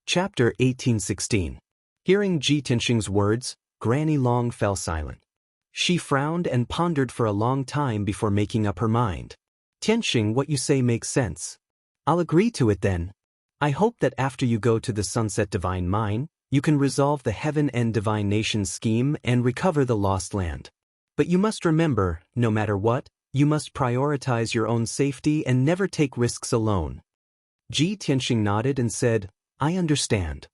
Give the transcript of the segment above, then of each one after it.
Chapter 1816. Hearing Ji Tianxing's words, Granny Long fell silent. She frowned and pondered for a long time before making up her mind. Tianxing, what you say makes sense. I'll agree to it then. I hope that after you go to the Sunset Divine Mine, you can resolve the Heaven and Divine Nations scheme and recover the lost land. But you must remember, no matter what, you must prioritize your own safety and never take risks alone. Ji Tianxing nodded and said, I understand.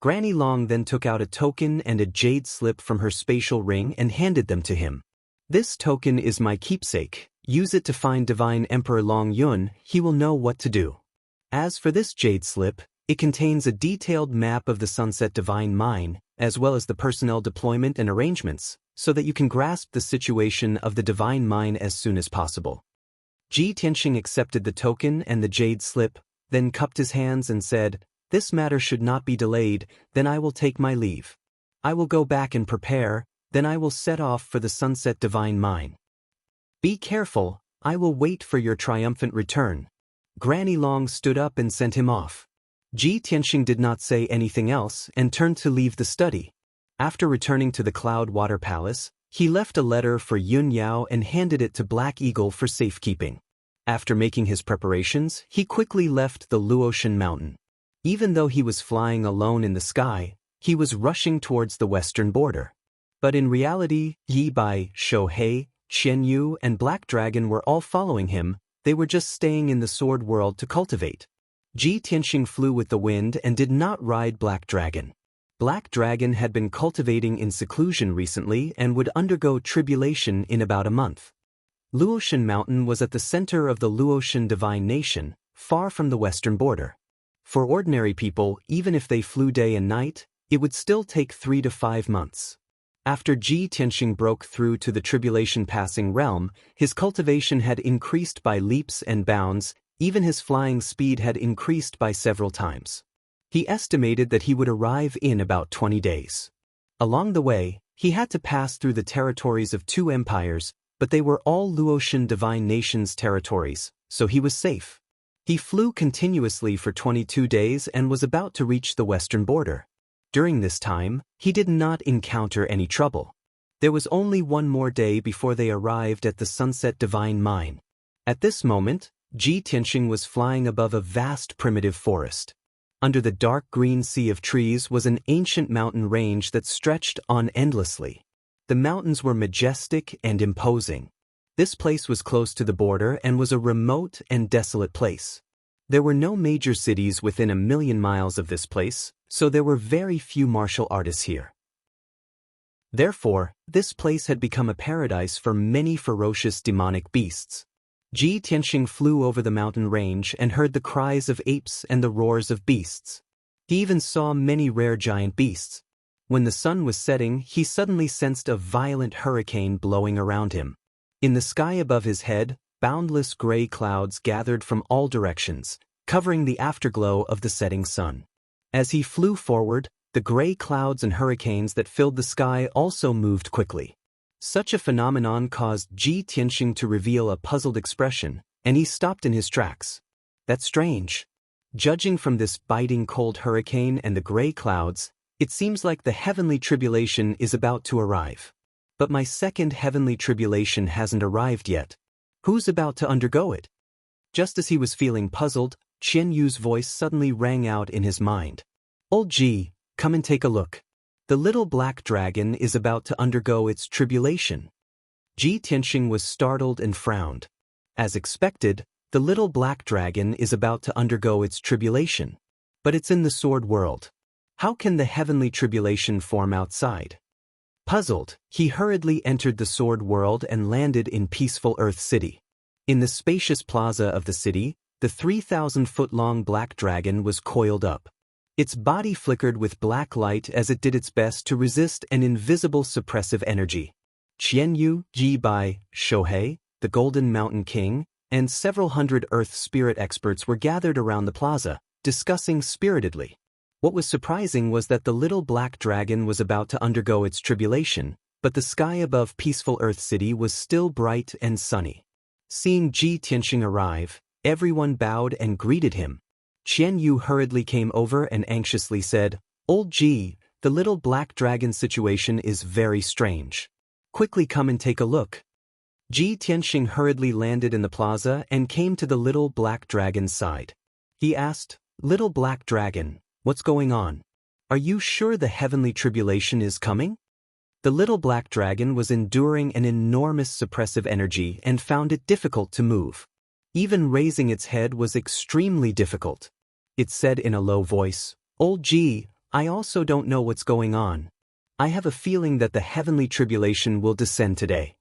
Granny Long then took out a token and a jade slip from her spatial ring and handed them to him. This token is my keepsake. Use it to find Divine Emperor Long Yun, he will know what to do. As for this jade slip, it contains a detailed map of the Sunset Divine Mine, as well as the personnel deployment and arrangements, so that you can grasp the situation of the Divine Mine as soon as possible. Ji Tianxing accepted the token and the jade slip, then cupped his hands and said, This matter should not be delayed, then I will take my leave. I will go back and prepare, then I will set off for the Sunset Divine Mine. Be careful, I will wait for your triumphant return. Granny Long stood up and sent him off. Ji Tianxing did not say anything else and turned to leave the study. After returning to the Cloud Water Palace, he left a letter for Yun Yao and handed it to Black Eagle for safekeeping. After making his preparations, he quickly left the Luotian mountain. Even though he was flying alone in the sky, he was rushing towards the western border. But in reality, Yi Bai, Shouhei, Qian Yu, and Black Dragon were all following him. They were just staying in the sword world to cultivate. Ji Tianxing flew with the wind and did not ride Black Dragon. Black Dragon had been cultivating in seclusion recently and would undergo tribulation in about a month. Luotian Mountain was at the center of the Luotian Divine Nation, far from the western border. For ordinary people, even if they flew day and night, it would still take 3 to 5 months. After Ji Tianxing broke through to the tribulation-passing realm, his cultivation had increased by leaps and bounds, even his flying speed had increased by several times. He estimated that he would arrive in about 20 days. Along the way, he had to pass through the territories of 2 empires, but they were all Luotian Divine Nations territories, so he was safe. He flew continuously for 22 days and was about to reach the western border. During this time, he did not encounter any trouble. There was only one more day before they arrived at the Sunset Divine Mine. At this moment, Ji Tianxing was flying above a vast primitive forest. Under the dark green sea of trees was an ancient mountain range that stretched on endlessly. The mountains were majestic and imposing. This place was close to the border and was a remote and desolate place. There were no major cities within 1,000,000 miles of this place, so there were very few martial artists here. Therefore, this place had become a paradise for many ferocious demonic beasts. Ji Tianxing flew over the mountain range and heard the cries of apes and the roars of beasts. He even saw many rare giant beasts. When the sun was setting, he suddenly sensed a violent hurricane blowing around him. In the sky above his head, boundless gray clouds gathered from all directions, covering the afterglow of the setting sun. As he flew forward, the gray clouds and hurricanes that filled the sky also moved quickly. Such a phenomenon caused Ji Tianxing to reveal a puzzled expression, and he stopped in his tracks. That's strange. Judging from this biting cold hurricane and the gray clouds, it seems like the heavenly tribulation is about to arrive. But my second heavenly tribulation hasn't arrived yet. Who's about to undergo it? Just as he was feeling puzzled, Qian Yu's voice suddenly rang out in his mind. Old Ji, come and take a look. The little black dragon is about to undergo its tribulation. Ji Tianxing was startled and frowned. As expected, the little black dragon is about to undergo its tribulation. But it's in the sword world. How can the heavenly tribulation form outside? Puzzled, he hurriedly entered the sword world and landed in peaceful Earth City. In the spacious plaza of the city, the 3,000-foot-long black dragon was coiled up. Its body flickered with black light as it did its best to resist an invisible suppressive energy. Qian Yu, Yi Bai, Shouhei, the Golden Mountain King, and several hundred Earth spirit experts were gathered around the plaza, discussing spiritedly. What was surprising was that the little black dragon was about to undergo its tribulation, but the sky above peaceful Earth City was still bright and sunny. Seeing Ji Tianxing arrive, everyone bowed and greeted him. Xianyu hurriedly came over and anxiously said, "Old Ji, the little black dragon situation is very strange. Quickly come and take a look." Ji Tianxing hurriedly landed in the plaza and came to the little black dragon's side. He asked, "Little black dragon, what's going on? Are you sure the heavenly tribulation is coming?" The little black dragon was enduring an enormous suppressive energy and found it difficult to move. Even raising its head was extremely difficult. It said in a low voice, "Old Ji, I also don't know what's going on. I have a feeling that the heavenly tribulation will descend today.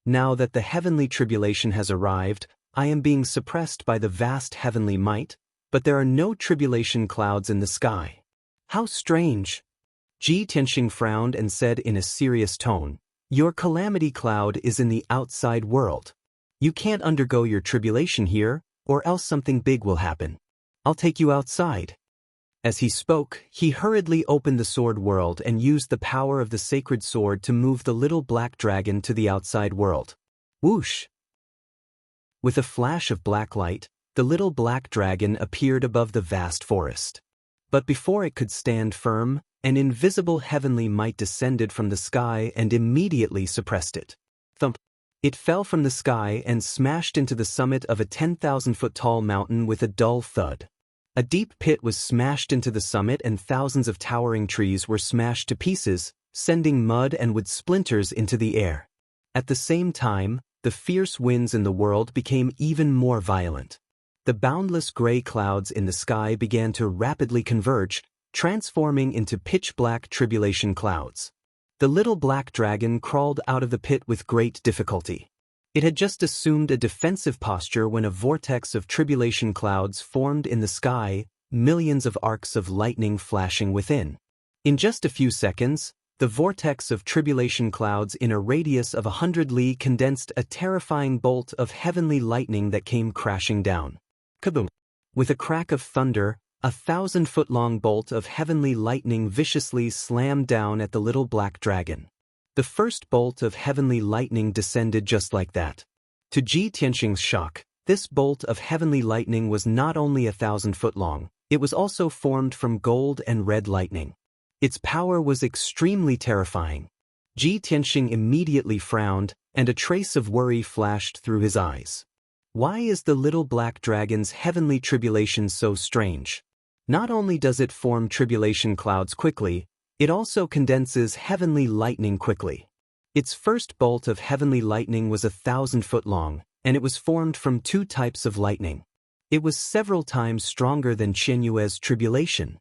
Now that the heavenly tribulation has arrived, I am being suppressed by the vast heavenly might, but there are no tribulation clouds in the sky. How strange." Ji Tianxing frowned and said in a serious tone, "Your calamity cloud is in the outside world. You can't undergo your tribulation here, or else something big will happen. I'll take you outside." As he spoke, he hurriedly opened the sword world and used the power of the sacred sword to move the little black dragon to the outside world. Whoosh! With a flash of black light, the little black dragon appeared above the vast forest. But before it could stand firm, an invisible heavenly might descended from the sky and immediately suppressed it. Thump! It fell from the sky and smashed into the summit of a 10,000-foot tall mountain with a dull thud. A deep pit was smashed into the summit and thousands of towering trees were smashed to pieces, sending mud and wood splinters into the air. At the same time, the fierce winds in the world became even more violent. The boundless gray clouds in the sky began to rapidly converge, transforming into pitch-black tribulation clouds. The little black dragon crawled out of the pit with great difficulty. It had just assumed a defensive posture when a vortex of tribulation clouds formed in the sky, millions of arcs of lightning flashing within. In just a few seconds, the vortex of tribulation clouds in a radius of 100 li condensed a terrifying bolt of heavenly lightning that came crashing down. Kaboom! With a crack of thunder, a 1,000-foot-long bolt of heavenly lightning viciously slammed down at the little black dragon. The first bolt of heavenly lightning descended just like that. To Ji Tianxing's shock, this bolt of heavenly lightning was not only 1,000 foot long, it was also formed from gold and red lightning. Its power was extremely terrifying. Ji Tianxing immediately frowned, and a trace of worry flashed through his eyes. Why is the little black dragon's heavenly tribulation so strange? Not only does it form tribulation clouds quickly, it also condenses heavenly lightning quickly. Its first bolt of heavenly lightning was 1,000 foot long, and it was formed from two types of lightning. It was several times stronger than Qianyue's tribulation.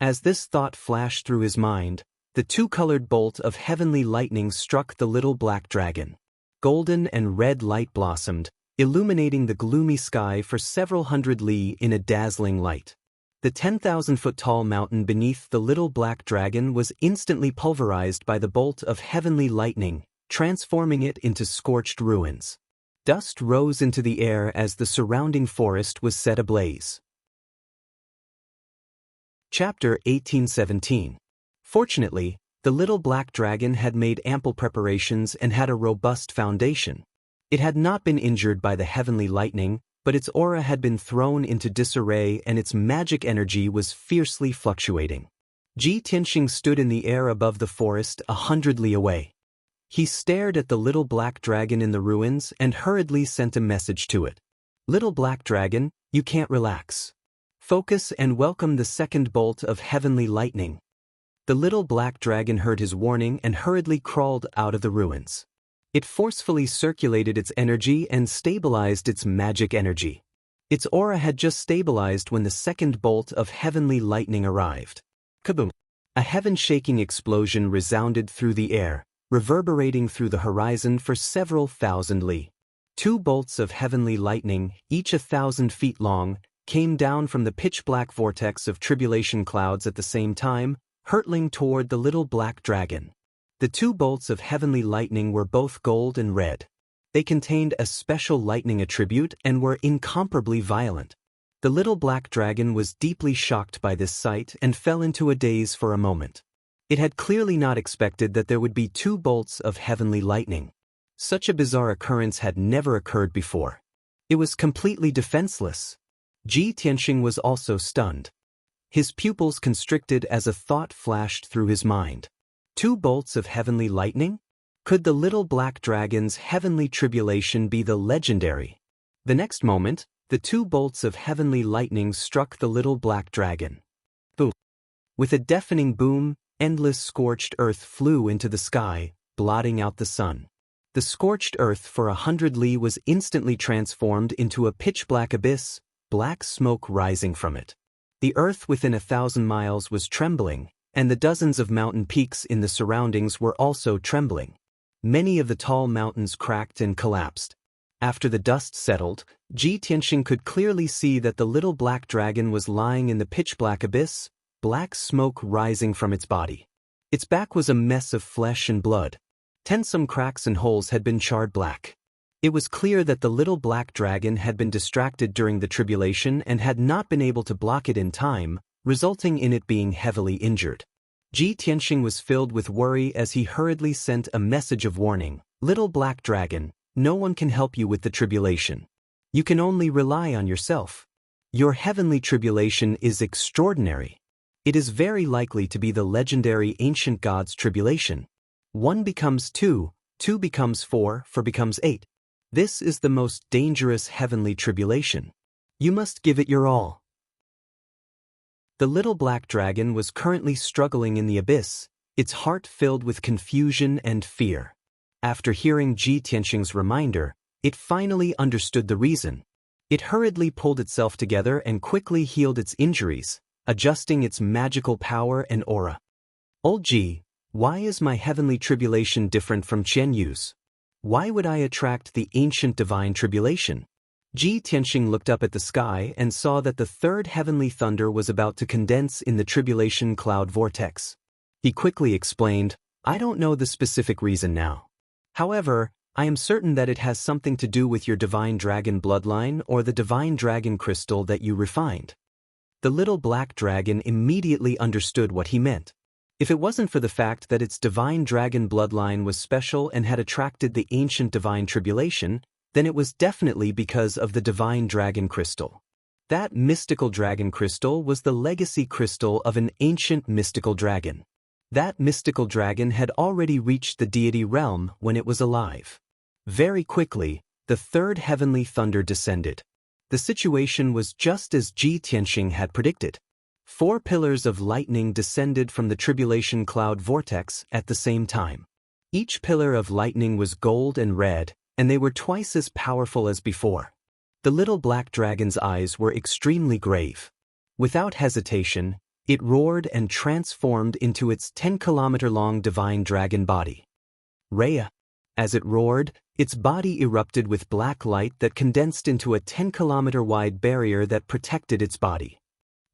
As this thought flashed through his mind, the two-colored bolt of heavenly lightning struck the little black dragon. Golden and red light blossomed, illuminating the gloomy sky for several hundred li in a dazzling light. The 10,000-foot-tall mountain beneath the little black dragon was instantly pulverized by the bolt of heavenly lightning, transforming it into scorched ruins. Dust rose into the air as the surrounding forest was set ablaze. Chapter 1817. Fortunately, the little black dragon had made ample preparations and had a robust foundation. It had not been injured by the heavenly lightning, but its aura had been thrown into disarray and its magic energy was fiercely fluctuating. Ji Tianxing stood in the air above the forest 100 li away. He stared at the little black dragon in the ruins and hurriedly sent a message to it. "Little black dragon, you can't relax. Focus and welcome the second bolt of heavenly lightning." The little black dragon heard his warning and hurriedly crawled out of the ruins. It forcefully circulated its energy and stabilized its magic energy. Its aura had just stabilized when the second bolt of heavenly lightning arrived. Kaboom! A heaven-shaking explosion resounded through the air, reverberating through the horizon for several thousand li. Two bolts of heavenly lightning, each 1,000 feet long, came down from the pitch-black vortex of tribulation clouds at the same time, hurtling toward the little black dragon. The two bolts of heavenly lightning were both gold and red. They contained a special lightning attribute and were incomparably violent. The little black dragon was deeply shocked by this sight and fell into a daze for a moment. It had clearly not expected that there would be two bolts of heavenly lightning. Such a bizarre occurrence had never occurred before. It was completely defenseless. Ji Tianxing was also stunned. His pupils constricted as a thought flashed through his mind. 2 bolts of heavenly lightning? Could the little black dragon's heavenly tribulation be the legendary? The next moment, the 2 bolts of heavenly lightning struck the little black dragon. Boom! With a deafening boom, endless scorched earth flew into the sky, blotting out the sun. The scorched earth for 100 li was instantly transformed into a pitch-black abyss, black smoke rising from it. The earth within 1,000 miles was trembling, and the dozens of mountain peaks in the surroundings were also trembling. Many of the tall mountains cracked and collapsed. After the dust settled, Ji Tianxing could clearly see that the little black dragon was lying in the pitch-black abyss, black smoke rising from its body. Its back was a mess of flesh and blood. Some cracks and holes had been charred black. It was clear that the little black dragon had been distracted during the tribulation and had not been able to block it in time, resulting in it being heavily injured. Ji Tianxing was filled with worry as he hurriedly sent a message of warning. Little black dragon, no one can help you with the tribulation. You can only rely on yourself. Your heavenly tribulation is extraordinary. It is very likely to be the legendary ancient god's tribulation. 1 becomes 2, 2 becomes 4, 4 becomes 8. This is the most dangerous heavenly tribulation. You must give it your all. The little black dragon was currently struggling in the abyss, its heart filled with confusion and fear. After hearing Ji Tianxing's reminder, it finally understood the reason. It hurriedly pulled itself together and quickly healed its injuries, adjusting its magical power and aura. Old Ji, why is my heavenly tribulation different from Qian Yu's? Why would I attract the ancient divine tribulation? Ji Tianxing looked up at the sky and saw that the 3rd heavenly thunder was about to condense in the tribulation cloud vortex. He quickly explained, I don't know the specific reason now. However, I am certain that it has something to do with your divine dragon bloodline or the divine dragon crystal that you refined. The little black dragon immediately understood what he meant. If it wasn't for the fact that its divine dragon bloodline was special and had attracted the ancient divine tribulation, then it was definitely because of the divine dragon crystal. That mystical dragon crystal was the legacy crystal of an ancient mystical dragon. That mystical dragon had already reached the deity realm when it was alive. Very quickly, the 3rd heavenly thunder descended. The situation was just as Ji Tianxing had predicted. 4 pillars of lightning descended from the tribulation cloud vortex at the same time. Each pillar of lightning was gold and red, and they were twice as powerful as before. The little black dragon's eyes were extremely grave. Without hesitation, it roared and transformed into its 10-kilometer-long divine dragon body. Rhea. As it roared, its body erupted with black light that condensed into a 10-kilometer-wide barrier that protected its body.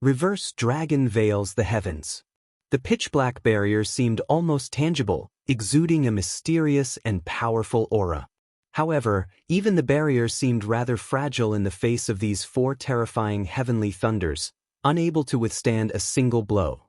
Reverse dragon veils the heavens. The pitch-black barrier seemed almost tangible, exuding a mysterious and powerful aura. However, even the barrier seemed rather fragile in the face of these 4 terrifying heavenly thunders, unable to withstand a single blow.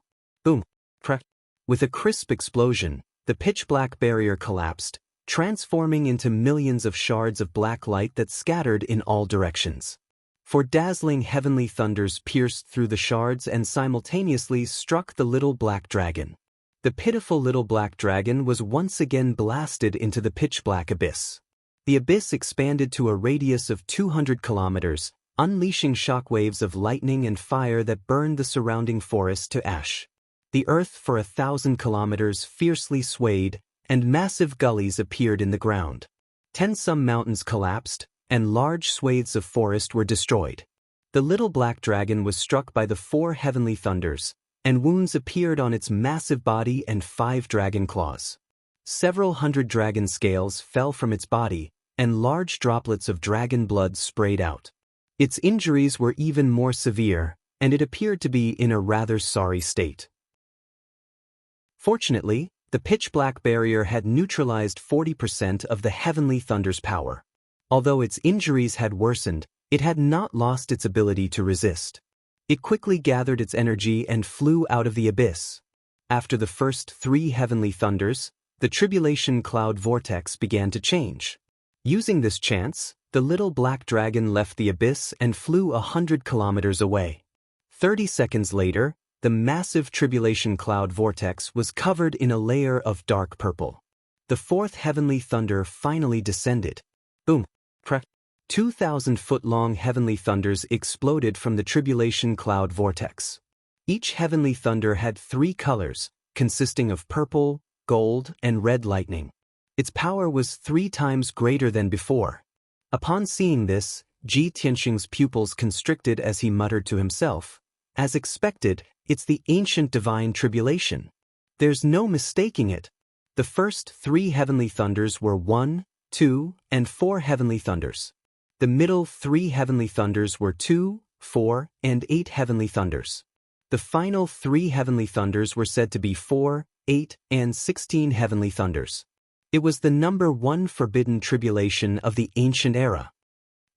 Boom! Crack! With a crisp explosion, the pitch-black barrier collapsed, transforming into millions of shards of black light that scattered in all directions. 4 dazzling heavenly thunders pierced through the shards and simultaneously struck the little black dragon. The pitiful little black dragon was once again blasted into the pitch-black abyss. The abyss expanded to a radius of 200 kilometers, unleashing shockwaves of lightning and fire that burned the surrounding forest to ash. The earth for 1,000 kilometers fiercely swayed, and massive gullies appeared in the ground. Some mountains collapsed, and large swathes of forest were destroyed. The little black dragon was struck by the 4 heavenly thunders, and wounds appeared on its massive body and 5 dragon claws. Several hundred dragon scales fell from its body, and large droplets of dragon blood sprayed out. Its injuries were even more severe, and it appeared to be in a rather sorry state. Fortunately, the pitch-black barrier had neutralized 40% of the heavenly thunder's power. Although its injuries had worsened, it had not lost its ability to resist. It quickly gathered its energy and flew out of the abyss. After the first 3 heavenly thunders, the tribulation cloud vortex began to change. Using this chance, the little black dragon left the abyss and flew 100 kilometers away. 30 seconds later, the massive tribulation cloud vortex was covered in a layer of dark purple. The fourth heavenly thunder finally descended. Boom! Crack! 2,000-foot-long heavenly thunders exploded from the tribulation cloud vortex. Each heavenly thunder had 3 colors, consisting of purple, gold, and red lightning. Its power was 3 times greater than before. Upon seeing this, Ji Tianxing's pupils constricted as he muttered to himself, "As expected, it's the ancient divine tribulation. There's no mistaking it." The first 3 heavenly thunders were 1, 2, and 4 heavenly thunders. The middle 3 heavenly thunders were 2, 4, and 8 heavenly thunders. The final 3 heavenly thunders were said to be 4, 8, and 16 heavenly thunders. It was the number 1 forbidden tribulation of the ancient era.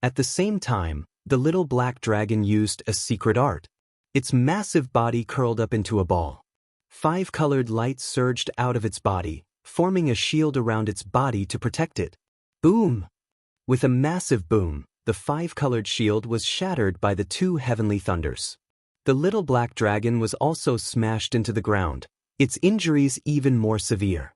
At the same time, the little black dragon used a secret art. Its massive body curled up into a ball. 5 colored lights surged out of its body, forming a shield around its body to protect it. Boom! With a massive boom, the 5-colored shield was shattered by the 2 heavenly thunders. The little black dragon was also smashed into the ground, its injuries even more severe.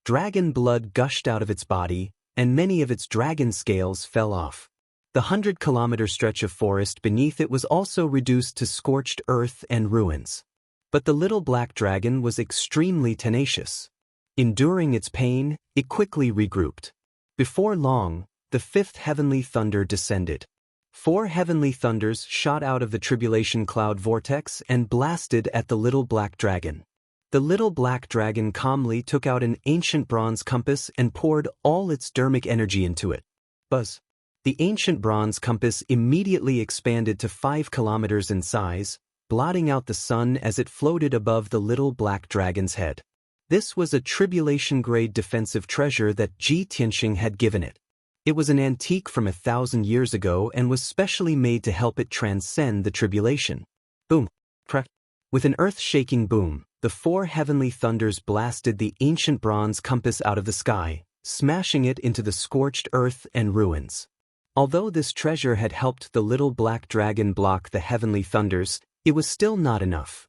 Dragon blood gushed out of its body, and many of its dragon scales fell off. The 100-kilometer stretch of forest beneath it was also reduced to scorched earth and ruins. But the little black dragon was extremely tenacious. Enduring its pain, it quickly regrouped. Before long, the 5th heavenly thunder descended. 4 heavenly thunders shot out of the tribulation cloud vortex and blasted at the little black dragon. The little black dragon calmly took out an ancient bronze compass and poured all its dermic energy into it. Buzz! The ancient bronze compass immediately expanded to 5 kilometers in size, blotting out the sun as it floated above the little black dragon's head. This was a tribulation-grade defensive treasure that Ji Tianxing had given it. It was an antique from 1,000 years ago and was specially made to help it transcend the tribulation. Boom! Crack! With an earth-shaking boom, the 4 heavenly thunders blasted the ancient bronze compass out of the sky, smashing it into the scorched earth and ruins. Although this treasure had helped the little black dragon block the heavenly thunders, it was still not enough.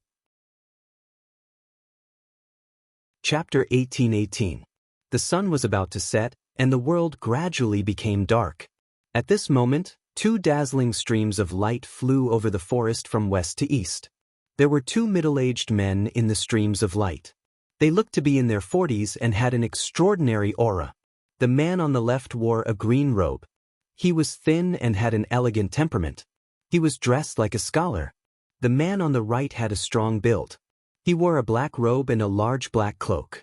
Chapter 18:18. The sun was about to set, and the world gradually became dark. At this moment, 2 dazzling streams of light flew over the forest from west to east. There were 2 middle-aged men in the streams of light. They looked to be in their 40s and had an extraordinary aura. The man on the left wore a green robe. He was thin and had an elegant temperament. He was dressed like a scholar. The man on the right had a strong build. He wore a black robe and a large black cloak.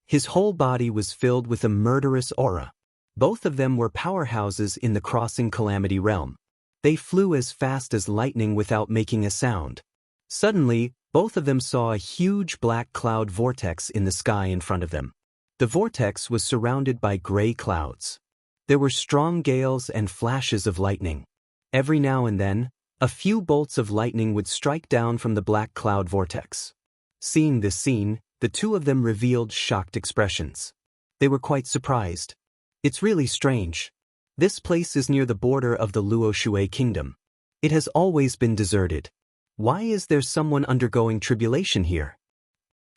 His whole body was filled with a murderous aura. Both of them were powerhouses in the crossing calamity realm. They flew as fast as lightning without making a sound. Suddenly, both of them saw a huge black cloud vortex in the sky in front of them. The vortex was surrounded by gray clouds. There were strong gales and flashes of lightning. Every now and then, a few bolts of lightning would strike down from the black cloud vortex. Seeing this scene, the 2 of them revealed shocked expressions. They were quite surprised. "It's really strange. This place is near the border of the Luoshui kingdom. It has always been deserted. Why is there someone undergoing tribulation here?"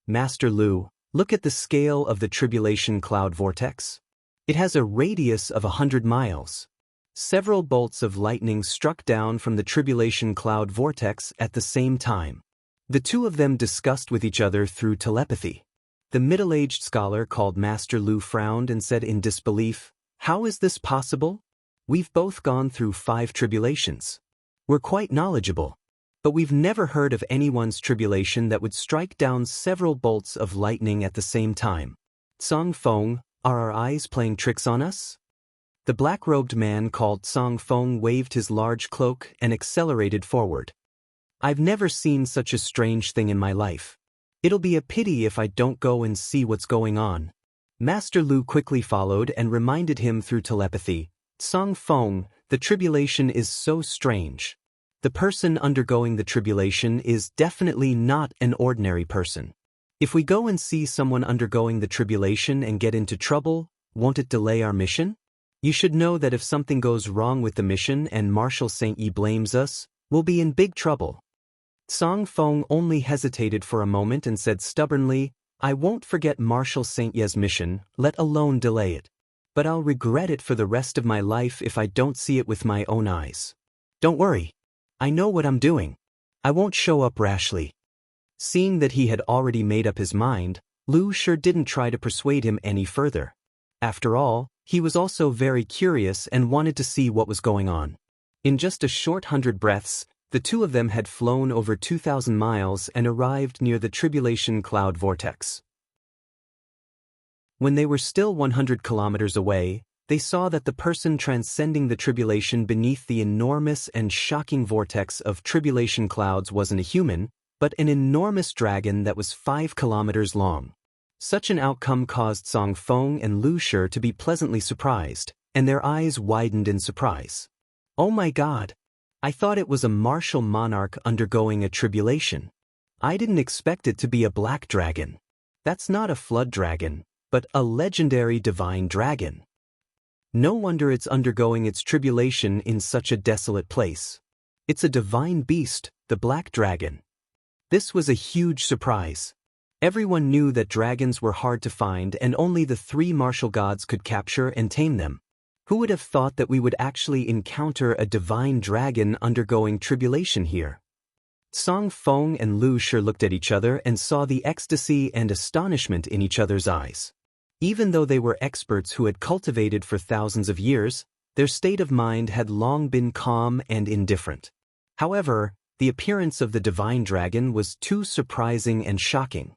"Master Lu, look at the scale of the tribulation cloud vortex. It has a radius of 100 miles. Several bolts of lightning struck down from the tribulation cloud vortex at the same time." The 2 of them discussed with each other through telepathy. The middle-aged scholar called Master Lu frowned and said in disbelief, "How is this possible? We've both gone through 5 tribulations. We're quite knowledgeable. But we've never heard of anyone's tribulation that would strike down several bolts of lightning at the same time. Song Feng, are our eyes playing tricks on us?" The black-robed man called Song Feng waved his large cloak and accelerated forward. "I've never seen such a strange thing in my life. It'll be a pity if I don't go and see what's going on." Master Lu quickly followed and reminded him through telepathy, "Song Feng, the tribulation is so strange. The person undergoing the tribulation is definitely not an ordinary person. If we go and see someone undergoing the tribulation and get into trouble, won't it delay our mission?" You should know that if something goes wrong with the mission and Marshal Xianxia blames us, we'll be in big trouble. Song Feng only hesitated for a moment and said stubbornly, I won't forget Marshal Xianxia's mission, let alone delay it. But I'll regret it for the rest of my life if I don't see it with my own eyes. Don't worry. I know what I'm doing. I won't show up rashly. Seeing that he had already made up his mind, Lu Shi didn't try to persuade him any further. After all, he was also very curious and wanted to see what was going on. In just a short 100 breaths, the two of them had flown over 2,000 miles and arrived near the tribulation cloud vortex. When they were still 100 kilometers away, they saw that the person transcending the tribulation beneath the enormous and shocking vortex of tribulation clouds wasn't a human, but an enormous dragon that was 5 kilometers long. Such an outcome caused Song Feng and Lu Shi to be pleasantly surprised, and their eyes widened in surprise. Oh my God! I thought it was a martial monarch undergoing a tribulation. I didn't expect it to be a black dragon. That's not a flood dragon, but a legendary divine dragon. No wonder it's undergoing its tribulation in such a desolate place. It's a divine beast, the black dragon. This was a huge surprise. Everyone knew that dragons were hard to find and only the 3 martial gods could capture and tame them. Who would have thought that we would actually encounter a divine dragon undergoing tribulation here? Song Feng and Lu Shi looked at each other and saw the ecstasy and astonishment in each other's eyes. Even though they were experts who had cultivated for thousands of years, their state of mind had long been calm and indifferent. However, the appearance of the divine dragon was too surprising and shocking.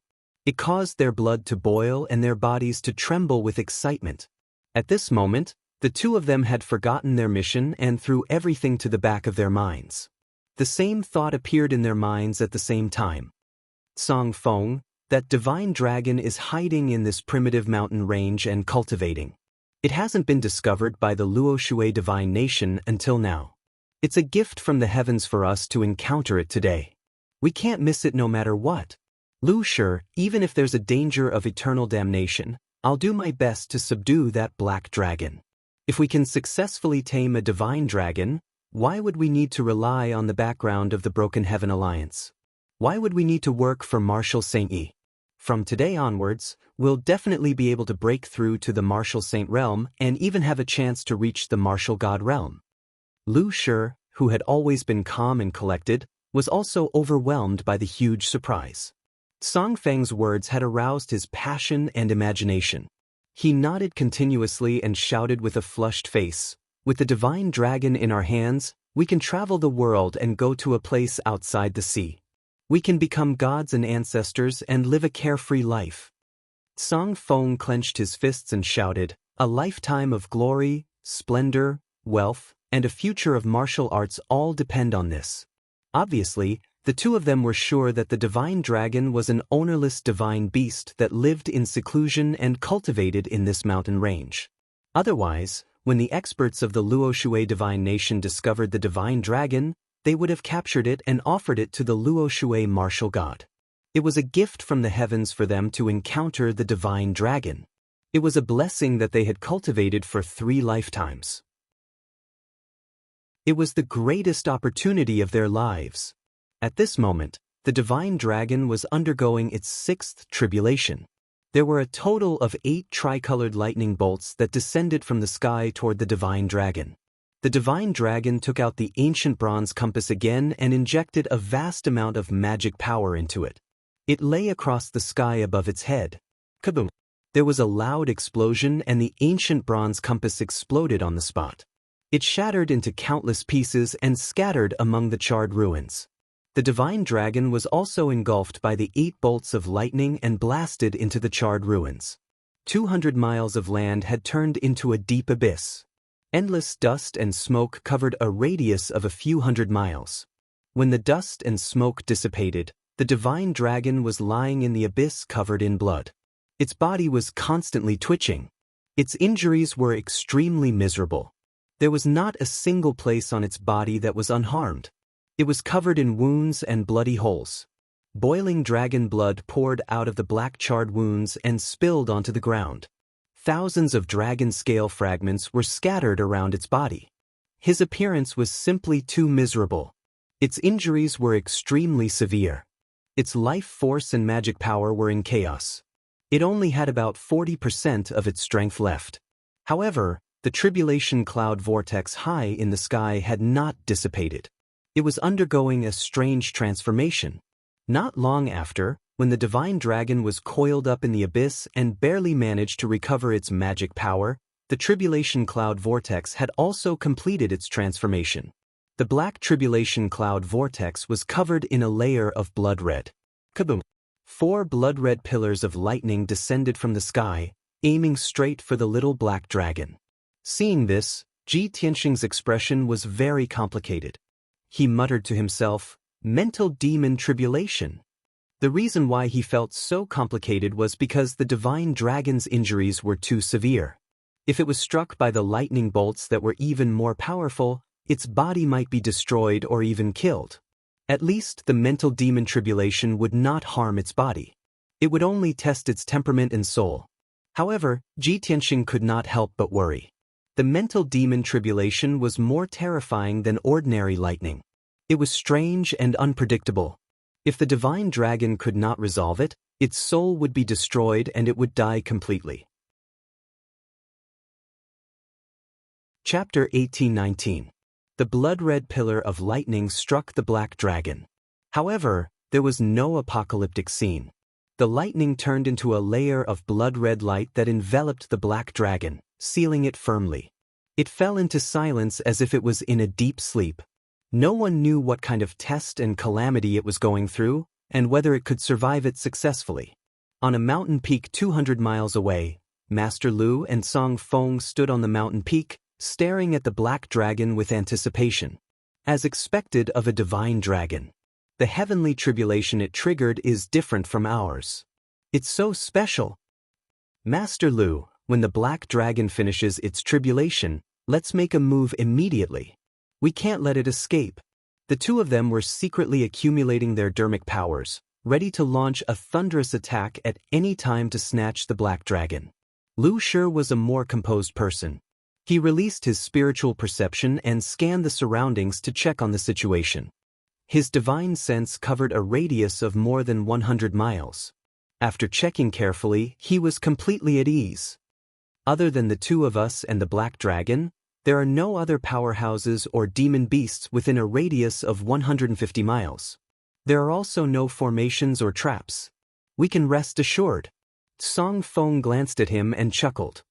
It caused their blood to boil and their bodies to tremble with excitement. At this moment, the two of them had forgotten their mission and threw everything to the back of their minds. The same thought appeared in their minds at the same time. Song Feng, that divine dragon is hiding in this primitive mountain range and cultivating. It hasn't been discovered by the Luoshui divine nation until now. It's a gift from the heavens for us to encounter it today. We can't miss it no matter what. Lu Shi, even if there's a danger of eternal damnation, I'll do my best to subdue that black dragon. If we can successfully tame a divine dragon, why would we need to rely on the background of the Broken Heaven Alliance? Why would we need to work for Marshal Xianxia? From today onwards, we'll definitely be able to break through to the Martial Saint realm and even have a chance to reach the Martial God realm. Lu Shi, who had always been calm and collected, was also overwhelmed by the huge surprise. Song Feng's words had aroused his passion and imagination. He nodded continuously and shouted with a flushed face, with the divine dragon in our hands, we can travel the world and go to a place outside the sea. We can become gods and ancestors and live a carefree life. Song Feng clenched his fists and shouted, a lifetime of glory, splendor, wealth, and a future of martial arts all depend on this. Obviously, the two of them were sure that the divine dragon was an ownerless divine beast that lived in seclusion and cultivated in this mountain range. Otherwise, when the experts of the Luoshui divine nation discovered the divine dragon, they would have captured it and offered it to the Luoshui martial god. It was a gift from the heavens for them to encounter the divine dragon. It was a blessing that they had cultivated for 3 lifetimes. It was the greatest opportunity of their lives. At this moment, the divine dragon was undergoing its 6th tribulation. There were a total of 8 tricolored lightning bolts that descended from the sky toward the divine dragon. The divine dragon took out the ancient bronze compass again and injected a vast amount of magic power into it. It lay across the sky above its head. Kaboom! There was a loud explosion and the ancient bronze compass exploded on the spot. It shattered into countless pieces and scattered among the charred ruins. The divine dragon was also engulfed by the 8 bolts of lightning and blasted into the charred ruins. 200 miles of land had turned into a deep abyss. Endless dust and smoke covered a radius of a few hundred miles. When the dust and smoke dissipated, the divine dragon was lying in the abyss covered in blood. Its body was constantly twitching. Its injuries were extremely miserable. There was not a single place on its body that was unharmed. It was covered in wounds and bloody holes. Boiling dragon blood poured out of the black charred wounds and spilled onto the ground. Thousands of dragon scale fragments were scattered around its body. His appearance was simply too miserable. Its injuries were extremely severe. Its life force and magic power were in chaos. It only had about 40% of its strength left. However, the tribulation cloud vortex high in the sky had not dissipated. It was undergoing a strange transformation. Not long after, when the divine dragon was coiled up in the abyss and barely managed to recover its magic power, the tribulation cloud vortex had also completed its transformation. The black tribulation cloud vortex was covered in a layer of blood red. Kaboom! 4 blood-red pillars of lightning descended from the sky, aiming straight for the little black dragon. Seeing this, Ji Tianxing's expression was very complicated. He muttered to himself, "Mental demon tribulation." The reason why he felt so complicated was because the divine dragon's injuries were too severe. If it was struck by the lightning bolts that were even more powerful, its body might be destroyed or even killed. At least the mental demon tribulation would not harm its body. It would only test its temperament and soul. However, Ji Tianxing could not help but worry. The mental demon tribulation was more terrifying than ordinary lightning. It was strange and unpredictable. If the divine dragon could not resolve it, its soul would be destroyed and it would die completely. Chapter 18-19. The blood-red pillar of lightning struck the black dragon. However, there was no apocalyptic scene. The lightning turned into a layer of blood-red light that enveloped the black dragon, sealing it firmly. It fell into silence as if it was in a deep sleep. No one knew what kind of test and calamity it was going through, and whether it could survive it successfully. On a mountain peak 200 miles away, Master Lu and Song Feng stood on the mountain peak, staring at the black dragon with anticipation. As expected of a divine dragon, the heavenly tribulation it triggered is different from ours. It's so special. Master Lu, when the black dragon finishes its tribulation, let's make a move immediately. We can't let it escape. The two of them were secretly accumulating their dermic powers, ready to launch a thunderous attack at any time to snatch the black dragon. Lu Shi was a more composed person. He released his spiritual perception and scanned the surroundings to check on the situation. His divine sense covered a radius of more than 100 miles. After checking carefully, he was completely at ease. Other than the two of us and the black dragon, there are no other powerhouses or demon beasts within a radius of 150 miles. There are also no formations or traps. We can rest assured. Song Feng glanced at him and chuckled.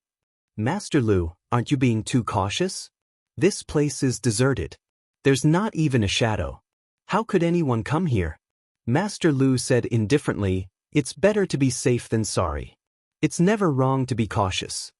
Master Lu, aren't you being too cautious? This place is deserted. There's not even a shadow. How could anyone come here? Master Lu said indifferently, "It's better to be safe than sorry. It's never wrong to be cautious."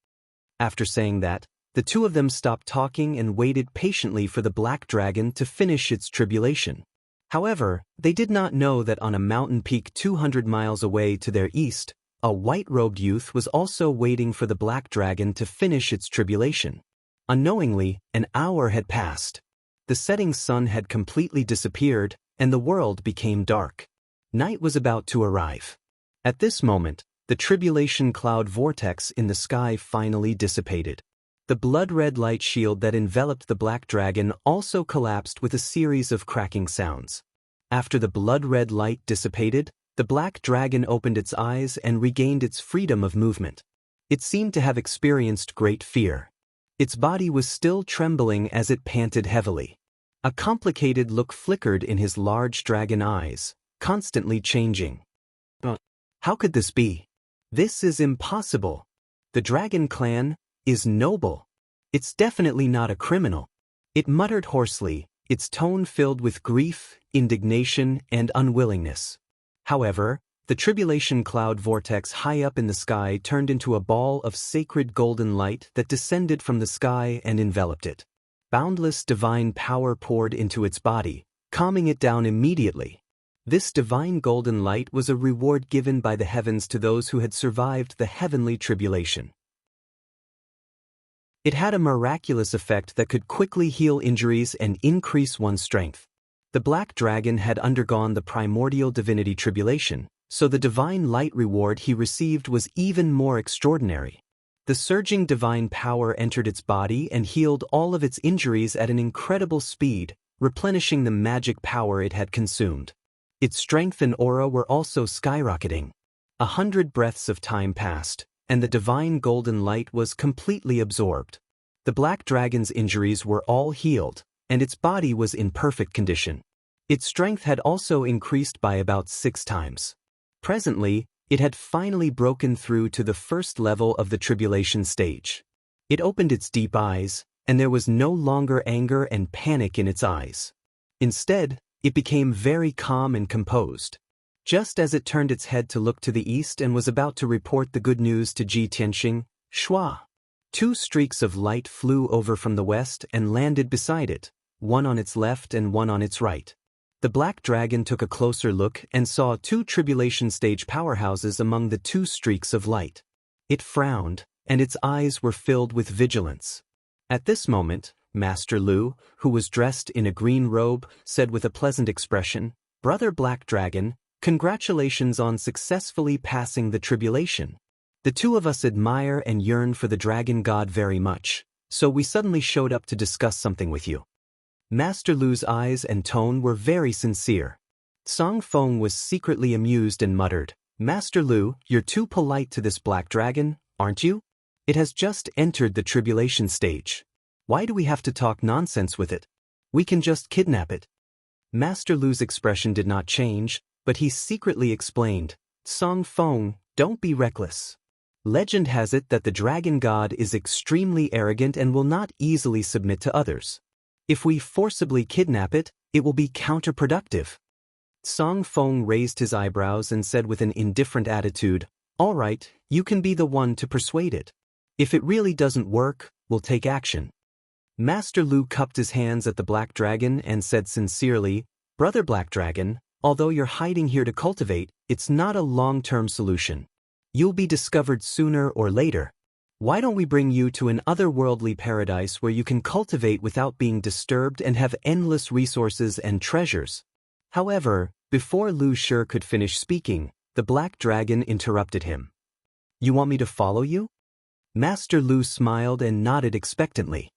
After saying that, the two of them stopped talking and waited patiently for the black dragon to finish its tribulation. However, they did not know that on a mountain peak 200 miles away to their east, a white-robed youth was also waiting for the black dragon to finish its tribulation. Unknowingly, an hour had passed. The setting sun had completely disappeared, and the world became dark. Night was about to arrive. At this moment, the tribulation cloud vortex in the sky finally dissipated. The blood-red light shield that enveloped the black dragon also collapsed with a series of cracking sounds. After the blood-red light dissipated, the black dragon opened its eyes and regained its freedom of movement. It seemed to have experienced great fear. Its body was still trembling as it panted heavily. A complicated look flickered in his large dragon eyes, constantly changing. How could this be? This is impossible. The dragon clan is noble. It's definitely not a criminal. It muttered hoarsely, its tone filled with grief, indignation, and unwillingness. However, the tribulation cloud vortex high up in the sky turned into a ball of sacred golden light that descended from the sky and enveloped it. Boundless divine power poured into its body, calming it down immediately. This divine golden light was a reward given by the heavens to those who had survived the heavenly tribulation. It had a miraculous effect that could quickly heal injuries and increase one's strength. The black dragon had undergone the primordial divinity tribulation, so the divine light reward he received was even more extraordinary. The surging divine power entered its body and healed all of its injuries at an incredible speed, replenishing the magic power it had consumed. Its strength and aura were also skyrocketing. 100 breaths of time passed, and the divine golden light was completely absorbed. The black dragon's injuries were all healed, and its body was in perfect condition. Its strength had also increased by about 6 times. Presently, it had finally broken through to the first level of the tribulation stage. It opened its deep eyes, and there was no longer anger and panic in its eyes. Instead, it became very calm and composed. Just as it turned its head to look to the east and was about to report the good news to Ji Tianxing, Shua. 2 streaks of light flew over from the west and landed beside it, one on its left and one on its right. The black dragon took a closer look and saw 2 tribulation stage powerhouses among the 2 streaks of light. It frowned, and its eyes were filled with vigilance. At this moment, Master Lu, who was dressed in a green robe, said with a pleasant expression, "Brother Black Dragon, congratulations on successfully passing the tribulation. The 2 of us admire and yearn for the dragon god very much, so we suddenly showed up to discuss something with you." Master Lu's eyes and tone were very sincere. Song Feng was secretly amused and muttered, "Master Lu, you're too polite to this black dragon, aren't you? It has just entered the tribulation stage. Why do we have to talk nonsense with it? We can just kidnap it." Master Lu's expression did not change, but he secretly explained, "Song Feng, don't be reckless. Legend has it that the dragon god is extremely arrogant and will not easily submit to others. If we forcibly kidnap it, it will be counterproductive." Song Feng raised his eyebrows and said with an indifferent attitude, "All right, you can be the one to persuade it. If it really doesn't work, we'll take action." Master Lu cupped his hands at the black dragon and said sincerely, "Brother Black Dragon, although you're hiding here to cultivate, it's not a long-term solution. You'll be discovered sooner or later. Why don't we bring you to an otherworldly paradise where you can cultivate without being disturbed and have endless resources and treasures?" However, before Lu Shi could finish speaking, the black dragon interrupted him. "You want me to follow you?" Master Lu smiled and nodded expectantly.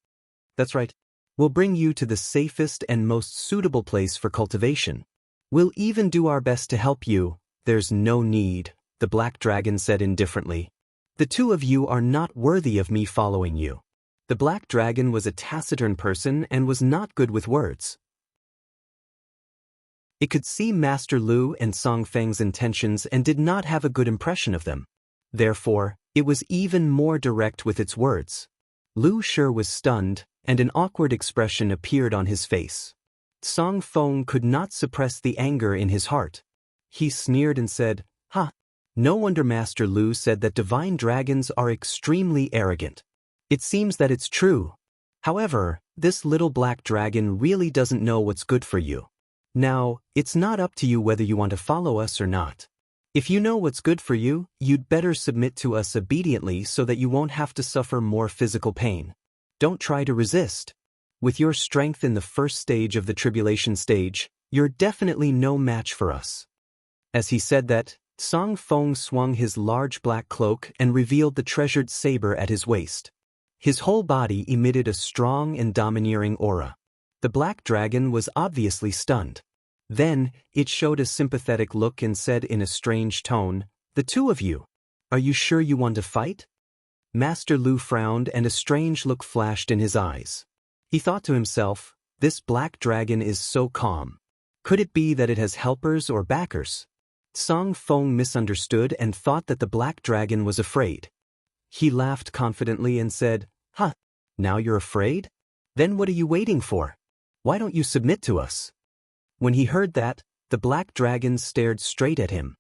"That's right. We'll bring you to the safest and most suitable place for cultivation. We'll even do our best to help you." "There's no need," the black dragon said indifferently. "The 2 of you are not worthy of me following you." The black dragon was a taciturn person and was not good with words. It could see Master Lu and Song Feng's intentions and did not have a good impression of them. Therefore, it was even more direct with its words. Lu Shi was stunned, and an awkward expression appeared on his face. Song Feng could not suppress the anger in his heart. He sneered and said, "Ha! No wonder Master Lu said that divine dragons are extremely arrogant. It seems that it's true. However, this little black dragon really doesn't know what's good for you. Now, it's not up to you whether you want to follow us or not. If you know what's good for you, you'd better submit to us obediently so that you won't have to suffer more physical pain. Don't try to resist. With your strength in the first stage of the tribulation stage, you're definitely no match for us." As he said that, Song Feng swung his large black cloak and revealed the treasured saber at his waist. His whole body emitted a strong and domineering aura. The black dragon was obviously stunned. Then, it showed a sympathetic look and said in a strange tone, "The 2 of you, are you sure you want to fight?" Master Lu frowned and a strange look flashed in his eyes. He thought to himself, "This black dragon is so calm. Could it be that it has helpers or backers?" Song Feng misunderstood and thought that the black dragon was afraid. He laughed confidently and said, "Huh, now you're afraid? Then what are you waiting for? Why don't you submit to us?" When he heard that, the black dragon stared straight at him.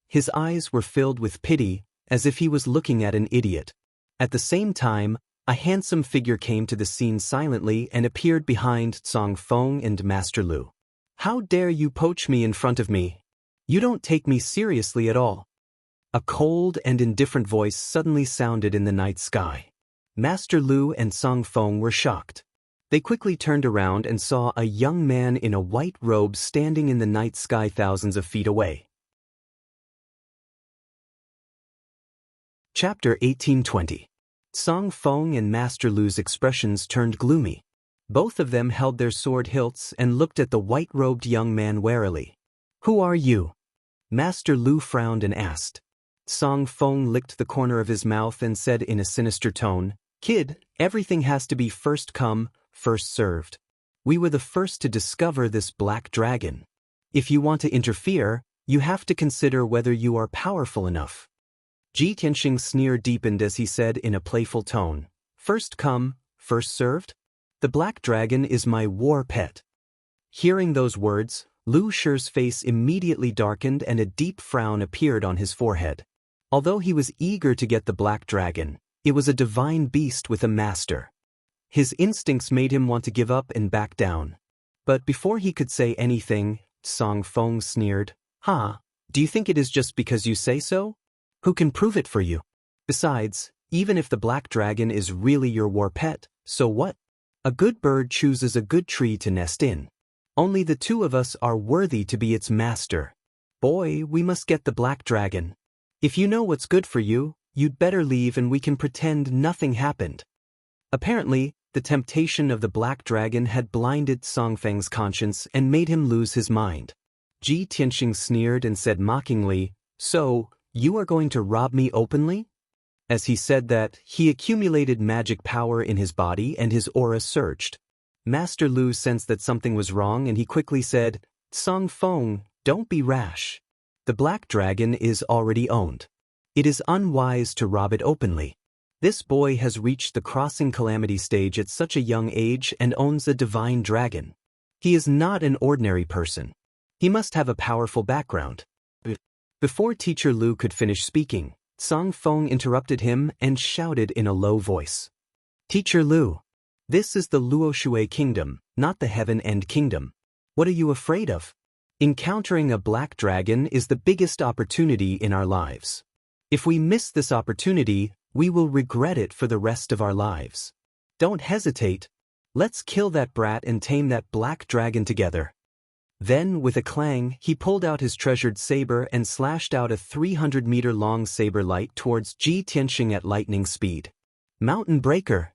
His eyes were filled with pity, as if he was looking at an idiot. At the same time, a handsome figure came to the scene silently and appeared behind Song Feng and Master Lu. "How dare you poach me in front of me? You don't take me seriously at all." A cold and indifferent voice suddenly sounded in the night sky. Master Lu and Song Feng were shocked. They quickly turned around and saw a young man in a white robe standing in the night sky thousands of feet away. Chapter 1820. Song Feng and Master Lu's expressions turned gloomy. Both of them held their sword hilts and looked at the white-robed young man warily. "Who are you?" Master Lu frowned and asked. Song Feng licked the corner of his mouth and said in a sinister tone, "Kid, everything has to be first come, first served. We were the first to discover this black dragon. If you want to interfere, you have to consider whether you are powerful enough." Ji Tianxing's sneer deepened as he said in a playful tone, "First come, first served? The black dragon is my war pet." Hearing those words, Lu Shi's face immediately darkened and a deep frown appeared on his forehead. Although he was eager to get the black dragon, it was a divine beast with a master. His instincts made him want to give up and back down. But before he could say anything, Song Feng sneered, Do you think it is just because you say so? Who can prove it for you? Besides, even if the black dragon is really your war pet, so what? A good bird chooses a good tree to nest in. Only the two of us are worthy to be its master. Boy, we must get the black dragon. If you know what's good for you, you'd better leave and we can pretend nothing happened." Apparently, the temptation of the black dragon had blinded Song Feng's conscience and made him lose his mind. Ji Tianxing sneered and said mockingly, "So, you are going to rob me openly?" As he said that, he accumulated magic power in his body and his aura surged. Master Lu sensed that something was wrong and he quickly said, "Song Feng, don't be rash. The black dragon is already owned. It is unwise to rob it openly. This boy has reached the crossing calamity stage at such a young age and owns a divine dragon. He is not an ordinary person. He must have a powerful background." Before Teacher Lu could finish speaking, Song Feng interrupted him and shouted in a low voice, "Teacher Lu, this is the Luoshui Kingdom, not the Heaven End Kingdom. What are you afraid of? Encountering a black dragon is the biggest opportunity in our lives. If we miss this opportunity, we will regret it for the rest of our lives. Don't hesitate. Let's kill that brat and tame that black dragon together." Then, with a clang, he pulled out his treasured saber and slashed out a 300-meter-long saber light towards Ji Tianxing at lightning speed. "Mountain Breaker!"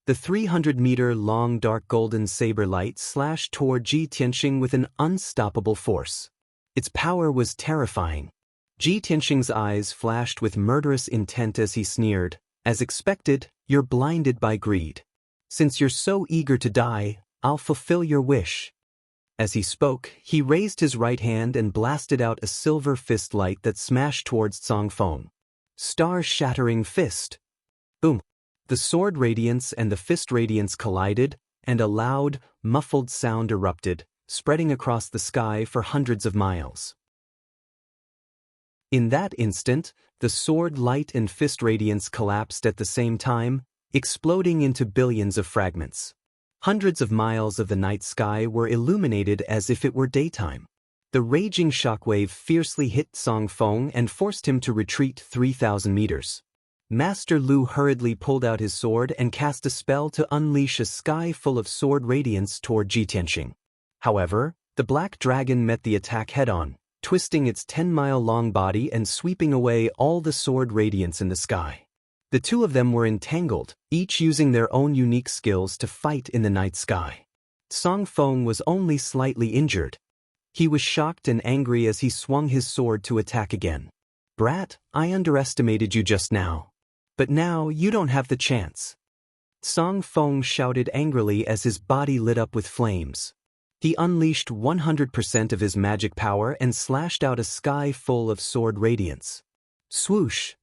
The 300-meter-long dark golden saber light slashed toward Ji Tianxing with an unstoppable force. Its power was terrifying. Ji Tianxing's eyes flashed with murderous intent as he sneered, "As expected, you're blinded by greed. Since you're so eager to die, I'll fulfill your wish." As he spoke, he raised his right hand and blasted out a silver fist light that smashed towards Song Feng. Star-shattering fist. Boom. The sword radiance and the fist radiance collided, and a loud, muffled sound erupted, spreading across the sky for hundreds of miles. In that instant, the sword light and fist radiance collapsed at the same time, exploding into billions of fragments. Hundreds of miles of the night sky were illuminated as if it were daytime. The raging shockwave fiercely hit Song Feng and forced him to retreat 3,000 meters. Master Lu hurriedly pulled out his sword and cast a spell to unleash a sky full of sword radiance toward Ji Tianxing. However, the black dragon met the attack head-on, twisting its 10-mile-long body and sweeping away all the sword radiance in the sky. The two of them were entangled, each using their own unique skills to fight in the night sky. Song Feng was only slightly injured. He was shocked and angry as he swung his sword to attack again. "Brat, I underestimated you just now. But now you don't have the chance." Song Feng shouted angrily as his body lit up with flames. He unleashed 100% of his magic power and slashed out a sky full of sword radiance. Swoosh!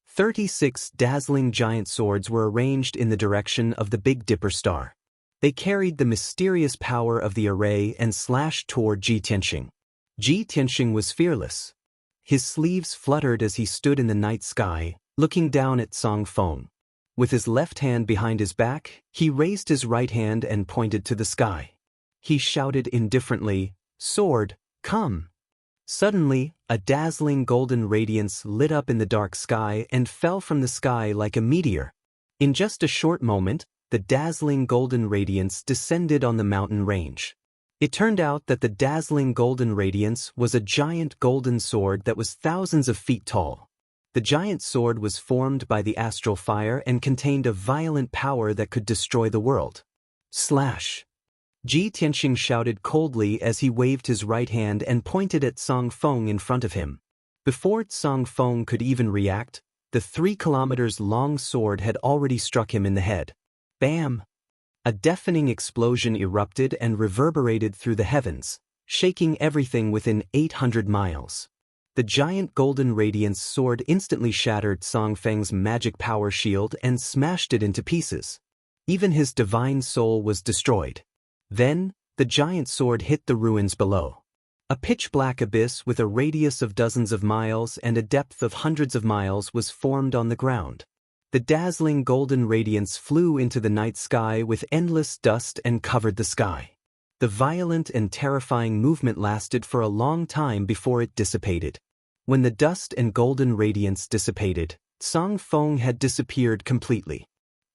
36 dazzling giant swords were arranged in the direction of the Big Dipper star. They carried the mysterious power of the array and slashed toward Ji Tianxing. Ji Tianxing was fearless. His sleeves fluttered as he stood in the night sky, looking down at Song Feng. With his left hand behind his back, he raised his right hand and pointed to the sky. He shouted indifferently, "Sword, come!" Suddenly, a dazzling golden radiance lit up in the dark sky and fell from the sky like a meteor. In just a short moment, the dazzling golden radiance descended on the mountain range. It turned out that the dazzling golden radiance was a giant golden sword that was thousands of feet tall. The giant sword was formed by the astral fire and contained a violent power that could destroy the world. Slash! Ji Tianxing shouted coldly as he waved his right hand and pointed at Song Feng in front of him. Before Song Feng could even react, the 3 kilometers long sword had already struck him in the head. Bam! A deafening explosion erupted and reverberated through the heavens, shaking everything within 800 miles. The giant golden radiance sword instantly shattered Song Feng's magic power shield and smashed it into pieces. Even his divine soul was destroyed. Then, the giant sword hit the ruins below. A pitch-black abyss with a radius of dozens of miles and a depth of hundreds of miles was formed on the ground. The dazzling golden radiance flew into the night sky with endless dust and covered the sky. The violent and terrifying movement lasted for a long time before it dissipated. When the dust and golden radiance dissipated, Song Feng had disappeared completely.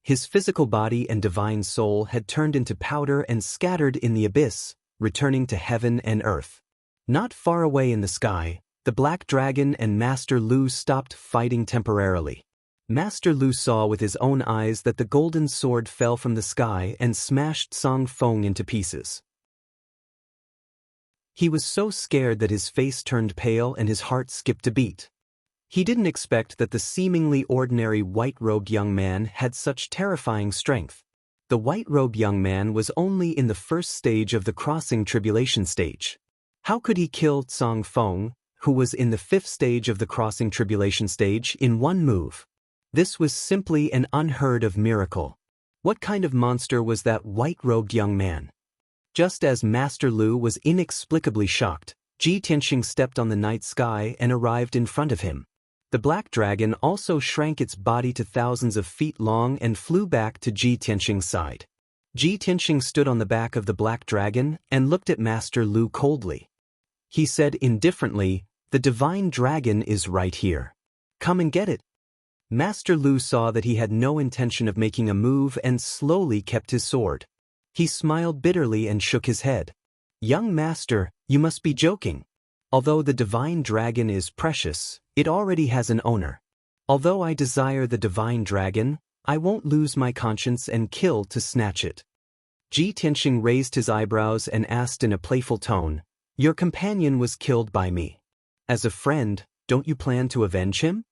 His physical body and divine soul had turned into powder and scattered in the abyss, returning to heaven and earth. Not far away in the sky, the Black Dragon and Master Lu stopped fighting temporarily. Master Lu saw with his own eyes that the golden sword fell from the sky and smashed Song Feng into pieces. He was so scared that his face turned pale and his heart skipped a beat. He didn't expect that the seemingly ordinary white-robed young man had such terrifying strength. The white-robed young man was only in the first stage of the crossing tribulation stage. How could he kill Song Feng, who was in the 5th stage of the crossing tribulation stage, in one move? This was simply an unheard-of miracle. What kind of monster was that white-robed young man? Just as Master Lu was inexplicably shocked, Ji Tianxing stepped on the night sky and arrived in front of him. The black dragon also shrank its body to thousands of feet long and flew back to Ji Tianxing's side. Ji Tianxing stood on the back of the black dragon and looked at Master Lu coldly. He said indifferently, "The divine dragon is right here. Come and get it." Master Lu saw that he had no intention of making a move and slowly kept his sword. He smiled bitterly and shook his head. "Young master, you must be joking. Although the divine dragon is precious, it already has an owner. Although I desire the divine dragon, I won't lose my conscience and kill to snatch it." Ji Tianxing raised his eyebrows and asked in a playful tone, "Your companion was killed by me. As a friend, don't you plan to avenge him?"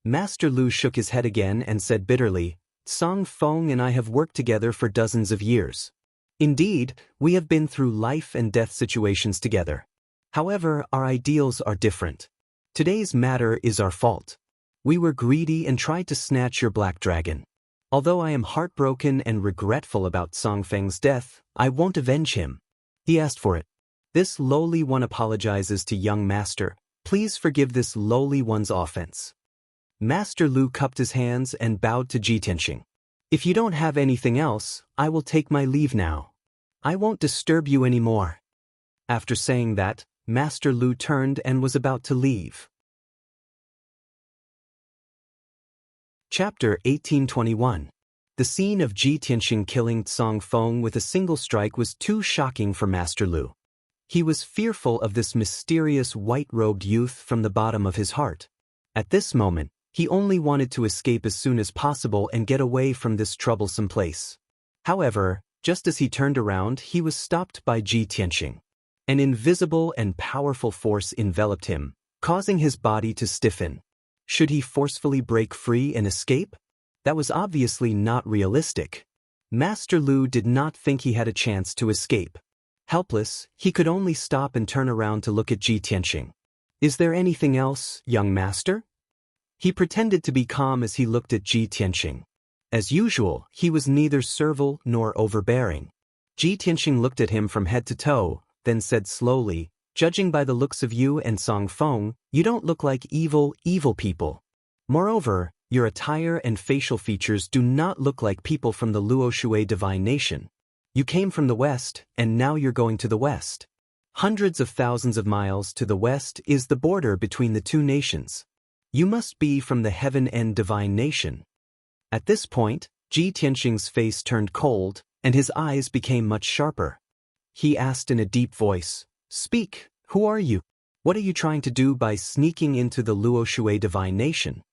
Master Lu shook his head again and said bitterly, "Song Feng and I have worked together for dozens of years. Indeed, we have been through life and death situations together. However, our ideals are different. Today's matter is our fault. We were greedy and tried to snatch your black dragon. Although I am heartbroken and regretful about Song Feng's death, I won't avenge him. He asked for it. This lowly one apologizes to young master. Please forgive this lowly one's offense." Master Lu cupped his hands and bowed to Ji Tianxing. "If you don't have anything else, I will take my leave now. I won't disturb you anymore." After saying that, Master Lu turned and was about to leave. Chapter 1821. The scene of Ji Tianxing killing Song Feng with a single strike was too shocking for Master Lu. He was fearful of this mysterious white-robed youth from the bottom of his heart. At this moment, he only wanted to escape as soon as possible and get away from this troublesome place. However, just as he turned around, he was stopped by Ji Tianxing. An invisible and powerful force enveloped him, causing his body to stiffen. Should he forcefully break free and escape? That was obviously not realistic. Master Lu did not think he had a chance to escape. Helpless, he could only stop and turn around to look at Ji Tianxing. "Is there anything else, young master?" He pretended to be calm as he looked at Ji Tianxing. As usual, he was neither servile nor overbearing. Ji Tianxing looked at him from head to toe, then said slowly, "Judging by the looks of you and Song Feng, you don't look like evil people. Moreover, your attire and facial features do not look like people from the Luo Shui divine nation. You came from the west, and now you're going to the west. Hundreds of thousands of miles to the west is the border between the two nations. You must be from the Heaven End divine nation." At this point, Ji Tianxing's face turned cold, and his eyes became much sharper. He asked in a deep voice, "Speak, who are you?" What are you trying to do by sneaking into the Luoshui divine nation?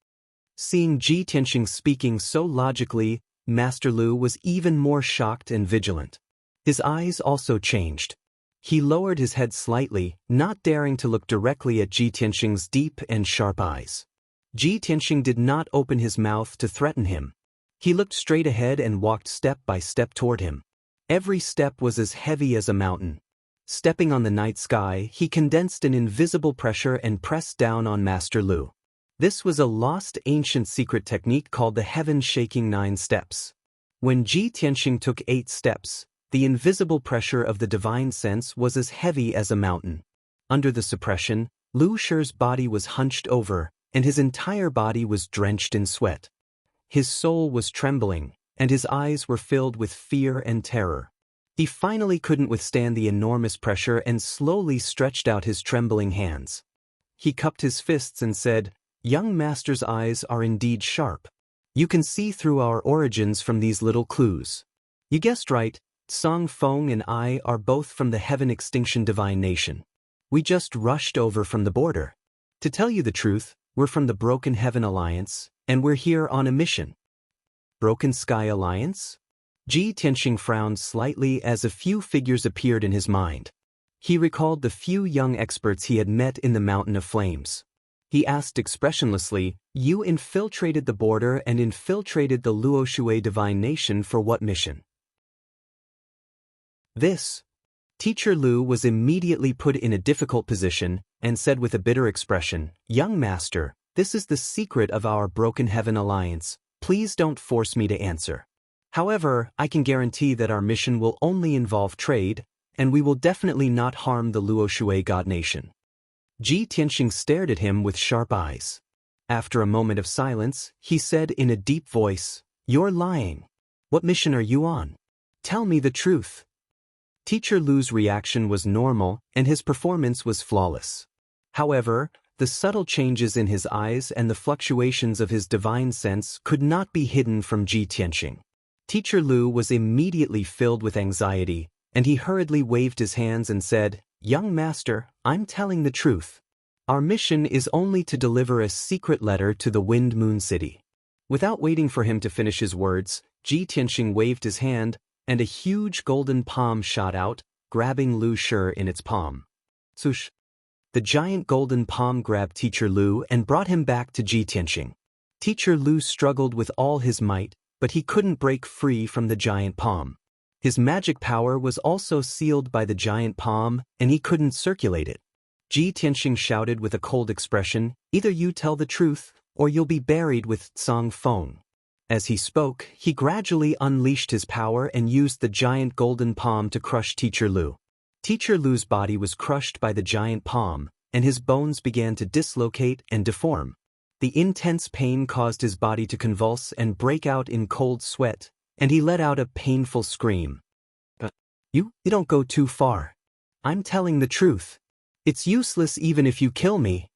Seeing Ji Tianxing speaking so logically, Master Lu was even more shocked and vigilant. His eyes also changed. He lowered his head slightly, not daring to look directly at Ji Tianxing's deep and sharp eyes. Ji Tianxing did not open his mouth to threaten him. He looked straight ahead and walked step by step toward him. Every step was as heavy as a mountain. Stepping on the night sky, he condensed an invisible pressure and pressed down on Master Lu. This was a lost ancient secret technique called the heaven-shaking 9 steps. When Ji Tianxing took 8 steps, the invisible pressure of the divine sense was as heavy as a mountain. Under the suppression, Lu Shi's body was hunched over, and his entire body was drenched in sweat. His soul was trembling, and his eyes were filled with fear and terror. He finally couldn't withstand the enormous pressure and slowly stretched out his trembling hands. He cupped his fists and said, "Young master's eyes are indeed sharp. You can see through our origins from these little clues. You guessed right, Song Feng and I are both from the Heaven Extinction Divine Nation. We just rushed over from the border. To tell you the truth, we're from the Broken Heaven Alliance, and we're here on a mission." Broken Sky Alliance? Ji Tianxing frowned slightly as a few figures appeared in his mind. He recalled the few young experts he had met in the Mountain of Flames. He asked expressionlessly, "You infiltrated the border and infiltrated the Luoshui Divine Nation for what mission?" This. Teacher Lu was immediately put in a difficult position and said with a bitter expression, "Young master, this is the secret of our Broken Heaven Alliance. Please don't force me to answer. However, I can guarantee that our mission will only involve trade, and we will definitely not harm the Luoshui God Nation." Ji Tianxing stared at him with sharp eyes. After a moment of silence, he said in a deep voice, "You're lying. What mission are you on? Tell me the truth." Teacher Lu's reaction was normal, and his performance was flawless. However, the subtle changes in his eyes and the fluctuations of his divine sense could not be hidden from Ji Tianxing. Teacher Lu was immediately filled with anxiety, and he hurriedly waved his hands and said, "Young master, I'm telling the truth. Our mission is only to deliver a secret letter to the Wind Moon City." Without waiting for him to finish his words, Ji Tianxing waved his hand, and a huge golden palm shot out, grabbing Lu Shi in its palm. Swoosh! The giant golden palm grabbed Teacher Lu and brought him back to Ji Tianxing. Teacher Lu struggled with all his might, but he couldn't break free from the giant palm. His magic power was also sealed by the giant palm, and he couldn't circulate it. Ji Tianxing shouted with a cold expression, "Either you tell the truth, or you'll be buried with Song Feng." As he spoke, he gradually unleashed his power and used the giant golden palm to crush Teacher Lu. Teacher Lu's body was crushed by the giant palm, and his bones began to dislocate and deform. The intense pain caused his body to convulse and break out in cold sweat, and he let out a painful scream. You don't go too far. I'm telling the truth. It's useless even if you kill me."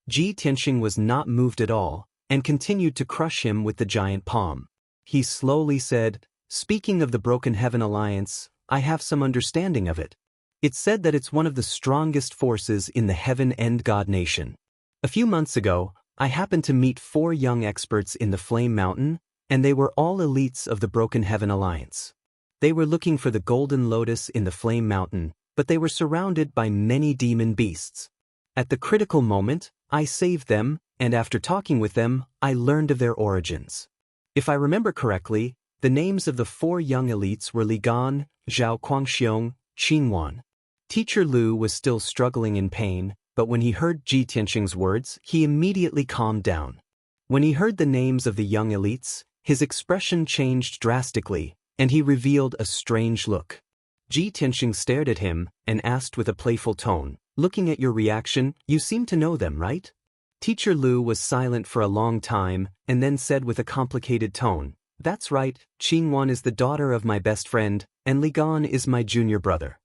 Ji Tianxing was not moved at all, and continued to crush him with the giant palm. He slowly said, "Speaking of the Broken Heaven Alliance, I have some understanding of it. It's said that it's one of the strongest forces in the Heaven End God Nation. A few months ago, I happened to meet 4 young experts in the Flame Mountain, and they were all elites of the Broken Heaven Alliance. They were looking for the Golden Lotus in the Flame Mountain, but they were surrounded by many demon beasts. At the critical moment, I saved them, and after talking with them, I learned of their origins. If I remember correctly, the names of the 4 young elites were Li Gan, Zhao Guangxiong, Qinwan." Teacher Lu was still struggling in pain, but when he heard Ji Tianxing's words, he immediately calmed down. When he heard the names of the young elites, his expression changed drastically, and he revealed a strange look. Ji Tianxing stared at him and asked with a playful tone, "Looking at your reaction, you seem to know them, right?" Teacher Lu was silent for a long time and then said with a complicated tone, "That's right, Qinwan is the daughter of my best friend, and Li Gan is my junior brother.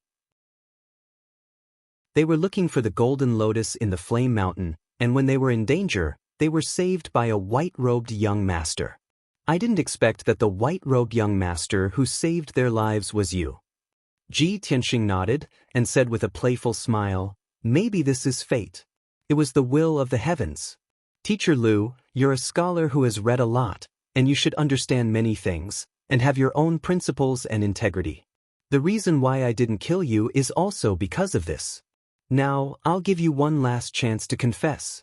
They were looking for the Golden Lotus in the Flame Mountain, and when they were in danger, they were saved by a white-robed young master. I didn't expect that the white-robed young master who saved their lives was you." Ji Tianxing nodded and said with a playful smile, Maybe this is fate. It was the will of the heavens. Teacher Lu, you're a scholar who has read a lot, and you should understand many things, and have your own principles and integrity. The reason why I didn't kill you is also because of this. Now, I'll give you one last chance to confess.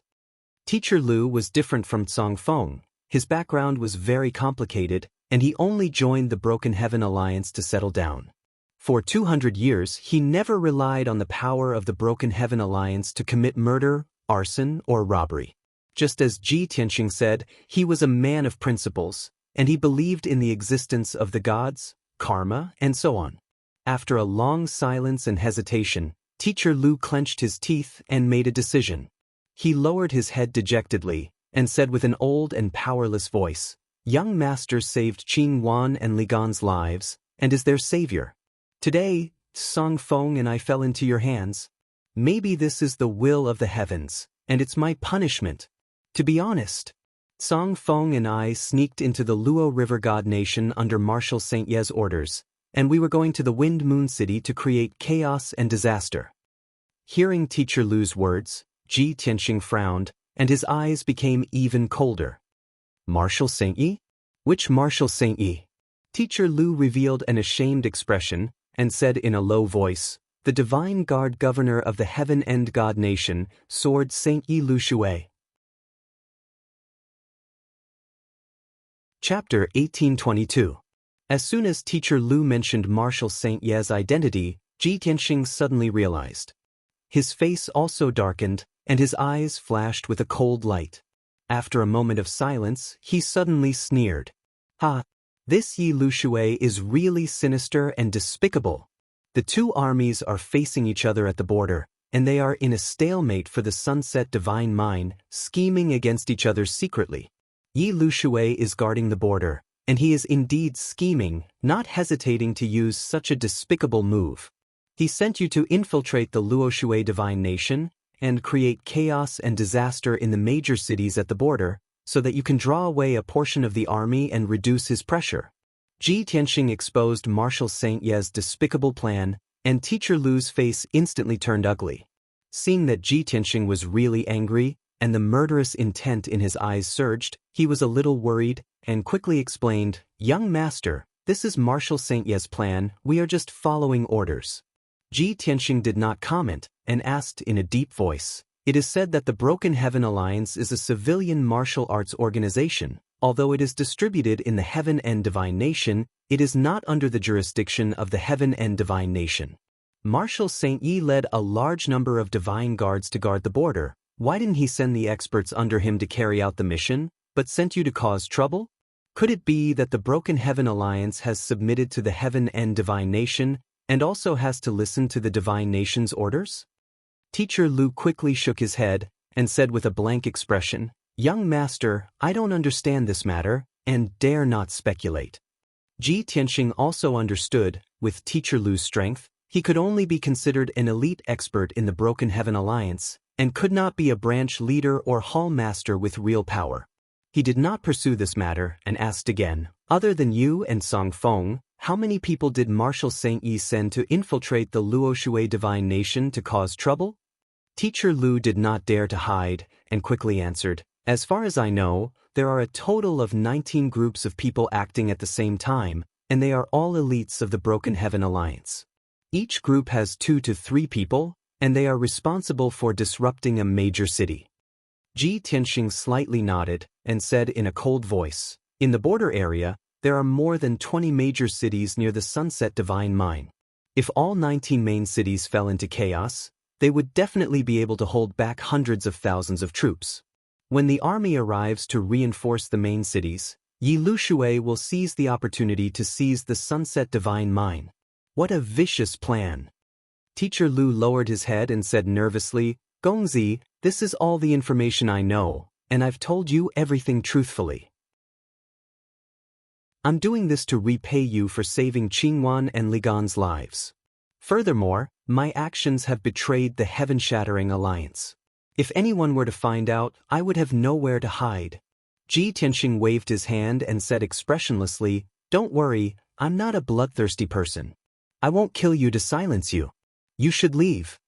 Teacher Lu was different from Cong Feng. His background was very complicated, and he only joined the Broken Heaven Alliance to settle down. For 200 years, he never relied on the power of the Broken Heaven Alliance to commit murder, arson, or robbery. Just as Ji Tianxing said, he was a man of principles, and he believed in the existence of the gods, karma, and so on. After a long silence and hesitation, Teacher Lu clenched his teeth and made a decision. He lowered his head dejectedly and said with an old and powerless voice, "Young master saved Qing Wan and Ligan's lives, and is their savior. Today, Cong Feng and I fell into your hands. Maybe this is the will of the heavens, and it's my punishment. To be honest, Cong Feng and I sneaked into the Luo River God Nation under Marshal Xianxia's orders, and we were going to the Wind Moon City to create chaos and disaster." Hearing Teacher Lu's words, Ji Tianxing frowned, and his eyes became even colder. Marshal Xianxia? Which Marshal Xianxia? Teacher Lu revealed an ashamed expression and said in a low voice, "The Divine Guard Governor of the Heaven End God Nation, Sword Xianxia Lu Shui." Chapter 1822. As soon as Teacher Lu mentioned Marshal Xianxia's identity, Ji Tianxing suddenly realized. His face also darkened, and his eyes flashed with a cold light. After a moment of silence, he suddenly sneered. "Ha! This Yi Lu Shui is really sinister and despicable. The two armies are facing each other at the border, and they are in a stalemate for the Sunset Divine Mine, scheming against each other secretly. Yi Lu Shui is guarding the border, and he is indeed scheming, not hesitating to use such a despicable move. He sent you to infiltrate the Luo Shui Divine Nation and create chaos and disaster in the major cities at the border, so that you can draw away a portion of the army and reduce his pressure." Ji Tianxing exposed Marshal Xianxia's despicable plan, and Teacher Lu's face instantly turned ugly. Seeing that Ji Tianxing was really angry, and the murderous intent in his eyes surged, he was a little worried, and quickly explained, "Young master, this is Marshal Xianxia's plan, we are just following orders." Ji Tianxing did not comment, and asked in a deep voice, "It is said that the Broken Heaven Alliance is a civilian martial arts organization. Although it is distributed in the Heaven and Divine Nation, it is not under the jurisdiction of the Heaven and Divine Nation. Marshal Xianxia led a large number of divine guards to guard the border. Why didn't he send the experts under him to carry out the mission, but sent you to cause trouble? Could it be that the Broken Heaven Alliance has submitted to the Heaven and Divine Nation, and also has to listen to the Divine Nation's orders?" Teacher Lu quickly shook his head, and said with a blank expression, "Young master, I don't understand this matter, and dare not speculate." Ji Tianxing also understood, with Teacher Lu's strength, he could only be considered an elite expert in the Broken Heaven Alliance, and could not be a branch leader or hall master with real power. He did not pursue this matter, and asked again, "Other than you and Cong Feng, how many people did Marshal Xianxia send to infiltrate the Luo Shui Divine Nation to cause trouble?" Teacher Lu did not dare to hide, and quickly answered, "As far as I know, there are a total of 19 groups of people acting at the same time, and they are all elites of the Broken Heaven Alliance. Each group has 2 to 3 people, and they are responsible for disrupting a major city." Ji Tianxing slightly nodded, and said in a cold voice, "In the border area, there are more than 20 major cities near the Sunset Divine Mine. If all 19 main cities fell into chaos, they would definitely be able to hold back hundreds of thousands of troops. When the army arrives to reinforce the main cities, Yi Lu Shui will seize the opportunity to seize the Sunset Divine Mine. What a vicious plan." Teacher Lu lowered his head and said nervously, "Gongzi, this is all the information I know, and I've told you everything truthfully. I'm doing this to repay you for saving Qingwan and Ligan's lives. Furthermore, my actions have betrayed the heaven-shattering alliance. If anyone were to find out, I would have nowhere to hide." Ji Tianxing waved his hand and said expressionlessly, "Don't worry, I'm not a bloodthirsty person. I won't kill you to silence you. You should leave."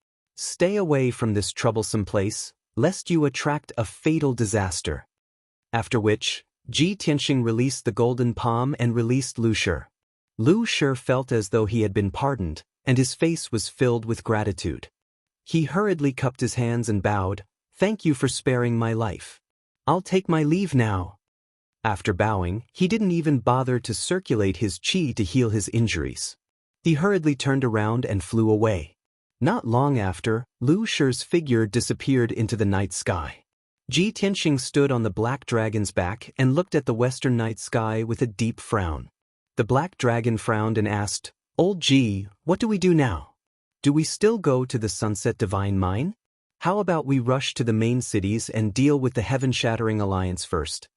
Stay away from this troublesome place, lest you attract a fatal disaster. After which, Ji Tianxing released the golden palm and released Lu Shi. Lu Shi felt as though he had been pardoned, and his face was filled with gratitude. He hurriedly cupped his hands and bowed, "Thank you for sparing my life. I'll take my leave now." After bowing, he didn't even bother to circulate his qi to heal his injuries. He hurriedly turned around and flew away. Not long after, Lu Shi's figure disappeared into the night sky. Ji Tianxing stood on the black dragon's back and looked at the western night sky with a deep frown. The black dragon frowned and asked, "Old Ji, what do we do now? Do we still go to the Sunset Divine Mine? How about we rush to the main cities and deal with the heaven-shattering alliance first?"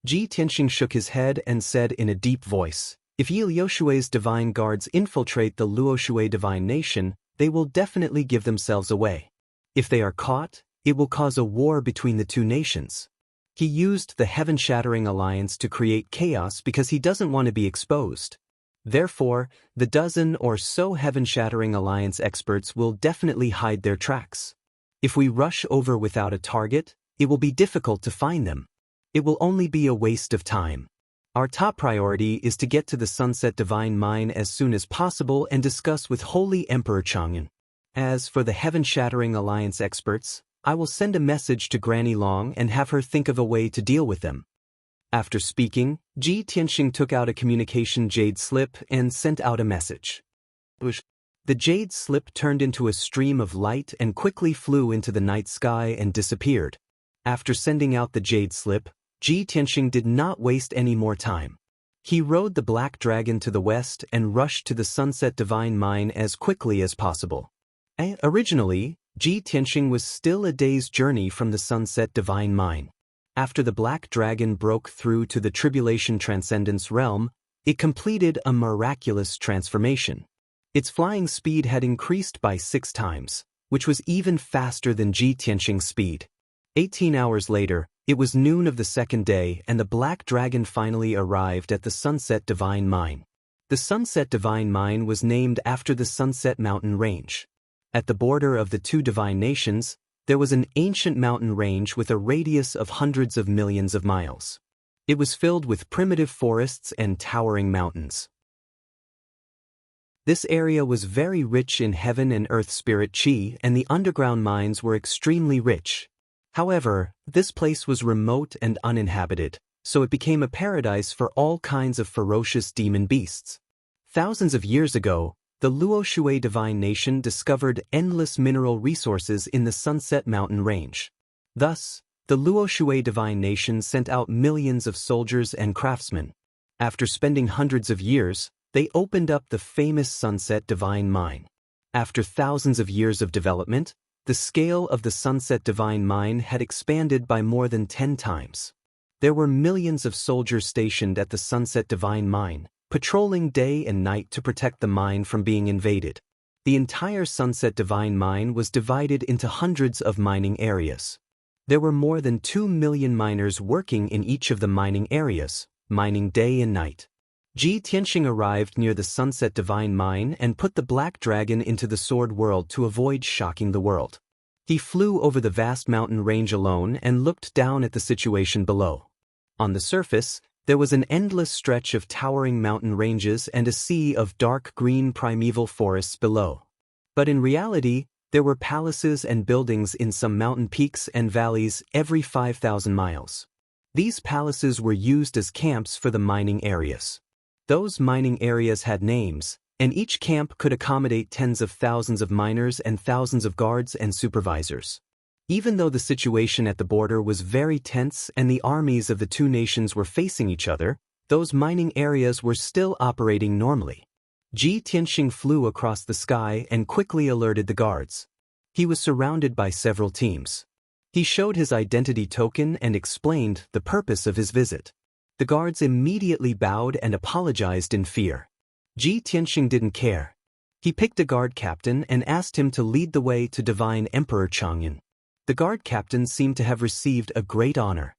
Ji Tianxing shook his head and said in a deep voice, "If Yi Liushui's divine guards infiltrate the Luoshui divine nation, they will definitely give themselves away. If they are caught, it will cause a war between the two nations." He used the heaven-shattering alliance to create chaos because he doesn't want to be exposed. Therefore, the dozen or so heaven-shattering alliance experts will definitely hide their tracks. If we rush over without a target, it will be difficult to find them. It will only be a waste of time. Our top priority is to get to the Sunset Divine Mine as soon as possible and discuss with Holy Emperor Chang'an. As for the heaven-shattering alliance experts, I will send a message to Granny Long and have her think of a way to deal with them. After speaking, Ji Tianxing took out a communication jade slip and sent out a message. The jade slip turned into a stream of light and quickly flew into the night sky and disappeared. After sending out the jade slip, Ji Tianxing did not waste any more time. He rode the black dragon to the west and rushed to the Sunset Divine Mine as quickly as possible. Originally, Ji Tianxing was still a day's journey from the Sunset Divine Mine. After the black dragon broke through to the Tribulation Transcendence realm, it completed a miraculous transformation. Its flying speed had increased by 6 times, which was even faster than Ji Tianxing's speed. 18 hours later, it was noon of the second day and the black dragon finally arrived at the Sunset Divine Mine. The Sunset Divine Mine was named after the Sunset Mountain Range. At the border of the two divine nations, there was an ancient mountain range with a radius of hundreds of millions of miles. It was filled with primitive forests and towering mountains. This area was very rich in heaven and earth spirit qi, and the underground mines were extremely rich. However, this place was remote and uninhabited, so it became a paradise for all kinds of ferocious demon beasts. Thousands of years ago, the Luoshui divine nation discovered endless mineral resources in the Sunset Mountain Range. Thus, the Luoshui divine nation sent out millions of soldiers and craftsmen. After spending hundreds of years, they opened up the famous Sunset Divine Mine. After thousands of years of development, the scale of the Sunset Divine Mine had expanded by more than 10 times. There were millions of soldiers stationed at the Sunset Divine Mine, patrolling day and night to protect the mine from being invaded. The entire Sunset Divine Mine was divided into hundreds of mining areas. There were more than 2 million miners working in each of the mining areas, mining day and night. Ji Tianxing arrived near the Sunset Divine Mine and put the black dragon into the Sword World to avoid shocking the world. He flew over the vast mountain range alone and looked down at the situation below. On the surface, there was an endless stretch of towering mountain ranges and a sea of dark green primeval forests below. But in reality, there were palaces and buildings in some mountain peaks and valleys every 5,000 miles. These palaces were used as camps for the mining areas. Those mining areas had names, and each camp could accommodate tens of thousands of miners and thousands of guards and supervisors. Even though the situation at the border was very tense and the armies of the two nations were facing each other, those mining areas were still operating normally. Ji Tianxing flew across the sky and quickly alerted the guards. He was surrounded by several teams. He showed his identity token and explained the purpose of his visit. The guards immediately bowed and apologized in fear. Ji Tianxing didn't care. He picked a guard captain and asked him to lead the way to Divine Emperor Chang'an. The guard captain seemed to have received a great honor.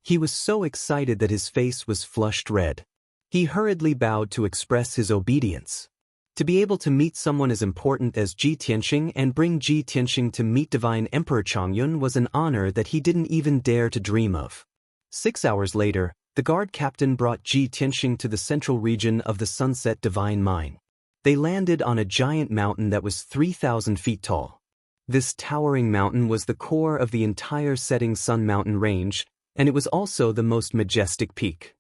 He was so excited that his face was flushed red. He hurriedly bowed to express his obedience. To be able to meet someone as important as Ji Tianxing and bring Ji Tianxing to meet Divine Emperor Chongyun was an honor that he didn't even dare to dream of. 6 hours later, the guard captain brought Ji Tianxing to the central region of the Sunset Divine Mine. They landed on a giant mountain that was 3,000 feet tall. This towering mountain was the core of the entire Setting Sun mountain range, and it was also the most majestic peak.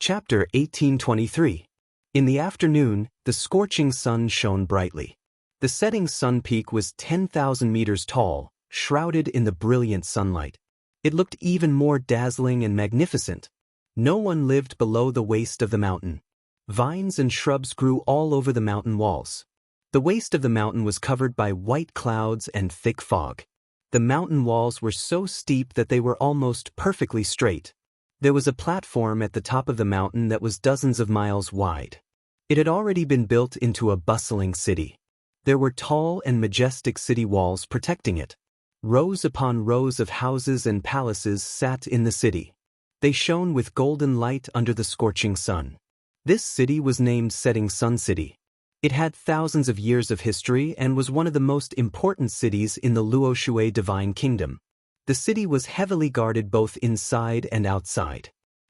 Chapter 1823. In the afternoon, the scorching sun shone brightly. The setting sun peak was 10,000 meters tall, shrouded in the brilliant sunlight. It looked even more dazzling and magnificent. No one lived below the waist of the mountain. Vines and shrubs grew all over the mountain walls. The waist of the mountain was covered by white clouds and thick fog. The mountain walls were so steep that they were almost perfectly straight. There was a platform at the top of the mountain that was dozens of miles wide. It had already been built into a bustling city. There were tall and majestic city walls protecting it. Rows upon rows of houses and palaces sat in the city. They shone with golden light under the scorching sun. This city was named Setting Sun City. It had thousands of years of history and was one of the most important cities in the Luoshui Divine Kingdom. The city was heavily guarded both inside and outside.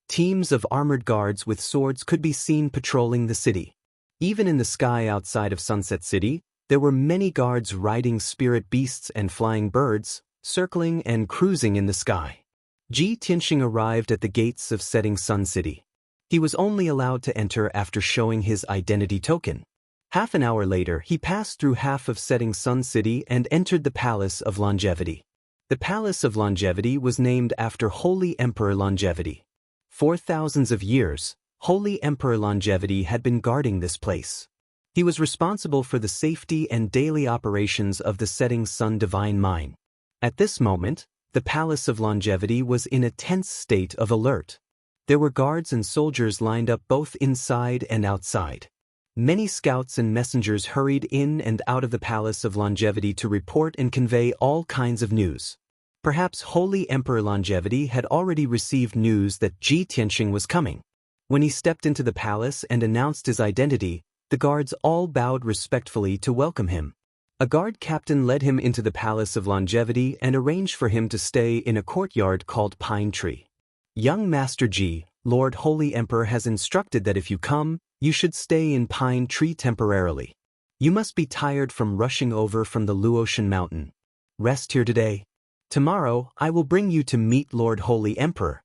Teams of armored guards with swords could be seen patrolling the city. Even in the sky outside of Sunset City, there were many guards riding spirit beasts and flying birds, circling and cruising in the sky. Ji Tianxing arrived at the gates of Setting Sun City. He was only allowed to enter after showing his identity token. Half an hour later, he passed through half of Setting Sun City and entered the Palace of Longevity. The Palace of Longevity was named after Holy Emperor Longevity. For thousands of years, Holy Emperor Longevity had been guarding this place. He was responsible for the safety and daily operations of the Setting Sun Divine Mine. At this moment, the Palace of Longevity was in a tense state of alert. There were guards and soldiers lined up both inside and outside. Many scouts and messengers hurried in and out of the Palace of Longevity to report and convey all kinds of news. Perhaps Holy Emperor Longevity had already received news that Ji Tianxing was coming. When he stepped into the palace and announced his identity, the guards all bowed respectfully to welcome him. A guard captain led him into the Palace of Longevity and arranged for him to stay in a courtyard called Pine Tree. Young Master Ji, Lord Holy Emperor has instructed that if you come, you should stay in Pine Tree temporarily. You must be tired from rushing over from the Luotian Mountain. Rest here today. Tomorrow, I will bring you to meet Lord Holy Emperor.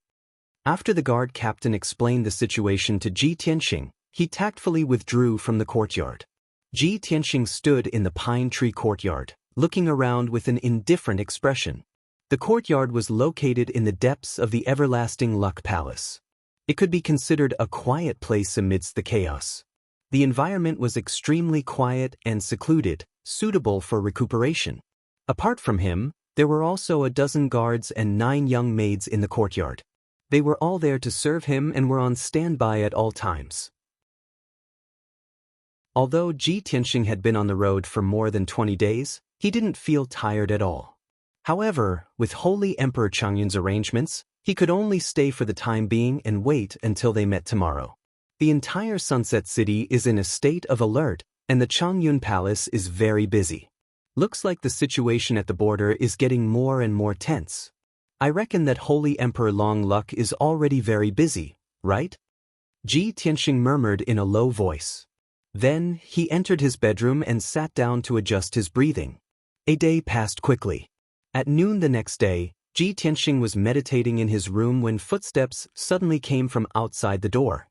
After the guard captain explained the situation to Ji Tianxing, he tactfully withdrew from the courtyard. Ji Tianxing stood in the pine tree courtyard, looking around with an indifferent expression. The courtyard was located in the depths of the everlasting Luck Palace. It could be considered a quiet place amidst the chaos. The environment was extremely quiet and secluded, suitable for recuperation. Apart from him, there were also a dozen guards and 9 young maids in the courtyard. They were all there to serve him and were on standby at all times. Although Ji Tianxing had been on the road for more than 20 days, he didn't feel tired at all. However, with Holy Emperor Chongyun's arrangements, he could only stay for the time being and wait until they met tomorrow. The entire Sunset City is in a state of alert, and the Chongyun Palace is very busy. Looks like the situation at the border is getting more and more tense. I reckon that Holy Emperor Long Luck is already very busy, right? Ji Tianxing murmured in a low voice. Then, he entered his bedroom and sat down to adjust his breathing. A day passed quickly. At noon the next day, Ji Tianxing was meditating in his room when footsteps suddenly came from outside the door.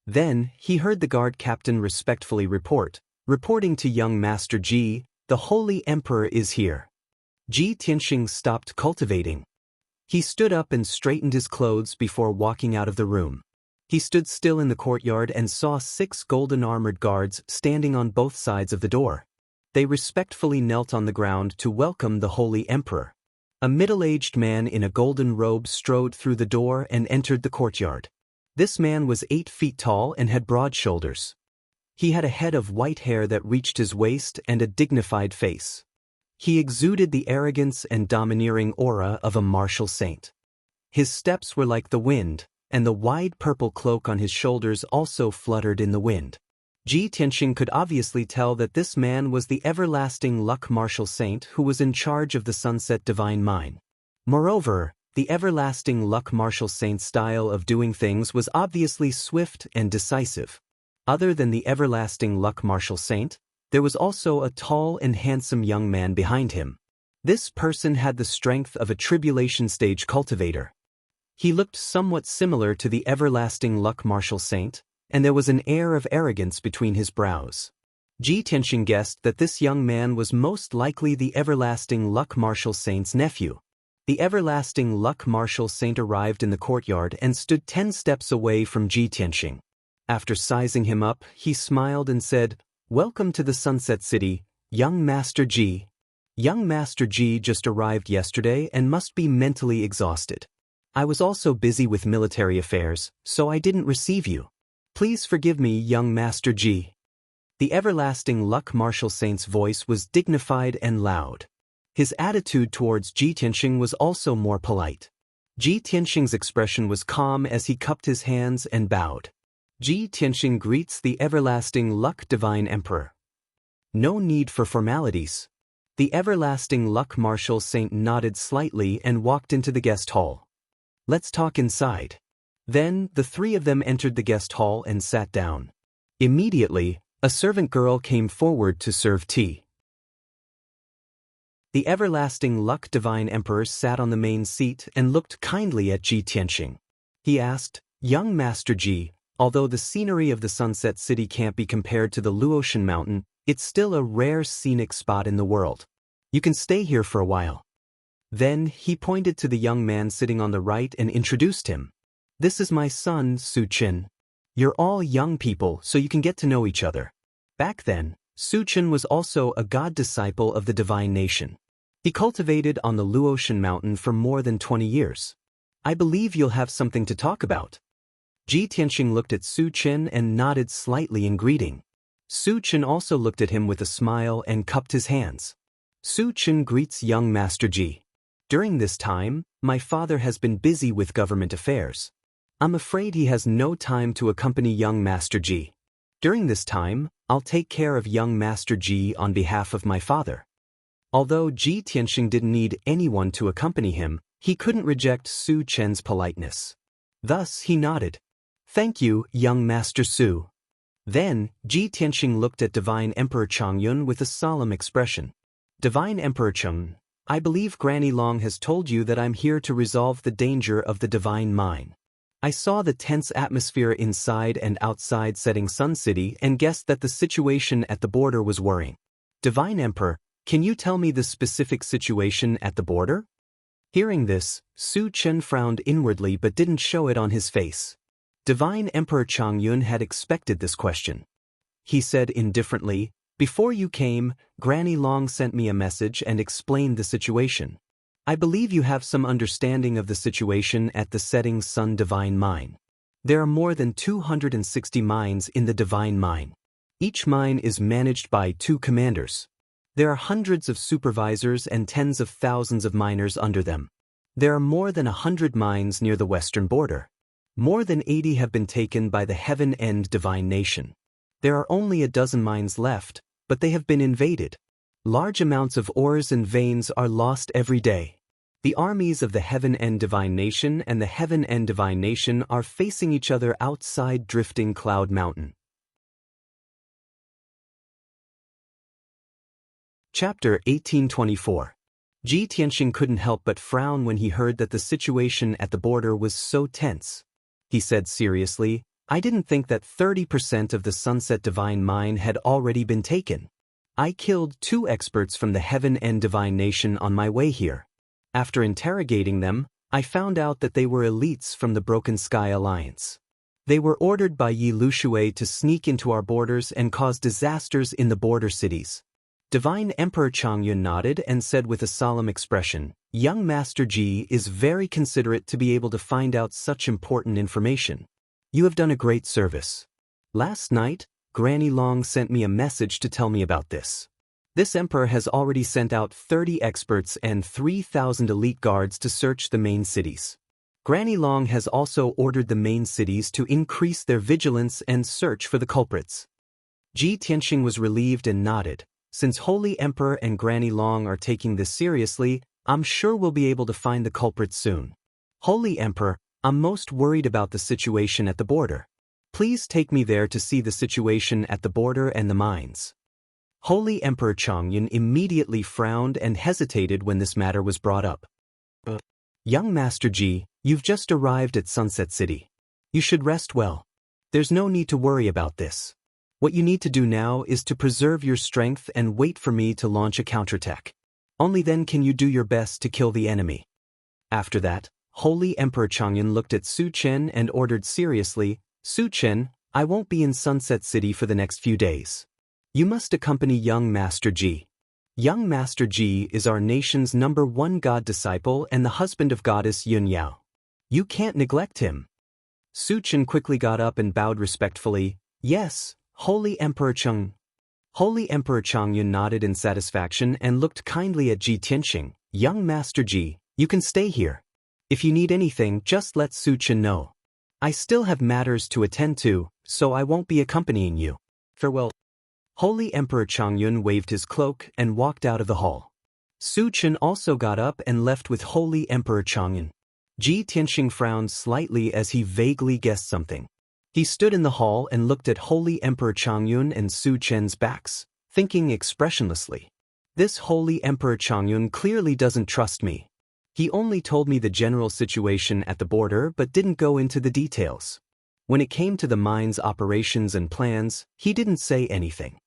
Then, he heard the guard captain respectfully reporting to young Master Ji, "The Holy Emperor is here." Ji Tianxing stopped cultivating. He stood up and straightened his clothes before walking out of the room. He stood still in the courtyard and saw 6 golden armored guards standing on both sides of the door. They respectfully knelt on the ground to welcome the Holy Emperor. A middle-aged man in a golden robe strode through the door and entered the courtyard. This man was 8 feet tall and had broad shoulders. He had a head of white hair that reached his waist and a dignified face. He exuded the arrogance and domineering aura of a martial saint. His steps were like the wind, and the wide purple cloak on his shoulders also fluttered in the wind. Ji Tianxing could obviously tell that this man was the everlasting luck martial saint who was in charge of the Sunset Divine Mine. Moreover, the everlasting luck martial saint's style of doing things was obviously swift and decisive. Other than the everlasting luck martial saint, there was also a tall and handsome young man behind him. This person had the strength of a tribulation stage cultivator. He looked somewhat similar to the everlasting luck martial saint, and there was an air of arrogance between his brows. Ji Tianxing guessed that this young man was most likely the everlasting luck martial saint's nephew. The everlasting luck martial saint arrived in the courtyard and stood 10 steps away from Ji Tianxing. After sizing him up, he smiled and said, "Welcome to the Sunset City, young Master Ji. Young Master Ji just arrived yesterday and must be mentally exhausted. I was also busy with military affairs, so I didn't receive you. Please forgive me, young Master Ji." The everlasting luck martial saint's voice was dignified and loud. His attitude towards Ji Tianxing was also more polite. Ji Tianxing's expression was calm as he cupped his hands and bowed. Ji Tianxing greets the everlasting luck divine emperor. No need for formalities. The everlasting luck martial saint nodded slightly and walked into the guest hall. "Let's talk inside." Then, the three of them entered the guest hall and sat down. Immediately, a servant girl came forward to serve tea. The everlasting luck divine emperor sat on the main seat and looked kindly at Ji Tianxing. He asked, "Young Master Ji, although the scenery of the Sunset City can't be compared to the Luotian Mountain, it's still a rare scenic spot in the world. You can stay here for a while." Then, he pointed to the young man sitting on the right and introduced him. "This is my son, Su Qin. You're all young people, so you can get to know each other." Back then, Su Qin was also a god disciple of the divine nation. He cultivated on the Luotian Mountain for more than 20 years. "I believe you'll have something to talk about." Ji Tianxing looked at Su Qin and nodded slightly in greeting. Su Qin also looked at him with a smile and cupped his hands. Su Qin greets young Master Ji. "During this time, my father has been busy with government affairs. I'm afraid he has no time to accompany young Master Ji. During this time, I'll take care of young Master Ji on behalf of my father." Although Ji Tianxing didn't need anyone to accompany him, he couldn't reject Su Qin's politeness. Thus, he nodded. "Thank you, young Master Su." Then, Ji Tianxing looked at Divine Emperor Chongyun with a solemn expression. "Divine Emperor Cheng, I believe Granny Long has told you that I'm here to resolve the danger of the Divine Mine. I saw the tense atmosphere inside and outside Setting Sun City and guessed that the situation at the border was worrying. Divine Emperor, can you tell me the specific situation at the border?" Hearing this, Su Qin frowned inwardly but didn't show it on his face. Divine Emperor Chongyun had expected this question. He said indifferently, "Before you came, Granny Long sent me a message and explained the situation. I believe you have some understanding of the situation at the Setting Sun Divine Mine. There are more than 260 mines in the Divine Mine. Each mine is managed by 2 commanders. There are hundreds of supervisors and tens of thousands of miners under them. There are more than 100 mines near the western border. More than 80 have been taken by the Heaven End Divine Nation. There are only a dozen mines left, but they have been invaded. Large amounts of ores and veins are lost every day. The armies of the Heaven End Divine Nation and the Heaven End Divine Nation are facing each other outside Drifting Cloud Mountain." Chapter 1824. Ji Tianxing couldn't help but frown when he heard that the situation at the border was so tense. He said seriously, "I didn't think that 30% of the Sunset Divine Mine had already been taken. I killed 2 experts from the Heaven End Divine Nation on my way here. After interrogating them, I found out that they were elites from the Broken Sky Alliance. They were ordered by Yi Lushui to sneak into our borders and cause disasters in the border cities." Divine Emperor Chongyun nodded and said with a solemn expression, "Young Master Ji is very considerate to be able to find out such important information. You have done a great service. Last night, Granny Long sent me a message to tell me about this. This emperor has already sent out 30 experts and 3,000 elite guards to search the main cities. Granny Long has also ordered the main cities to increase their vigilance and search for the culprits. Ji Tianxing was relieved and nodded. Since Holy Emperor and Granny Long are taking this seriously, I'm sure we'll be able to find the culprits soon. Holy Emperor, I'm most worried about the situation at the border. Please take me there to see the situation at the border and the mines. Holy Emperor Chongyun immediately frowned and hesitated when this matter was brought up. Young Master Ji, you've just arrived at Sunset City. You should rest well. There's no need to worry about this. What you need to do now is to preserve your strength and wait for me to launch a counterattack. Only then can you do your best to kill the enemy. After that, Holy Emperor Chongyun looked at Su Chen and ordered seriously, Su Chen, I won't be in Sunset City for the next few days. You must accompany young Master Ji. Young Master Ji is our nation's #1 god disciple and the husband of goddess Yun Yao. You can't neglect him. Su Chen quickly got up and bowed respectfully. Yes, Holy Emperor Cheng. Holy Emperor Chongyun nodded in satisfaction and looked kindly at Ji Tianxing. Young Master Ji, you can stay here. If you need anything, just let Su Chen know. I still have matters to attend to, so I won't be accompanying you. Farewell. Holy Emperor Chongyun waved his cloak and walked out of the hall. Su Chen also got up and left with Holy Emperor Chongyun. Ji Tianxing frowned slightly as he vaguely guessed something. He stood in the hall and looked at Holy Emperor Chongyun and Su Chen's backs, thinking expressionlessly. This Holy Emperor Chongyun clearly doesn't trust me. He only told me the general situation at the border but didn't go into the details. When it came to the mine's operations and plans, he didn't say anything.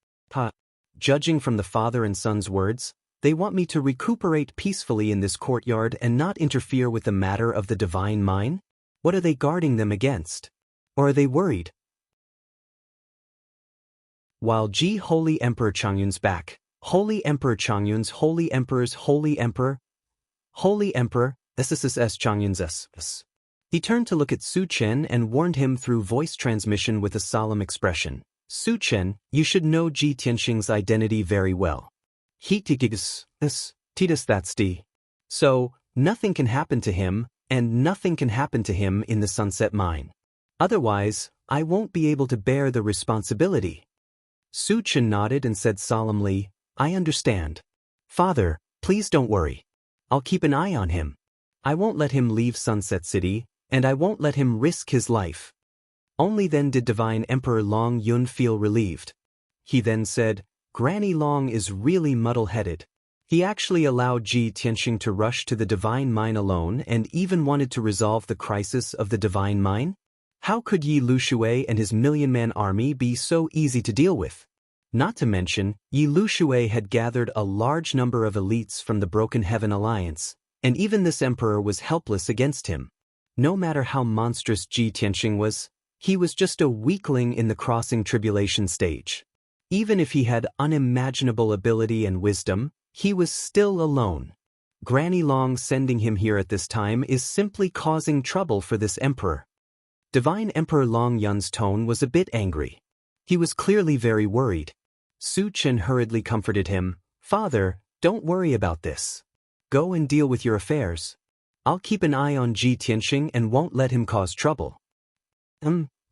Judging from the father and son's words, they want me to recuperate peacefully in this courtyard and not interfere with the matter of the divine mine? What are they guarding them against? Or are they worried? While Ji Holy Emperor Chongyun's back, Holy Emperor Chongyun's Holy Emperor's Holy Emperor, SSS Chongyun's. He turned to look at Su Chen and warned him through voice transmission with a solemn expression. Su Chen, you should know Ji Tianxing's identity very well. So, nothing can happen to him, and nothing can happen to him in the Sunset Mine. Otherwise, I won't be able to bear the responsibility. Su Chen nodded and said solemnly, I understand. Father, please don't worry. I'll keep an eye on him. I won't let him leave Sunset City, and I won't let him risk his life. Only then did Divine Emperor Long Yun feel relieved. He then said, Granny Long is really muddle-headed. He actually allowed Ji Tianxing to rush to the Divine Mine alone and even wanted to resolve the crisis of the Divine Mine? How could Yi Lushui and his million-man army be so easy to deal with? Not to mention, Yi Lushui had gathered a large number of elites from the Broken Heaven Alliance, and even this emperor was helpless against him. No matter how monstrous Ji Tianxing was, he was just a weakling in the crossing tribulation stage. Even if he had unimaginable ability and wisdom, he was still alone. Granny Long sending him here at this time is simply causing trouble for this emperor. Divine Emperor Long Yun's tone was a bit angry. He was clearly very worried. Su Chen hurriedly comforted him, Father, don't worry about this. Go and deal with your affairs. I'll keep an eye on Ji Tianxing and won't let him cause trouble.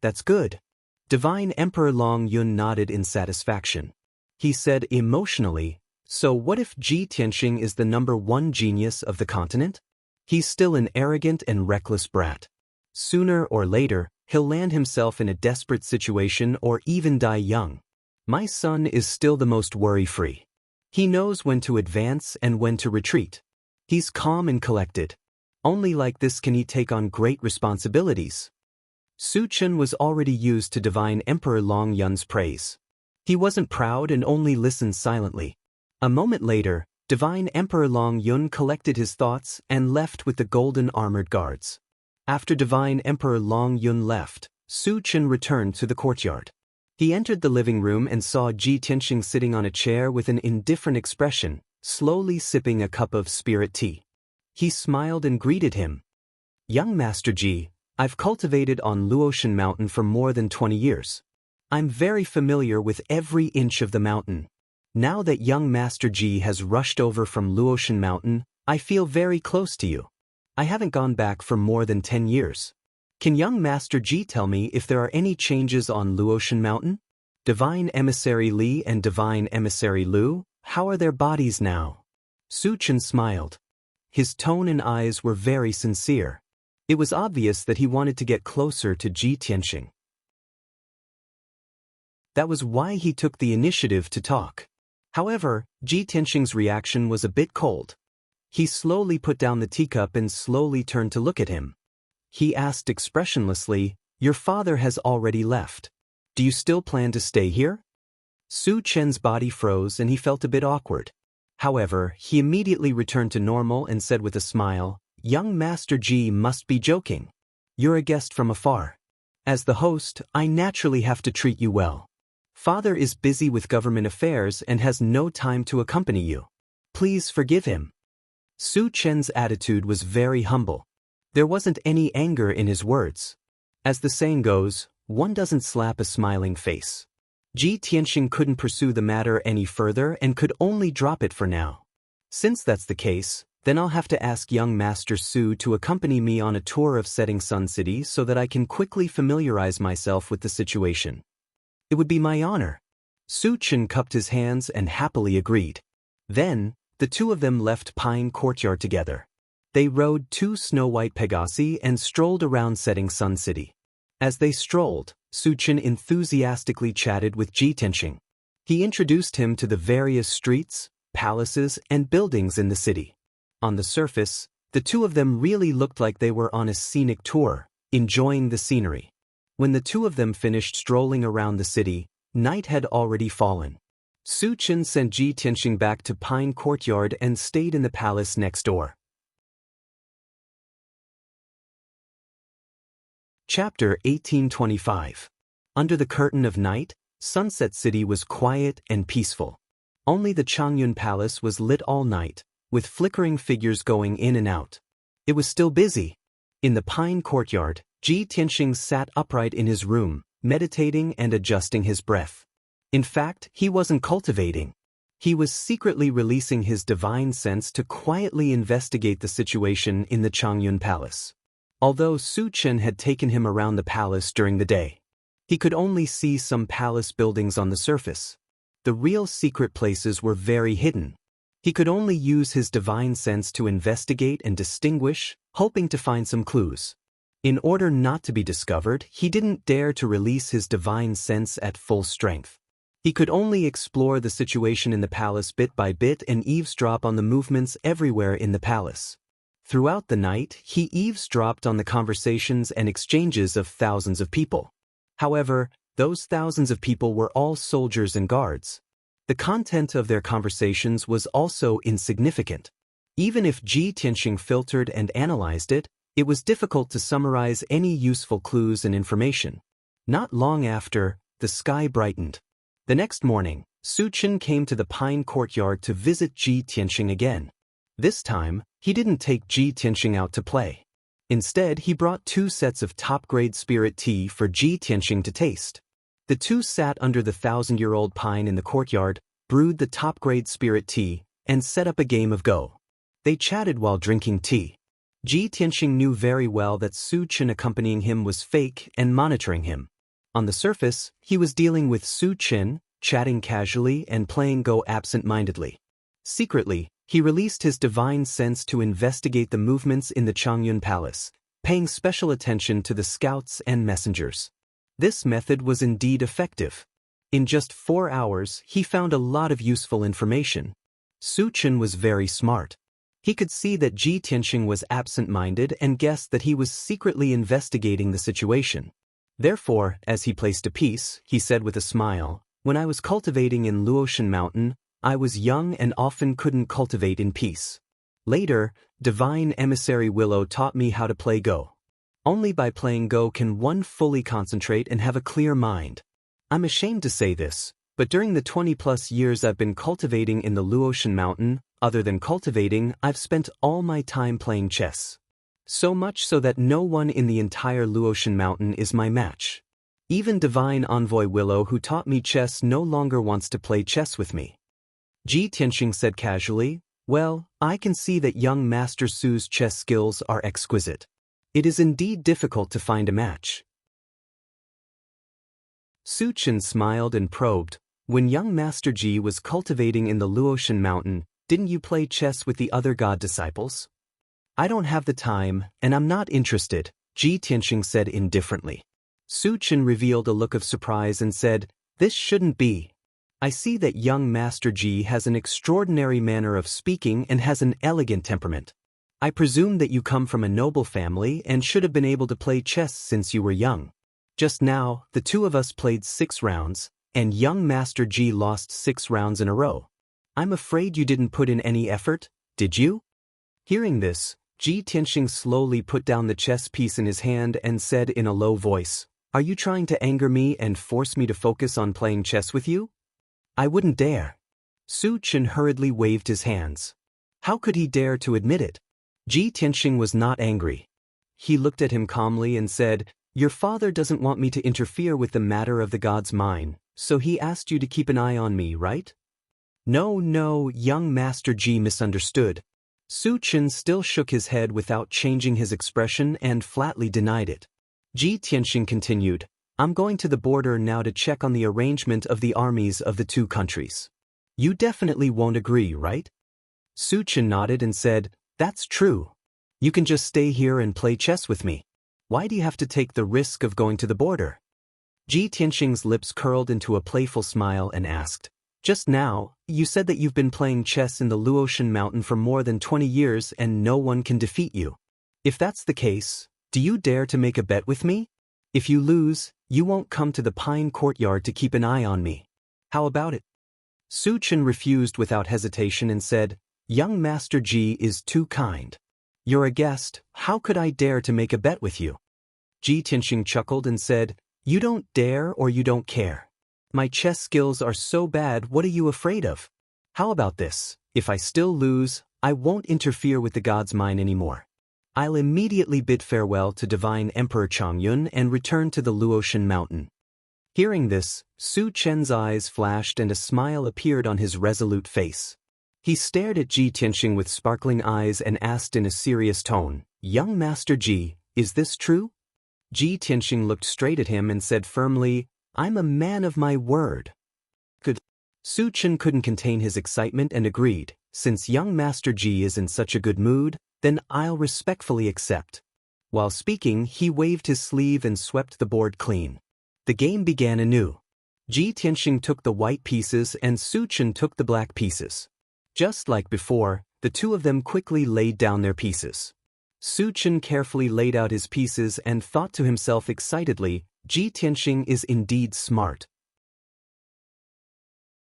That's good. Divine Emperor Long Yun nodded in satisfaction. He said emotionally, so what if Ji Tianxing is the #1 genius of the continent? He's still an arrogant and reckless brat. Sooner or later, he'll land himself in a desperate situation or even die young. My son is still the most worry-free. He knows when to advance and when to retreat. He's calm and collected. Only like this can he take on great responsibilities. Su Chen was already used to Divine Emperor Long Yun's praise. He wasn't proud and only listened silently. A moment later, Divine Emperor Long Yun collected his thoughts and left with the golden armored guards. After Divine Emperor Long Yun left, Su Chen returned to the courtyard. He entered the living room and saw Ji Tianxing sitting on a chair with an indifferent expression, slowly sipping a cup of spirit tea. He smiled and greeted him. Young Master Ji, I've cultivated on Luotian Mountain for more than 20 years. I'm very familiar with every inch of the mountain. Now that young Master Ji has rushed over from Luotian Mountain, I feel very close to you. I haven't gone back for more than 10 years. Can young Master Ji tell me if there are any changes on Luotian Mountain? Divine Emissary Li and Divine Emissary Lu, how are their bodies now? Su Chen smiled. His tone and eyes were very sincere. It was obvious that he wanted to get closer to Ji Tianxing. That was why he took the initiative to talk. However, Ji Tianxing's reaction was a bit cold. He slowly put down the teacup and slowly turned to look at him. He asked expressionlessly, "Your father has already left. Do you still plan to stay here?" Su Chen's body froze and he felt a bit awkward. However, he immediately returned to normal and said with a smile, "Young Master Ji must be joking. You're a guest from afar. As the host, I naturally have to treat you well. Father is busy with government affairs and has no time to accompany you. Please forgive him." Su Chen's attitude was very humble. There wasn't any anger in his words. As the saying goes, one doesn't slap a smiling face. Ji Tianxing couldn't pursue the matter any further and could only drop it for now. Since that's the case, then I'll have to ask young Master Su to accompany me on a tour of Setting Sun City so that I can quickly familiarize myself with the situation. It would be my honor. Su Chen cupped his hands and happily agreed. Then, the two of them left Pine Courtyard together. They rode 2 snow-white Pegasi and strolled around Setting Sun City. As they strolled, Su Chen enthusiastically chatted with Ji Tianxing. He introduced him to the various streets, palaces, and buildings in the city. On the surface, the two of them really looked like they were on a scenic tour, enjoying the scenery. When the two of them finished strolling around the city, night had already fallen. Su Chen sent Ji Tianxing back to Pine Courtyard and stayed in the palace next door. Chapter 1825. Under the curtain of night, Sunset City was quiet and peaceful. Only the Changyun Palace was lit all night, with flickering figures going in and out. It was still busy. In the Pine Courtyard, Ji Tianxing sat upright in his room, meditating and adjusting his breath. In fact, he wasn't cultivating. He was secretly releasing his divine sense to quietly investigate the situation in the Changyun Palace. Although Su Chen had taken him around the palace during the day, he could only see some palace buildings on the surface. The real secret places were very hidden. He could only use his divine sense to investigate and distinguish, hoping to find some clues. In order not to be discovered, he didn't dare to release his divine sense at full strength. He could only explore the situation in the palace bit by bit and eavesdrop on the movements everywhere in the palace. Throughout the night, he eavesdropped on the conversations and exchanges of thousands of people. However, those thousands of people were all soldiers and guards. The content of their conversations was also insignificant. Even if Ji Tianxing filtered and analyzed it, it was difficult to summarize any useful clues and information. Not long after, the sky brightened. The next morning, Su Chen came to the Pine Courtyard to visit Ji Tianxing again. This time, he didn't take Ji Tianxing out to play. Instead, he brought 2 sets of top-grade spirit tea for Ji Tianxing to taste. The two sat under the 1,000-year-old pine in the courtyard, brewed the top-grade spirit tea, and set up a game of Go. They chatted while drinking tea. Ji Tianxing knew very well that Su Chen accompanying him was fake and monitoring him. On the surface, he was dealing with Su Chen, chatting casually and playing Go absent-mindedly. Secretly, he released his divine sense to investigate the movements in the Changyun Palace, paying special attention to the scouts and messengers. This method was indeed effective. In just 4 hours, he found a lot of useful information. Su Chen was very smart. He could see that Ji Tianxing was absent-minded and guessed that he was secretly investigating the situation. Therefore, as he placed a piece, he said with a smile, "When I was cultivating in Luotian Mountain, I was young and often couldn't cultivate in peace. Later, Divine Emissary Willow taught me how to play Go. Only by playing Go can one fully concentrate and have a clear mind. I'm ashamed to say this, but during the 20-plus years I've been cultivating in the Luotian Mountain, other than cultivating, I've spent all my time playing chess. So much so that no one in the entire Luotian Mountain is my match. Even Divine Envoy Willow, who taught me chess, no longer wants to play chess with me." Ji Tianxing said casually, Well, I can see that young Master Su's chess skills are exquisite. It is indeed difficult to find a match. Su Chen smiled and probed. When young Master Ji was cultivating in the Luotian mountain, didn't you play chess with the other god disciples? I don't have the time, and I'm not interested, Ji Tianxing said indifferently. Su Chen revealed a look of surprise and said, this shouldn't be. I see that young Master Ji has an extraordinary manner of speaking and has an elegant temperament. I presume that you come from a noble family and should have been able to play chess since you were young. Just now, the two of us played 6 rounds, and young Master Ji lost 6 rounds in a row. I'm afraid you didn't put in any effort, did you? Hearing this, Ji Tianxing slowly put down the chess piece in his hand and said in a low voice, are you trying to anger me and force me to focus on playing chess with you? I wouldn't dare. Su Chen hurriedly waved his hands. How could he dare to admit it? Ji Tianxing was not angry. He looked at him calmly and said, your father doesn't want me to interfere with the matter of the god's mine, so he asked you to keep an eye on me, right? No, young Master Ji misunderstood. Su Chen still shook his head without changing his expression and flatly denied it. Ji Tianxing continued, I'm going to the border now to check on the arrangement of the armies of the 2 countries. You definitely won't agree, right? Su Chen nodded and said, that's true. You can just stay here and play chess with me. Why do you have to take the risk of going to the border? Ji Tianxing's lips curled into a playful smile and asked, just now, you said that you've been playing chess in the Luotian mountain for more than 20 years and no one can defeat you. If that's the case, do you dare to make a bet with me? If you lose, you won't come to the pine courtyard to keep an eye on me. How about it? Su Chen refused without hesitation and said, young Master Ji is too kind. You're a guest, how could I dare to make a bet with you? Ji Tianxing chuckled and said, you don't dare or you don't care. My chess skills are so bad, what are you afraid of? How about this, if I still lose, I won't interfere with the god's mine anymore. I'll immediately bid farewell to Divine Emperor Changyun and return to the Luotian mountain. Hearing this, Su Chen's eyes flashed and a smile appeared on his resolute face. He stared at Ji Tianxing with sparkling eyes and asked in a serious tone, young Master Ji, is this true? Ji Tianxing looked straight at him and said firmly, I'm a man of my word. Good. Su Chen couldn't contain his excitement and agreed, since young Master Ji is in such a good mood, then I'll respectfully accept. While speaking, he waved his sleeve and swept the board clean. The game began anew. Ji Tianxing took the white pieces and Su Chen took the black pieces. Just like before, the two of them quickly laid down their pieces. Su Chen carefully laid out his pieces and thought to himself excitedly, Ji Tianxing is indeed smart.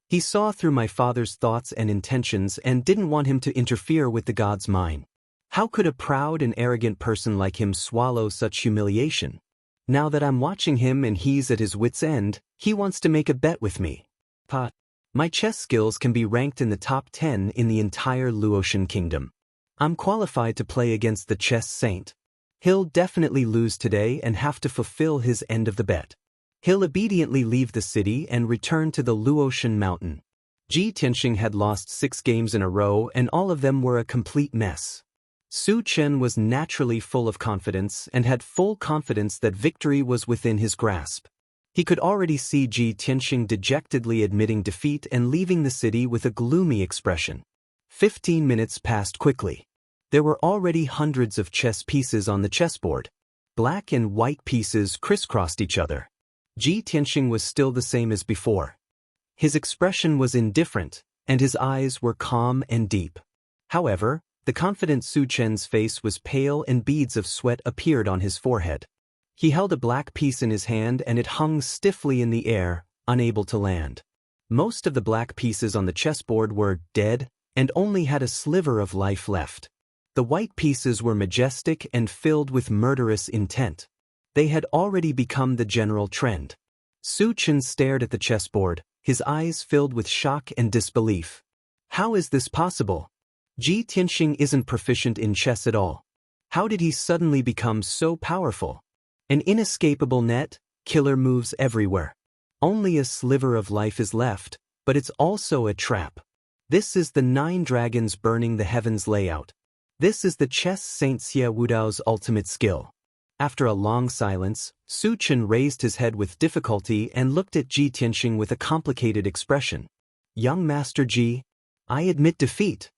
He saw through my father's thoughts and intentions and didn't want him to interfere with the god's mine. How could a proud and arrogant person like him swallow such humiliation? Now that I'm watching him and he's at his wit's end, he wants to make a bet with me. My chess skills can be ranked in the top 10 in the entire Luotian kingdom. I'm qualified to play against the chess saint. He'll definitely lose today and have to fulfill his end of the bet. He'll obediently leave the city and return to the Luotian mountain. Ji Tianxing had lost 6 games in a row and all of them were a complete mess. Su Chen was naturally full of confidence and had full confidence that victory was within his grasp. He could already see Ji Tianxing dejectedly admitting defeat and leaving the city with a gloomy expression. 15 minutes passed quickly. There were already hundreds of chess pieces on the chessboard. Black and white pieces crisscrossed each other. Ji Tianxing was still the same as before. His expression was indifferent, and his eyes were calm and deep. However, the confident Su Chen's face was pale and beads of sweat appeared on his forehead. He held a black piece in his hand and it hung stiffly in the air, unable to land. Most of the black pieces on the chessboard were dead and only had a sliver of life left. The white pieces were majestic and filled with murderous intent. They had already become the general trend. Su Chen stared at the chessboard, his eyes filled with shock and disbelief. How is this possible? Ji Tianxing isn't proficient in chess at all. How did he suddenly become so powerful? An inescapable net, killer moves everywhere. Only a sliver of life is left, but it's also a trap. This is the 9 dragons burning the heavens layout. This is the chess Saint Xia Wudao's ultimate skill. After a long silence, Su Chen raised his head with difficulty and looked at Ji Tianxing with a complicated expression. Young Master Ji, I admit defeat.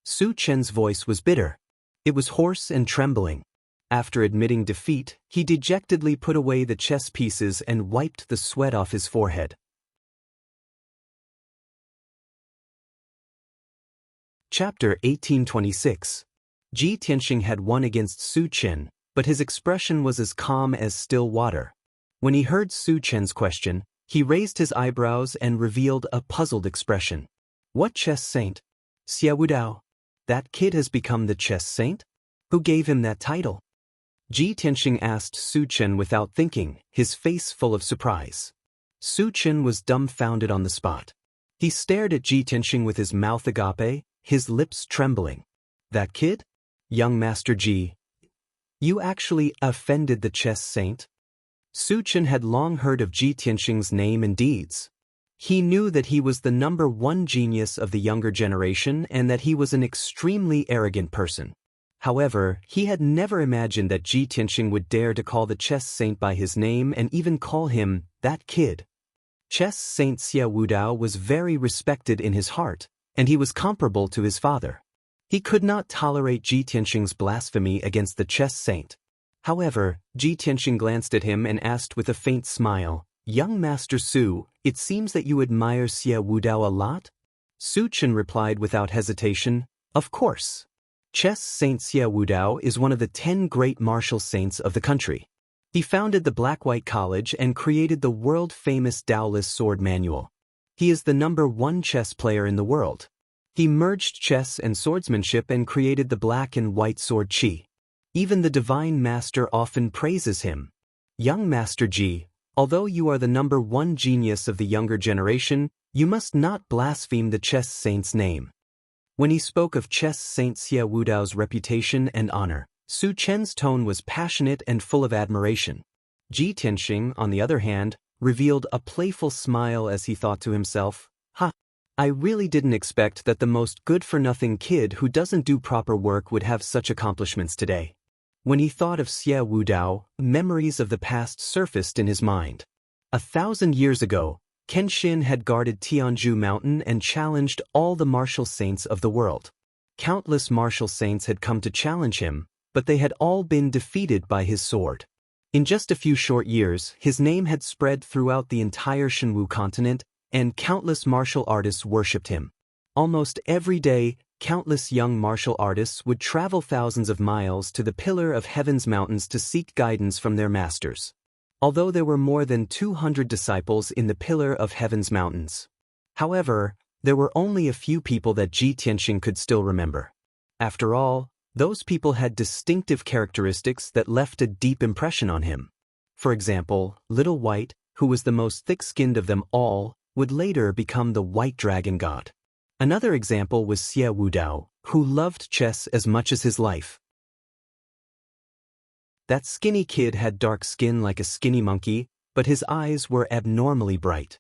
Su Chen's voice was bitter. It was hoarse and trembling. After admitting defeat, he dejectedly put away the chess pieces and wiped the sweat off his forehead. Chapter 1826. Ji Tianxing had won against Su Chen, but his expression was as calm as still water. When he heard Su Chen's question, he raised his eyebrows and revealed a puzzled expression. What chess saint? Xia Wudao. That kid has become the chess saint? Who gave him that title? Ji Tianxing asked Su Chen without thinking, his face full of surprise. Su Chen was dumbfounded on the spot. He stared at Ji Tianxing with his mouth agape, his lips trembling. That kid? Young Master Ji, you actually offended the chess saint? Su Chen had long heard of Ji Tianxing's name and deeds. He knew that he was the #1 genius of the younger generation and that he was an extremely arrogant person. However, he had never imagined that Ji Tianxing would dare to call the chess saint by his name and even call him that kid. Chess Saint Xia Wudao was very respected in his heart, and he was comparable to his father. He could not tolerate Ji Tianxing's blasphemy against the chess saint. However, Ji Tianxing glanced at him and asked with a faint smile, Young Master Su, it seems that you admire Xia Wudao a lot? Su Chen replied without hesitation, Of course. Chess Saint Xia Wudao is one of the 10 great martial saints of the country. He founded the Black-White College and created the world-famous Daoist sword manual. He is the #1 chess player in the world. He merged chess and swordsmanship and created the black and white sword Qi. Even the Divine Master often praises him. Young Master Ji, although you are the #1 genius of the younger generation, you must not blaspheme the chess saint's name. When he spoke of chess Saint Xia Wudao's reputation and honor, Su Chen's tone was passionate and full of admiration. Ji Tianxing, on the other hand, revealed a playful smile as he thought to himself, I really didn't expect that the most good-for-nothing kid who doesn't do proper work would have such accomplishments today. When he thought of Xia Wudao, memories of the past surfaced in his mind. 1,000 years ago, Kenshin had guarded Tianzhu Mountain and challenged all the martial saints of the world. Countless martial saints had come to challenge him, but they had all been defeated by his sword. In just a few short years, his name had spread throughout the entire Shenwu continent, and countless martial artists worshipped him. Almost every day, countless young martial artists would travel thousands of miles to the Pillar of Heaven's mountains to seek guidance from their masters. Although there were more than 200 disciples in the Pillar of Heaven's mountains. However, there were only a few people that Ji Tianxing could still remember. After all, those people had distinctive characteristics that left a deep impression on him. For example, Little White, who was the most thick-skinned of them all, would later become the White Dragon God. Another example was Xia Wudao, who loved chess as much as his life. That skinny kid had dark skin like a skinny monkey, but his eyes were abnormally bright.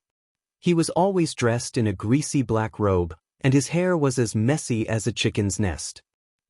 He was always dressed in a greasy black robe, and his hair was as messy as a chicken's nest.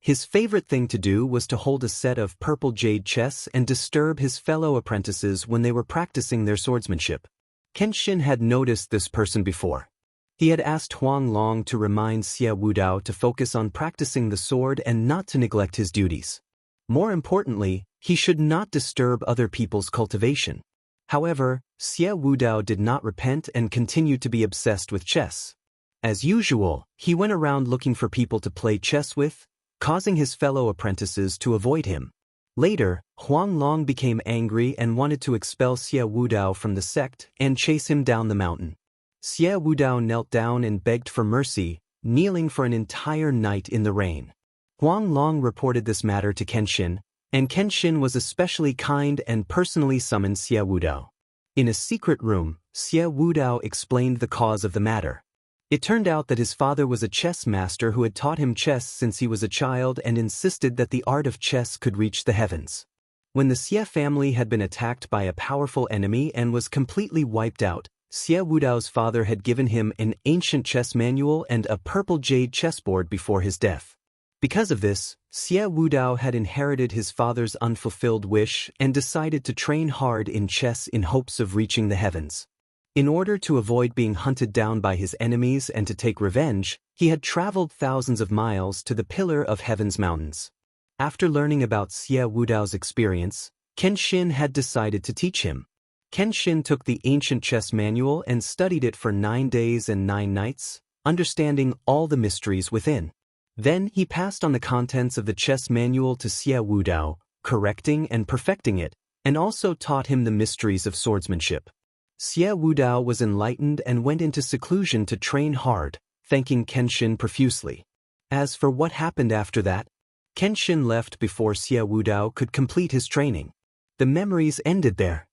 His favorite thing to do was to hold a set of purple jade chess and disturb his fellow apprentices when they were practicing their swordsmanship. Kenshin had noticed this person before. He had asked Huang Long to remind Xia Wudao to focus on practicing the sword and not to neglect his duties. More importantly, he should not disturb other people's cultivation. However, Xia Wudao did not repent and continued to be obsessed with chess. As usual, he went around looking for people to play chess with, causing his fellow apprentices to avoid him. Later, Huang Long became angry and wanted to expel Xia Wudao from the sect and chase him down the mountain. Xia Wudao knelt down and begged for mercy, kneeling for an entire night in the rain. Huang Long reported this matter to Kenshin, and Kenshin was especially kind and personally summoned Xia Wudao. In a secret room, Xia Wudao explained the cause of the matter. It turned out that his father was a chess master who had taught him chess since he was a child and insisted that the art of chess could reach the heavens. When the Xia family had been attacked by a powerful enemy and was completely wiped out, Xie Wudao's father had given him an ancient chess manual and a purple jade chessboard before his death. Because of this, Xie Wudao had inherited his father's unfulfilled wish and decided to train hard in chess in hopes of reaching the heavens. In order to avoid being hunted down by his enemies and to take revenge, he had traveled thousands of miles to the Pillar of Heaven's mountains. After learning about Xie Wudao's experience, Kenshin had decided to teach him. Kenshin took the ancient chess manual and studied it for 9 days and 9 nights, understanding all the mysteries within. Then he passed on the contents of the chess manual to Xie Wudao, correcting and perfecting it, and also taught him the mysteries of swordsmanship. Xie Wudao was enlightened and went into seclusion to train hard, thanking Kenshin profusely. As for what happened after that, Kenshin left before Xie Wudao could complete his training. The memories ended there.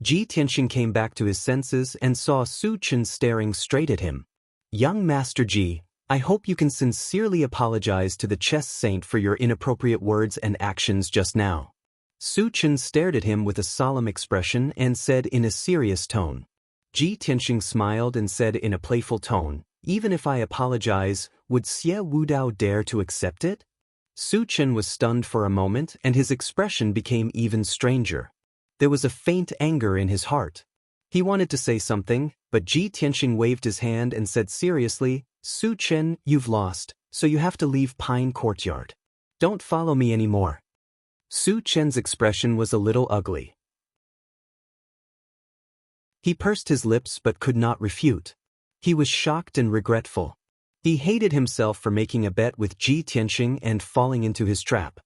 Ji Tianxing came back to his senses and saw Su Chen staring straight at him. "Young Master Ji, I hope you can sincerely apologize to the chess saint for your inappropriate words and actions just now." Su Chen stared at him with a solemn expression and said in a serious tone. Ji Tianxing smiled and said in a playful tone, "Even if I apologize, would Xie Wudao dare to accept it?" Su Chen was stunned for a moment and his expression became even stranger. There was a faint anger in his heart. He wanted to say something, but Ji Tianxing waved his hand and said seriously, "Su Chen, you've lost, so you have to leave Pine Courtyard. Don't follow me anymore." Su Chen's expression was a little ugly. He pursed his lips but could not refute. He was shocked and regretful. He hated himself for making a bet with Ji Tianxing and falling into his trap.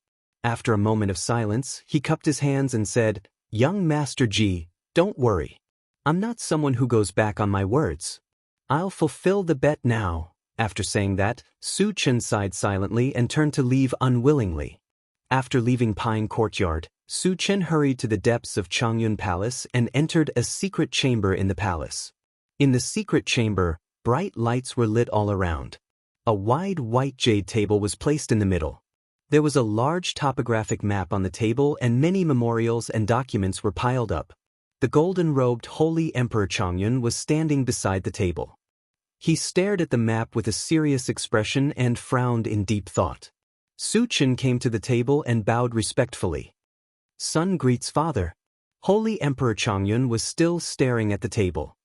After a moment of silence, he cupped his hands and said, "Young Master Ji, don't worry. I'm not someone who goes back on my words. I'll fulfill the bet now." After saying that, Su Chen sighed silently and turned to leave unwillingly. After leaving Pine Courtyard, Su Chen hurried to the depths of Changyun Palace and entered a secret chamber in the palace. In the secret chamber, bright lights were lit all around. A wide white jade table was placed in the middle. There was a large topographic map on the table and many memorials and documents were piled up. The golden-robed Holy Emperor Changyun was standing beside the table. He stared at the map with a serious expression and frowned in deep thought. Su Chen came to the table and bowed respectfully. "Son greets father." Holy Emperor Changyun was still staring at the table.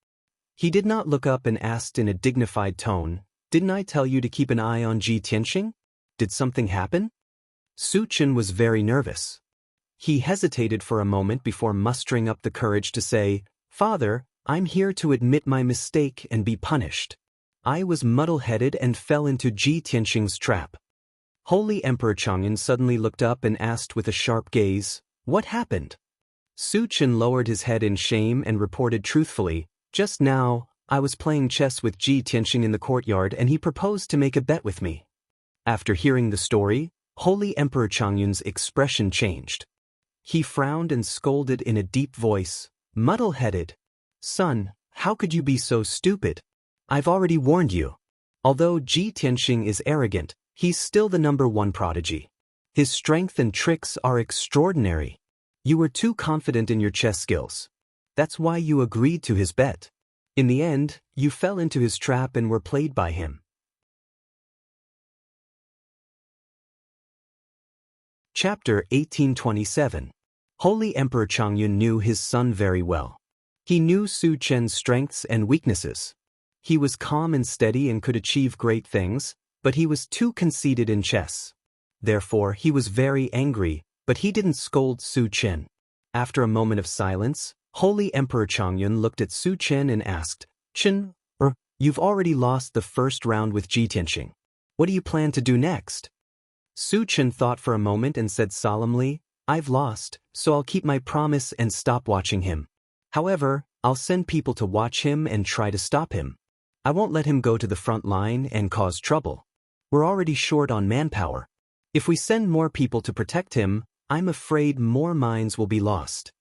He did not look up and asked in a dignified tone, "Didn't I tell you to keep an eye on Ji Tianxing? Did something happen?" Su Chen was very nervous. He hesitated for a moment before mustering up the courage to say, "Father, I'm here to admit my mistake and be punished. I was muddle-headed and fell into Ji Tianxing's trap." Holy Emperor Changyun suddenly looked up and asked with a sharp gaze, "What happened?" Su Chen lowered his head in shame and reported truthfully, "Just now, I was playing chess with Ji Tianxing in the courtyard and he proposed to make a bet with me." After hearing the story, Holy Emperor Changyun's expression changed. He frowned and scolded in a deep voice, "Muddle-headed. Son, how could you be so stupid? I've already warned you. Although Ji Tianxing is arrogant, he's still the #1 prodigy. His strength and tricks are extraordinary. You were too confident in your chess skills. That's why you agreed to his bet. In the end, you fell into his trap and were played by him." Chapter 1827. Holy Emperor Changyun knew his son very well. He knew Su Chen's strengths and weaknesses. He was calm and steady and could achieve great things, but he was too conceited in chess. Therefore, he was very angry, but he didn't scold Su Chen. After a moment of silence, Holy Emperor Changyun looked at Su Chen and asked, "Chen, you've already lost the first round with Ji Tianxing. What do you plan to do next?" Su Chen thought for a moment and said solemnly, "I've lost, so I'll keep my promise and stop watching him. However, I'll send people to watch him and try to stop him. I won't let him go to the front line and cause trouble. We're already short on manpower. If we send more people to protect him, I'm afraid more minds will be lost."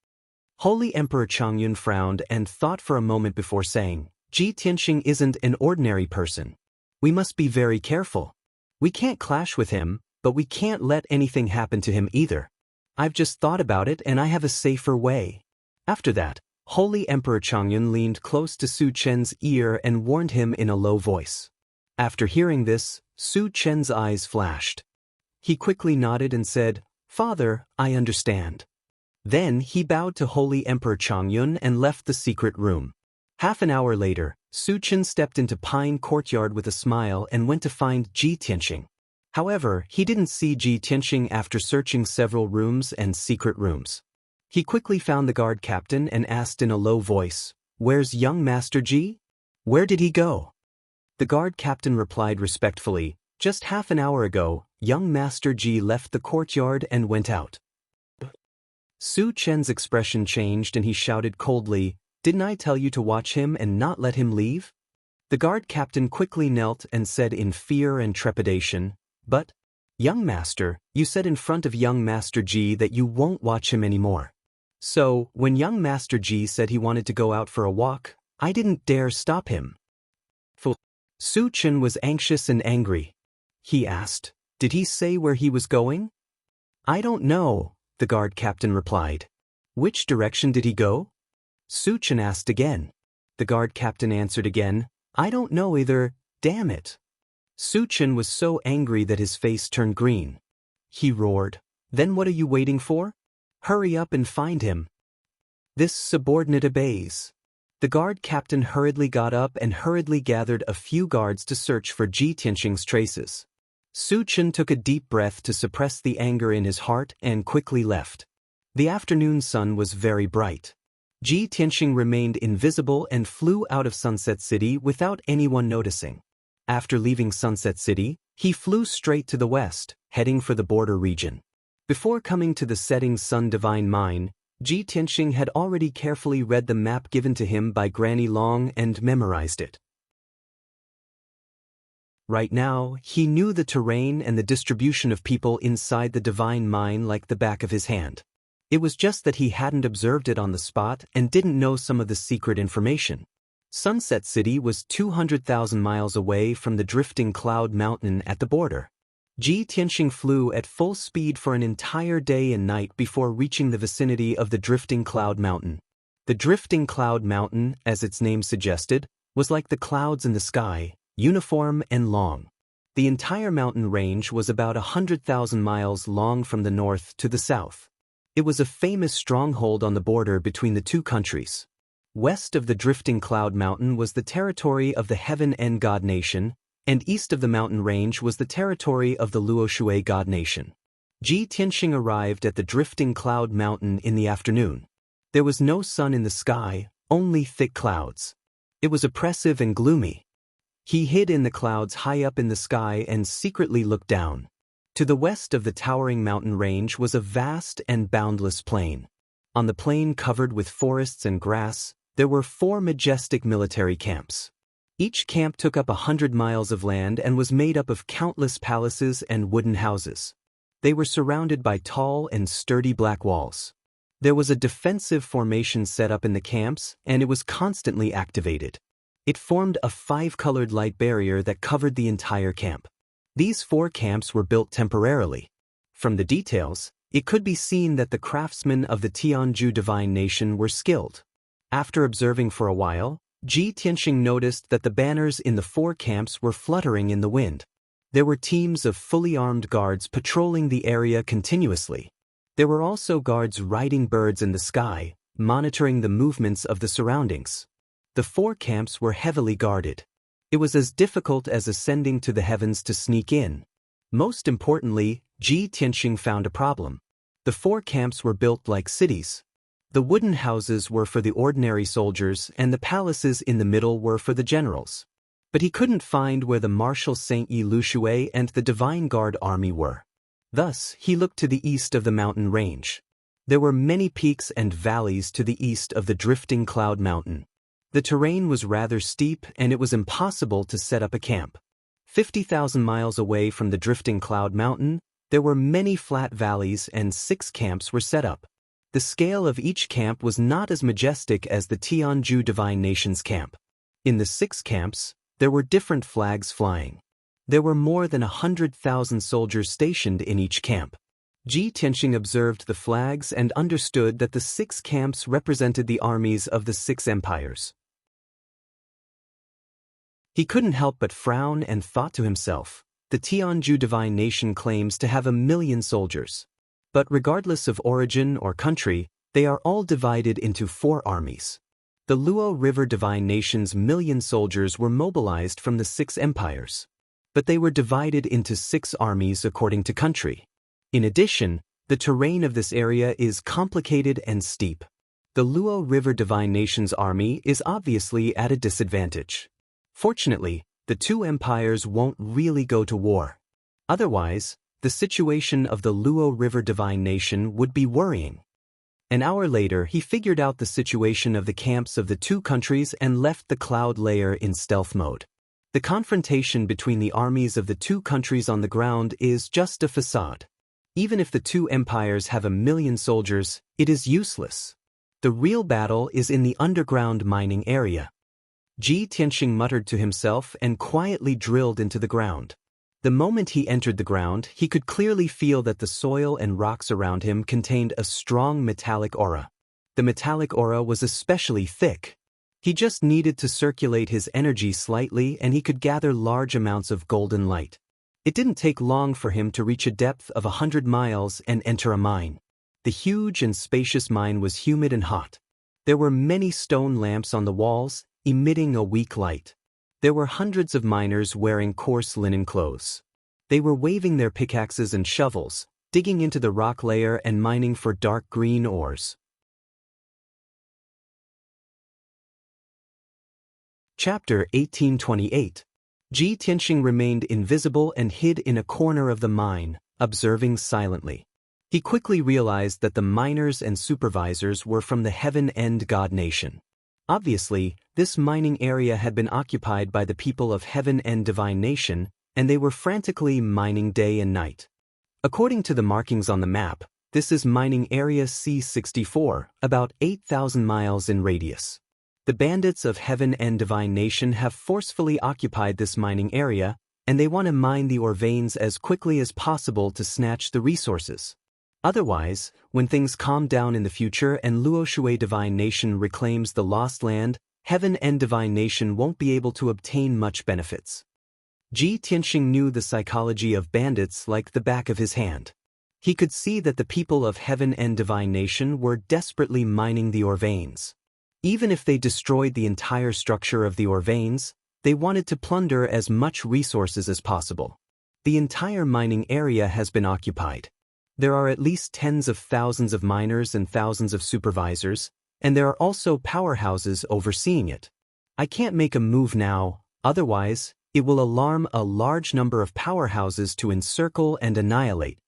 Holy Emperor Changyun frowned and thought for a moment before saying, "Ji Tianxing isn't an ordinary person. We must be very careful. We can't clash with him, but we can't let anything happen to him either. I've just thought about it and I have a safer way." After that, Holy Emperor Chongyun leaned close to Su Chen's ear and warned him in a low voice. After hearing this, Su Chen's eyes flashed. He quickly nodded and said, "Father, I understand." Then he bowed to Holy Emperor Chongyun and left the secret room. Half an hour later, Su Chen stepped into Pine Courtyard with a smile and went to find Ji Tianxing. However, he didn't see Ji Tianxing after searching several rooms and secret rooms. He quickly found the guard captain and asked in a low voice, "Where's young Master Ji? Where did he go?" The guard captain replied respectfully, "Just half an hour ago, young Master Ji left the courtyard and went out." Su Chen's expression changed and he shouted coldly, "Didn't I tell you to watch him and not let him leave?" The guard captain quickly knelt and said in fear and trepidation, "But, young master, you said in front of young Master Ji that you won't watch him anymore. So, when young Master Ji said he wanted to go out for a walk, I didn't dare stop him." Su Chen was anxious and angry. He asked, "Did he say where he was going?" "I don't know," the guard captain replied. "Which direction did he go?" Su Chen asked again. The guard captain answered again, "I don't know either, damn it." Su Chen was so angry that his face turned green. He roared, "Then what are you waiting for? Hurry up and find him." This subordinate obeys. The guard captain hurriedly got up and hurriedly gathered a few guards to search for Ji Tianxing's traces. Su Chen took a deep breath to suppress the anger in his heart and quickly left. The afternoon sun was very bright. Ji Tianxing remained invisible and flew out of Sunset City without anyone noticing. After leaving Sunset City, he flew straight to the west, heading for the border region. Before coming to the setting sun divine mine, Ji Tianxing had already carefully read the map given to him by Granny Long and memorized it. Right now, he knew the terrain and the distribution of people inside the divine mine like the back of his hand. It was just that he hadn't observed it on the spot and didn't know some of the secret information. Sunset City was 200,000 miles away from the drifting cloud mountain at the border. Ji Tianxing flew at full speed for an entire day and night before reaching the vicinity of the drifting cloud mountain. The drifting cloud mountain, as its name suggested, was like the clouds in the sky, uniform and long. The entire mountain range was about 100,000 miles long from the north to the south. It was a famous stronghold on the border between the two countries. West of the drifting cloud mountain was the territory of the Heaven and God Nation, and east of the mountain range was the territory of the Luoshui God Nation. Ji Tianxing arrived at the drifting cloud mountain in the afternoon. There was no sun in the sky, only thick clouds. It was oppressive and gloomy. He hid in the clouds high up in the sky and secretly looked down. To the west of the towering mountain range was a vast and boundless plain. On the plain covered with forests and grass, there were 4 majestic military camps. Each camp took up 100 miles of land and was made up of countless palaces and wooden houses. They were surrounded by tall and sturdy black walls. There was a defensive formation set up in the camps, and it was constantly activated. It formed a 5-colored light barrier that covered the entire camp. These 4 camps were built temporarily. From the details, it could be seen that the craftsmen of the Tianju divine nation were skilled. After observing for a while, Ji Tianxing noticed that the banners in the 4 camps were fluttering in the wind. There were teams of fully armed guards patrolling the area continuously. There were also guards riding birds in the sky, monitoring the movements of the surroundings. The 4 camps were heavily guarded. It was as difficult as ascending to the heavens to sneak in. Most importantly, Ji Tianxing found a problem. The 4 camps were built like cities. The wooden houses were for the ordinary soldiers and the palaces in the middle were for the generals. But he couldn't find where the Marshal Saint Yi Lushui and the Divine Guard army were. Thus, he looked to the east of the mountain range. There were many peaks and valleys to the east of the drifting cloud mountain. The terrain was rather steep and it was impossible to set up a camp. 50,000 miles away from the drifting cloud mountain, there were many flat valleys and 6 camps were set up. The scale of each camp was not as majestic as the Tianju Divine Nation's camp. In the 6 camps, there were different flags flying. There were more than 100,000 soldiers stationed in each camp. Ji Tianxing observed the flags and understood that the 6 camps represented the armies of the 6 empires. He couldn't help but frown and thought to himself, the Tianju divine nation claims to have 1,000,000 soldiers. But regardless of origin or country, they are all divided into 4 armies. The Luo River divine nation's 1,000,000 soldiers were mobilized from the 6 empires. But they were divided into 6 armies according to country. In addition, the terrain of this area is complicated and steep. The Luo River divine nation's army is obviously at a disadvantage. Fortunately, the 2 empires won't really go to war. Otherwise, the situation of the Luo River divine nation would be worrying. An hour later, he figured out the situation of the camps of the 2 countries and left the cloud layer in stealth mode. The confrontation between the armies of the 2 countries on the ground is just a facade. Even if the 2 empires have 1,000,000 soldiers, it is useless. The real battle is in the underground mining area. Ji Tianxing muttered to himself and quietly drilled into the ground. The moment he entered the ground, he could clearly feel that the soil and rocks around him contained a strong metallic aura. The metallic aura was especially thick. He just needed to circulate his energy slightly and he could gather large amounts of golden light. It didn't take long for him to reach a depth of 100 miles and enter a mine. The huge and spacious mine was humid and hot. There were many stone lamps on the walls, emitting a weak light. There were hundreds of miners wearing coarse linen clothes. They were waving their pickaxes and shovels, digging into the rock layer and mining for dark green ores. Chapter 1828. Ji Tianxing remained invisible and hid in a corner of the mine, observing silently. He quickly realized that the miners and supervisors were from the Heaven End God Nation. Obviously, this mining area had been occupied by the people of Heaven End Divine Nation, and they were frantically mining day and night. According to the markings on the map, this is mining area C64, about 8,000 miles in radius. The bandits of Heaven End Divine Nation have forcefully occupied this mining area, and they want to mine the ore veins as quickly as possible to snatch the resources. Otherwise, when things calm down in the future and Luoshui Divine Nation reclaims the lost land, Heaven End Divine Nation won't be able to obtain much benefits. Ji Tianxing knew the psychology of bandits like the back of his hand. He could see that the people of Heaven End Divine Nation were desperately mining the ore veins. Even if they destroyed the entire structure of the ore veins, they wanted to plunder as much resources as possible. The entire mining area has been occupied. There are at least tens of thousands of miners and thousands of supervisors, and there are also powerhouses overseeing it. I can't make a move now, otherwise, it will alarm a large number of powerhouses to encircle and annihilate.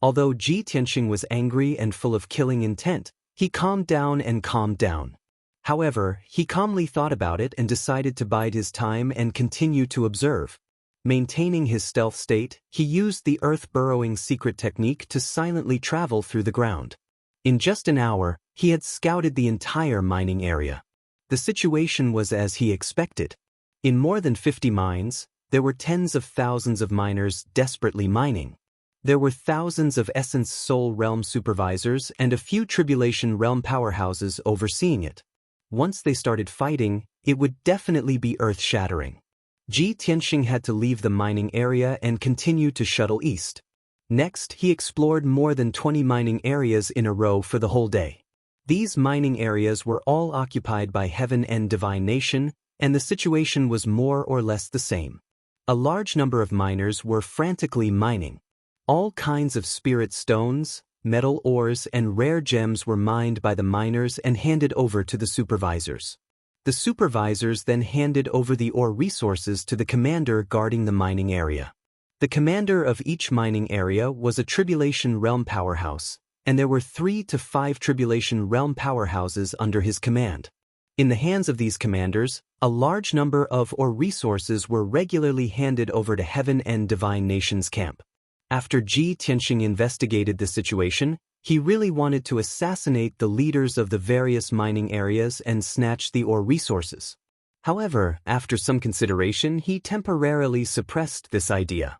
Although Ji Tianxing was angry and full of killing intent, he calmed down and calmed down. However, he calmly thought about it and decided to bide his time and continue to observe. Maintaining his stealth state, he used the earth-burrowing secret technique to silently travel through the ground. In just an hour, he had scouted the entire mining area. The situation was as he expected. In more than 50 mines, there were tens of thousands of miners desperately mining. There were thousands of Essence Soul Realm supervisors and a few Tribulation Realm powerhouses overseeing it. Once they started fighting, it would definitely be earth-shattering. Ji Tianxing had to leave the mining area and continue to shuttle east. Next, he explored more than 20 mining areas in a row for the whole day. These mining areas were all occupied by Heaven End Divine Nation, and the situation was more or less the same. A large number of miners were frantically mining. All kinds of spirit stones, metal ores, and rare gems were mined by the miners and handed over to the supervisors. The supervisors then handed over the ore resources to the commander guarding the mining area. The commander of each mining area was a Tribulation Realm powerhouse, and there were 3 to 5 Tribulation Realm powerhouses under his command. In the hands of these commanders, a large number of ore resources were regularly handed over to Heaven End Divine Nation's camp. After Ji Tianxing investigated the situation, he really wanted to assassinate the leaders of the various mining areas and snatch the ore resources. However, after some consideration, he temporarily suppressed this idea.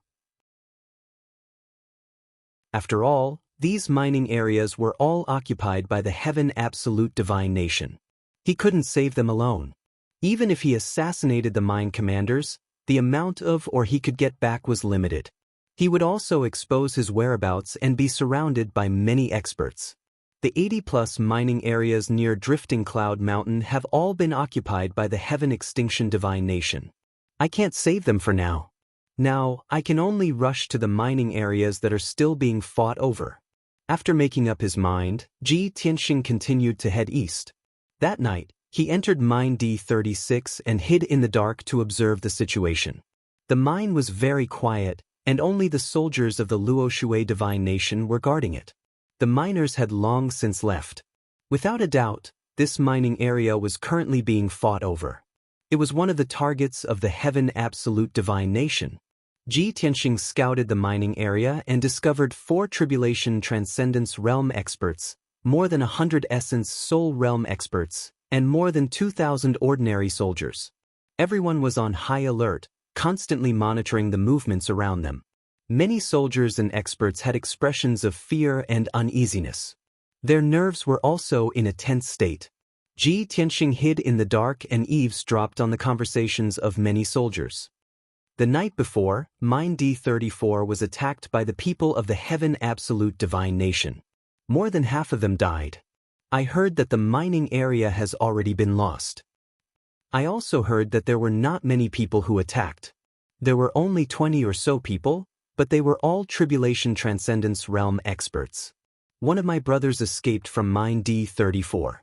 After all, These mining areas were all occupied by the Heaven Absolute Divine Nation. He couldn't save them alone. Even if he assassinated the mine commanders, the amount of or he could get back was limited. He would also expose his whereabouts and be surrounded by many experts. The 80-plus mining areas near Drifting Cloud Mountain have all been occupied by the Heaven Extinction Divine Nation. I can't save them for now. Now, I can only rush to the mining areas that are still being fought over. After making up his mind, Ji Tianxing continued to head east. That night, he entered Mine D36 and hid in the dark to observe the situation. The mine was very quiet, and only the soldiers of the Luoshui Divine Nation were guarding it. The miners had long since left. Without a doubt, this mining area was currently being fought over. It was one of the targets of the Heaven Absolute Divine Nation. Ji Tianxing scouted the mining area and discovered 4 Tribulation Transcendence Realm experts, more than 100 Essence Soul Realm experts, and more than 2,000 ordinary soldiers. Everyone was on high alert, constantly monitoring the movements around them. Many soldiers and experts had expressions of fear and uneasiness. Their nerves were also in a tense state. Ji Tianxing hid in the dark and eavesdropped on the conversations of many soldiers. The night before, Mine D34 was attacked by the people of the Heaven Absolute Divine Nation. More than half of them died. I heard that the mining area has already been lost. I also heard that there were not many people who attacked. There were only 20 or so people, but they were all Tribulation Transcendence Realm experts. One of my brothers escaped from Mine D34.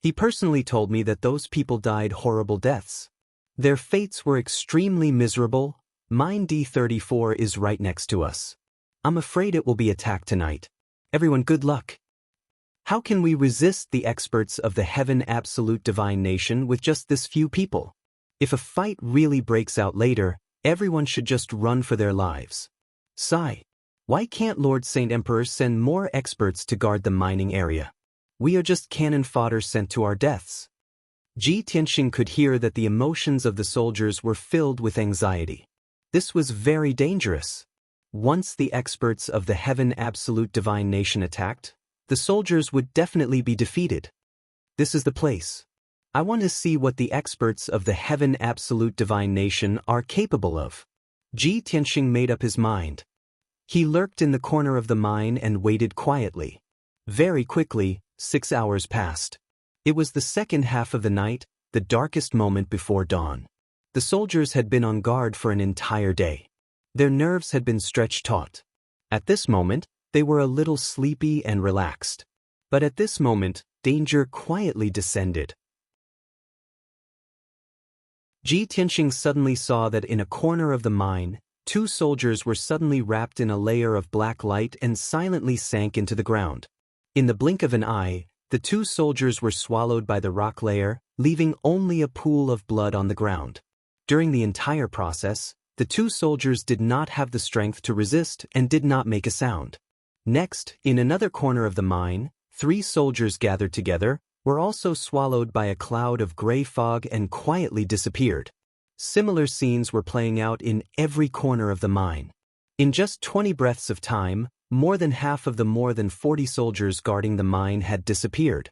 He personally told me that those people died horrible deaths. Their fates were extremely miserable. Mine D34 is right next to us. I'm afraid it will be attacked tonight. Everyone, good luck. How can we resist the experts of the Heaven Absolute Divine Nation with just this few people? If a fight really breaks out later, everyone should just run for their lives. Sigh. Why can't Lord Saint Emperor send more experts to guard the mining area? We are just cannon fodder sent to our deaths. Ji Tianxing could hear that the emotions of the soldiers were filled with anxiety. This was very dangerous. Once the experts of the Heaven Absolute Divine Nation attacked, the soldiers would definitely be defeated. This is the place. I want to see what the experts of the Heaven Absolute Divine Nation are capable of. Ji Tianxing made up his mind. He lurked in the corner of the mine and waited quietly. Very quickly, 6 hours passed. It was the second half of the night, the darkest moment before dawn. The soldiers had been on guard for an entire day. Their nerves had been stretched taut. At this moment, they were a little sleepy and relaxed. But at this moment, danger quietly descended. Ji Tianxing suddenly saw that in a corner of the mine, 2 soldiers were suddenly wrapped in a layer of black light and silently sank into the ground. In the blink of an eye, the 2 soldiers were swallowed by the rock layer, leaving only a pool of blood on the ground. During the entire process, the 2 soldiers did not have the strength to resist and did not make a sound. Next, in another corner of the mine, 3 soldiers gathered together, were also swallowed by a cloud of gray fog and quietly disappeared. Similar scenes were playing out in every corner of the mine. In just 20 breaths of time, more than half of the more than 40 soldiers guarding the mine had disappeared.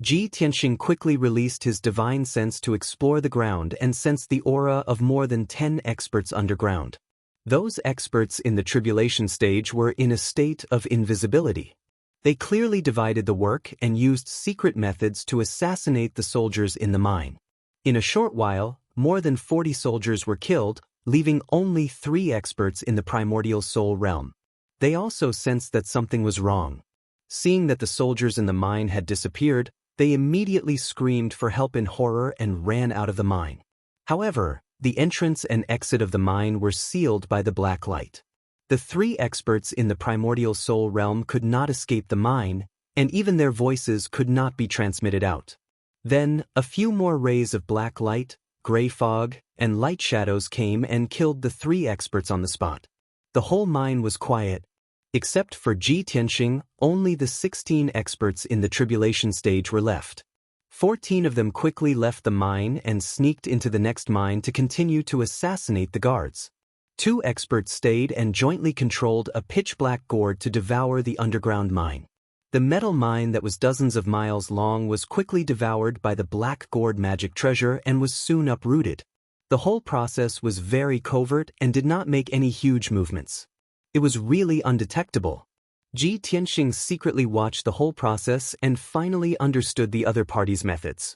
Ji Tianxing quickly released his divine sense to explore the ground and sensed the aura of more than 10 experts underground. Those experts in the tribulation stage were in a state of invisibility. They clearly divided the work and used secret methods to assassinate the soldiers in the mine. In a short while, more than 40 soldiers were killed, leaving only 3 experts in the primordial soul realm. They also sensed that something was wrong. Seeing that the soldiers in the mine had disappeared, they immediately screamed for help in horror and ran out of the mine. However, the entrance and exit of the mine were sealed by the black light. The 3 experts in the primordial soul realm could not escape the mine, and even their voices could not be transmitted out. Then, a few more rays of black light, gray fog, and light shadows came and killed the 3 experts on the spot. The whole mine was quiet. Except for Ji Tianxing, only the 16 experts in the tribulation stage were left. 14 of them quickly left the mine and sneaked into the next mine to continue to assassinate the guards. Two experts stayed and jointly controlled a pitch-black gourd to devour the underground mine. The metal mine that was dozens of miles long was quickly devoured by the black gourd magic treasure and was soon uprooted. The whole process was very covert and did not make any huge movements. It was really undetectable. Ji Tianxing secretly watched the whole process and finally understood the other party's methods.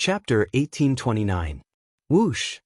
Chapter 1829. Whoosh!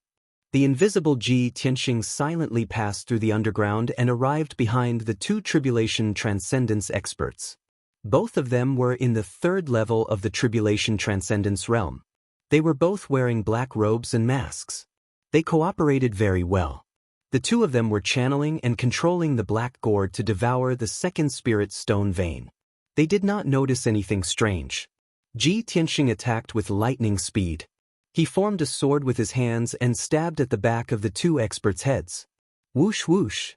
The invisible Ji Tianxing silently passed through the underground and arrived behind the two Tribulation Transcendence experts. Both of them were in the third level of the Tribulation Transcendence realm. They were both wearing black robes and masks. They cooperated very well. The two of them were channeling and controlling the black gourd to devour the second spirit stone vein. They did not notice anything strange. Ji Tianxing attacked with lightning speed. He formed a sword with his hands and stabbed at the back of the two experts' heads. Whoosh whoosh!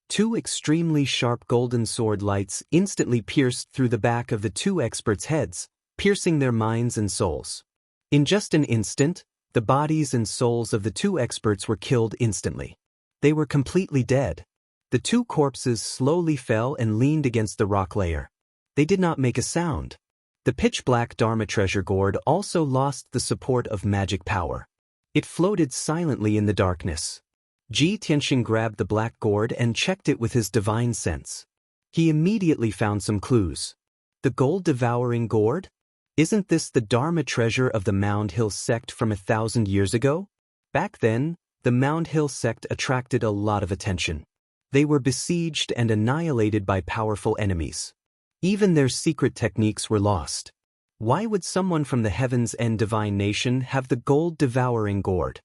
Two extremely sharp golden sword lights instantly pierced through the back of the two experts' heads, piercing their minds and souls. In just an instant, the bodies and souls of the two experts were killed instantly. They were completely dead. The two corpses slowly fell and leaned against the rock layer. They did not make a sound. The pitch-black Dharma treasure gourd also lost the support of magic power. It floated silently in the darkness. Ji Tianxing grabbed the black gourd and checked it with his divine sense. He immediately found some clues. The gold-devouring gourd? Isn't this the Dharma treasure of the Mound Hill sect from 1,000 years ago? Back then, the Mound Hill sect attracted a lot of attention. They were besieged and annihilated by powerful enemies. Even their secret techniques were lost. Why would someone from the Heavens End divine nation have the gold-devouring gourd?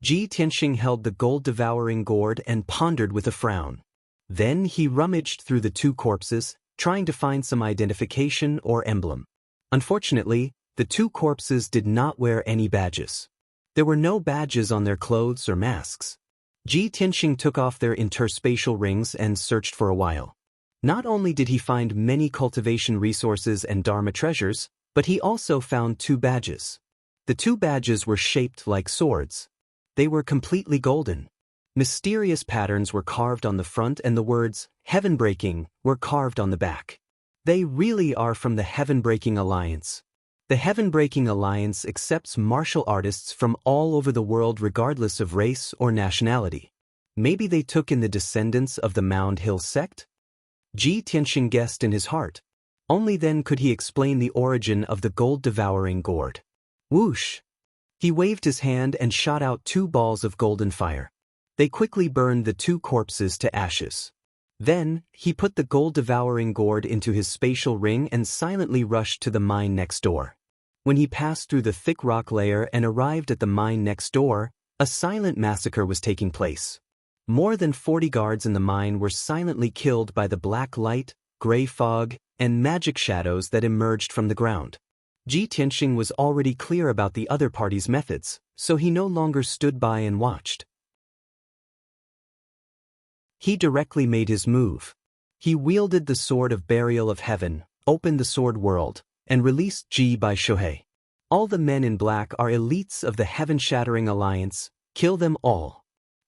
Ji Tianxing held the gold-devouring gourd and pondered with a frown. Then he rummaged through the two corpses, trying to find some identification or emblem. Unfortunately, the two corpses did not wear any badges. There were no badges on their clothes or masks. Ji Tianxing took off their interspatial rings and searched for a while. Not only did he find many cultivation resources and Dharma treasures, but he also found two badges. The two badges were shaped like swords. They were completely golden. Mysterious patterns were carved on the front and the words, Heaven-breaking, were carved on the back. They really are from the Heaven-breaking Alliance. The Heaven-breaking Alliance accepts martial artists from all over the world regardless of race or nationality. Maybe they took in the descendants of the Mound Hill sect? Ji Tianxing guessed in his heart. Only then could he explain the origin of the gold-devouring gourd. Whoosh! He waved his hand and shot out two balls of golden fire. They quickly burned the two corpses to ashes. Then, he put the gold-devouring gourd into his spatial ring and silently rushed to the mine next door. When he passed through the thick rock layer and arrived at the mine next door, a silent massacre was taking place. More than 40 guards in the mine were silently killed by the black light, gray fog, and magic shadows that emerged from the ground. Ji Tianxing was already clear about the other party's methods, so he no longer stood by and watched. He directly made his move. He wielded the Sword of Burial of Heaven, opened the Sword World, and released Ji by Shohei. All the men in black are elites of the Heaven-Shattering Alliance. Kill them all.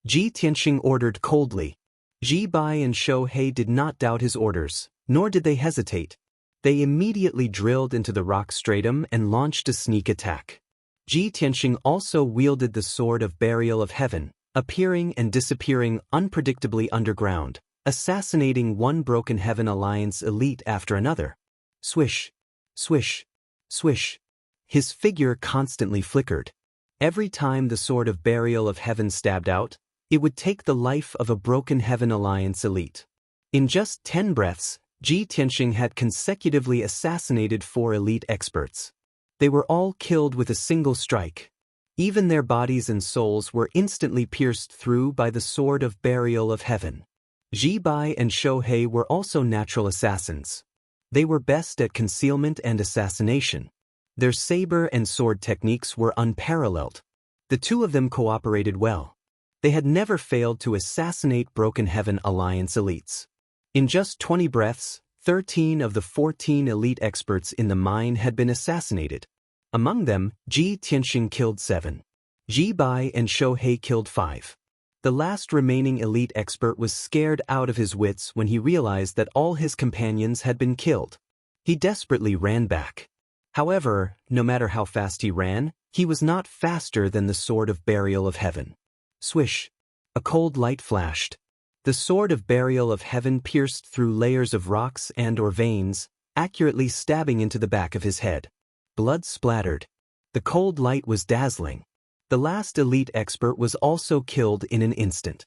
Ji Tianxing ordered coldly. Ji Bai and Shohei did not doubt his orders, nor did they hesitate. They immediately drilled into the rock stratum and launched a sneak attack. Ji Tianxing also wielded the Sword of Burial of Heaven, appearing and disappearing unpredictably underground, assassinating one Broken Heaven Alliance elite after another. Swish, swish, swish. His figure constantly flickered. Every time the Sword of Burial of Heaven stabbed out, it would take the life of a Broken Heaven Alliance elite. In just 10 breaths, Ji Tianxing had consecutively assassinated 4 elite experts. They were all killed with a single strike. Even their bodies and souls were instantly pierced through by the Sword of Burial of Heaven. Ji Bai and Shohei were also natural assassins. They were best at concealment and assassination. Their saber and sword techniques were unparalleled. The two of them cooperated well. They had never failed to assassinate Broken Heaven Alliance elites. In just 20 breaths, 13 of the 14 elite experts in the mine had been assassinated. Among them, Ji Tianxing killed 7. Ji Bai and Shou He killed 5. The last remaining elite expert was scared out of his wits when he realized that all his companions had been killed. He desperately ran back. However, no matter how fast he ran, he was not faster than the Sword of Burial of Heaven. Swish! A cold light flashed. The Sword of Burial of Heaven pierced through layers of rocks and/or veins, accurately stabbing into the back of his head. Blood splattered. The cold light was dazzling. The last elite expert was also killed in an instant.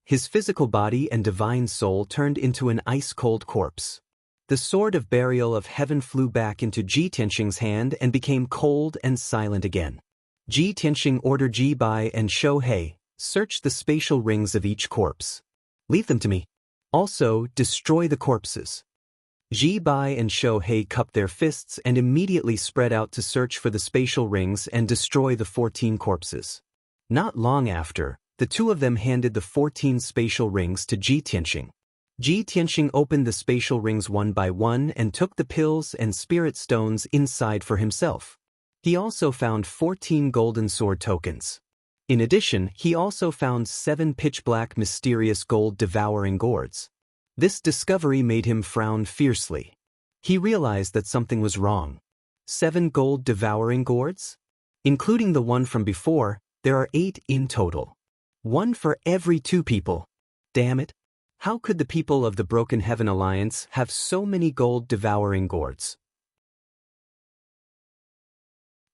His physical body and divine soul turned into an ice-cold corpse. The Sword of Burial of Heaven flew back into Ji Tianxing's hand and became cold and silent again. Ji Tianxing ordered Ji Bai and Shou He, search the spatial rings of each corpse. Leave them to me. Also, destroy the corpses. Ji Bai and Shou He cupped their fists and immediately spread out to search for the spatial rings and destroy the 14 corpses. Not long after, the two of them handed the 14 spatial rings to Ji Tianxing. Ji Tianxing opened the spatial rings one by one and took the pills and spirit stones inside for himself. He also found 14 golden sword tokens. In addition, he also found 7 pitch-black mysterious gold devouring gourds. This discovery made him frown fiercely. He realized that something was wrong. 7 gold devouring gourds? Including the one from before, there are 8 in total. 1 for every 2 people. Damn it! How could the people of the Broken Heaven Alliance have so many gold devouring gourds?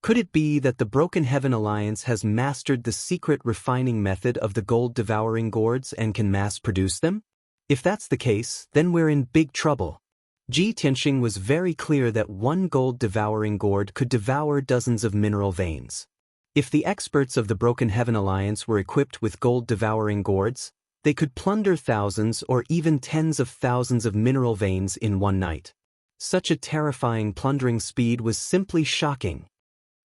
Could it be that the Broken Heaven Alliance has mastered the secret refining method of the gold devouring gourds and can mass produce them? If that's the case, then we're in big trouble. Ji Tianxing was very clear that 1 gold devouring gourd could devour dozens of mineral veins. If the experts of the Broken Heaven Alliance were equipped with gold devouring gourds, they could plunder thousands or even tens of thousands of mineral veins in one night. Such a terrifying plundering speed was simply shocking.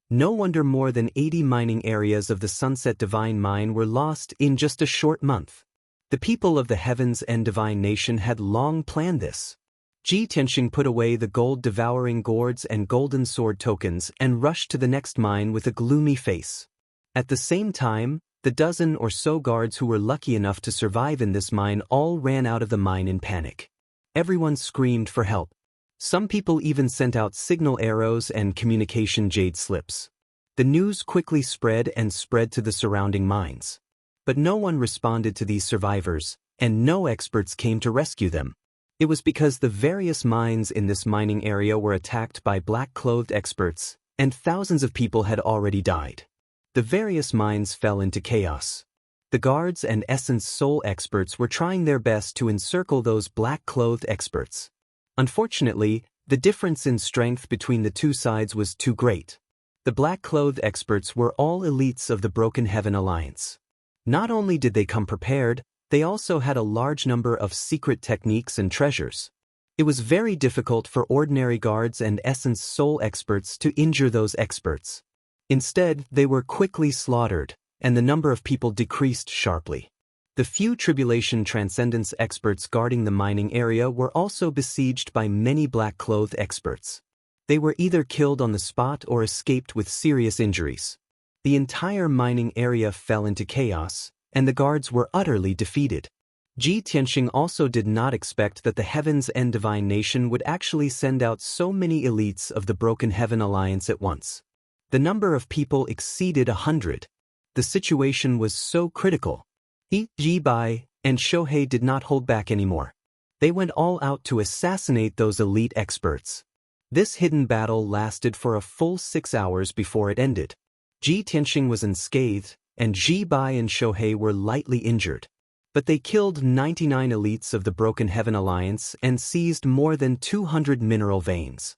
No wonder more than 80 mining areas of the Sunset Divine Mine were lost in just a short month. The people of the Heavens and Divine Nation had long planned this. Ji Tianxing put away the gold devouring gourds and golden sword tokens and rushed to the next mine with a gloomy face. At the same time, the dozen or so guards who were lucky enough to survive in this mine all ran out of the mine in panic. Everyone screamed for help. Some people even sent out signal arrows and communication jade slips. The news quickly spread to the surrounding mines. But no one responded to these survivors, and no experts came to rescue them. It was because the various mines in this mining area were attacked by black-clothed experts, and thousands of people had already died. The various mines fell into chaos. The guards and Essence Soul experts were trying their best to encircle those black-clothed experts. Unfortunately, the difference in strength between the two sides was too great. The black-clothed experts were all elites of the Broken Heaven Alliance. Not only did they come prepared, they also had a large number of secret techniques and treasures. It was very difficult for ordinary guards and Essence Soul experts to injure those experts. Instead, they were quickly slaughtered, and the number of people decreased sharply. The few Tribulation Transcendence experts guarding the mining area were also besieged by many black-clothed experts. They were either killed on the spot or escaped with serious injuries. The entire mining area fell into chaos, and the guards were utterly defeated. Ji Tianxing also did not expect that the Heavens and Divine Nation would actually send out so many elites of the Broken Heaven Alliance at once. The number of people exceeded 100. The situation was so critical. Ji Bai and Shou He did not hold back anymore. They went all out to assassinate those elite experts. This hidden battle lasted for a full 6 hours before it ended. Ji Tianxing was unscathed, and Ji Bai and Shou He were lightly injured. But they killed 99 elites of the Broken Heaven Alliance and seized more than 200 mineral veins.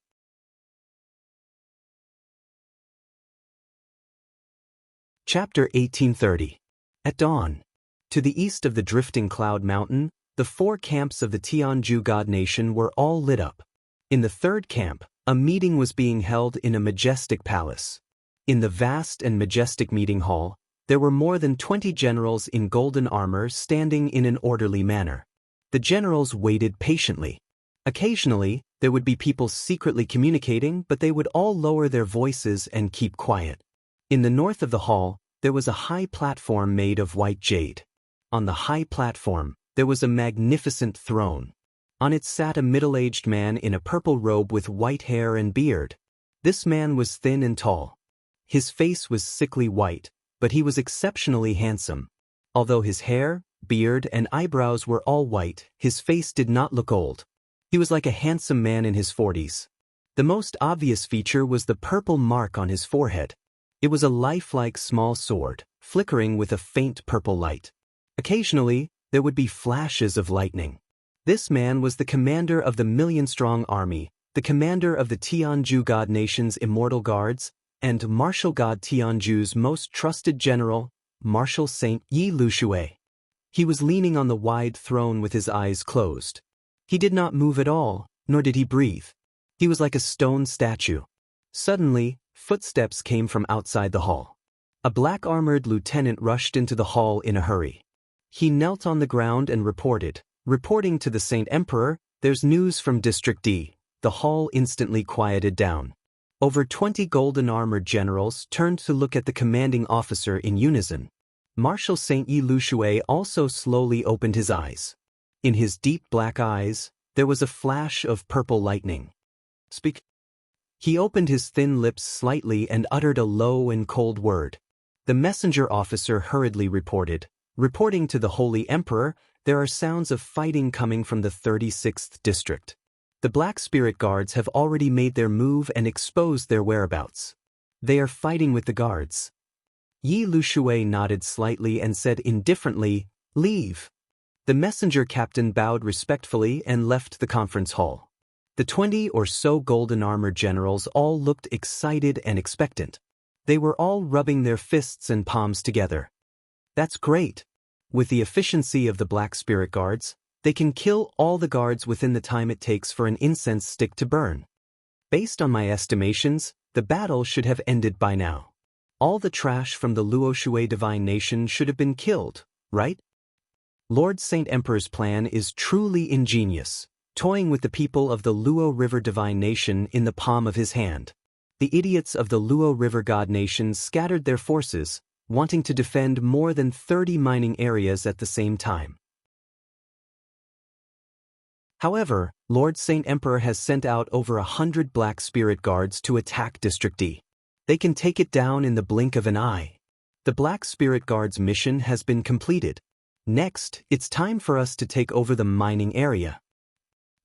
Chapter 1830. At dawn. To the east of the drifting cloud mountain, the 4 camps of the Tianju God Nation were all lit up. In the 3rd camp, a meeting was being held in a majestic palace. In the vast and majestic meeting hall, there were more than 20 generals in golden armor standing in an orderly manner. The generals waited patiently. Occasionally, There would be people secretly communicating, but they would all lower their voices and keep quiet. In the north of the hall, there was a high platform made of white jade. On the high platform, there was a magnificent throne. On it sat a middle-aged man in a purple robe with white hair and beard. This man was thin and tall. His face was sickly white, but he was exceptionally handsome. Although his hair, beard, and eyebrows were all white, his face did not look old. He was like a handsome man in his 40s. The most obvious feature was the purple mark on his forehead. It was a lifelike small sword, flickering with a faint purple light. Occasionally, there would be flashes of lightning. This man was the commander of the million-strong army, the commander of the Tianju God Nation's Immortal Guards, and Martial God Tianju's most trusted general, Marshal Saint Yi Lushui. He was leaning on the wide throne with his eyes closed. He did not move at all, nor did he breathe. He was like a stone statue. Suddenly, footsteps came from outside the hall. A black-armored lieutenant rushed into the hall in a hurry. He knelt on the ground and reporting to the Saint Emperor, "There's news from District D." The hall instantly quieted down. Over 20 golden-armored generals turned to look at the commanding officer in unison. Marshal Saint Yi Lushui also slowly opened his eyes. In his deep black eyes, there was a flash of purple lightning. "Speak." He opened his thin lips slightly and uttered a low and cold word. The messenger officer hurriedly reporting to the Holy Emperor, "There are sounds of fighting coming from the 36th district. The Black Spirit Guards have already made their move and exposed their whereabouts. They are fighting with the guards." Yi Lushui nodded slightly and said indifferently, "Leave." The messenger captain bowed respectfully and left the conference hall. The 20 or so golden-armored generals all looked excited and expectant. They were all rubbing their fists and palms together. "That's great. With the efficiency of the Black Spirit Guards, they can kill all the guards within the time it takes for an incense stick to burn. Based on my estimations, the battle should have ended by now. All the trash from the Luoshui Divine Nation should have been killed, right? Lord Saint Emperor's plan is truly ingenious, toying with the people of the Luo River Divine Nation in the palm of his hand. The idiots of the Luo River God Nation scattered their forces, wanting to defend more than 30 mining areas at the same time. However, Lord Saint Emperor has sent out over 100 Black Spirit Guards to attack District D. They can take it down in the blink of an eye. The Black Spirit Guards' mission has been completed. Next, it's time for us to take over the mining area.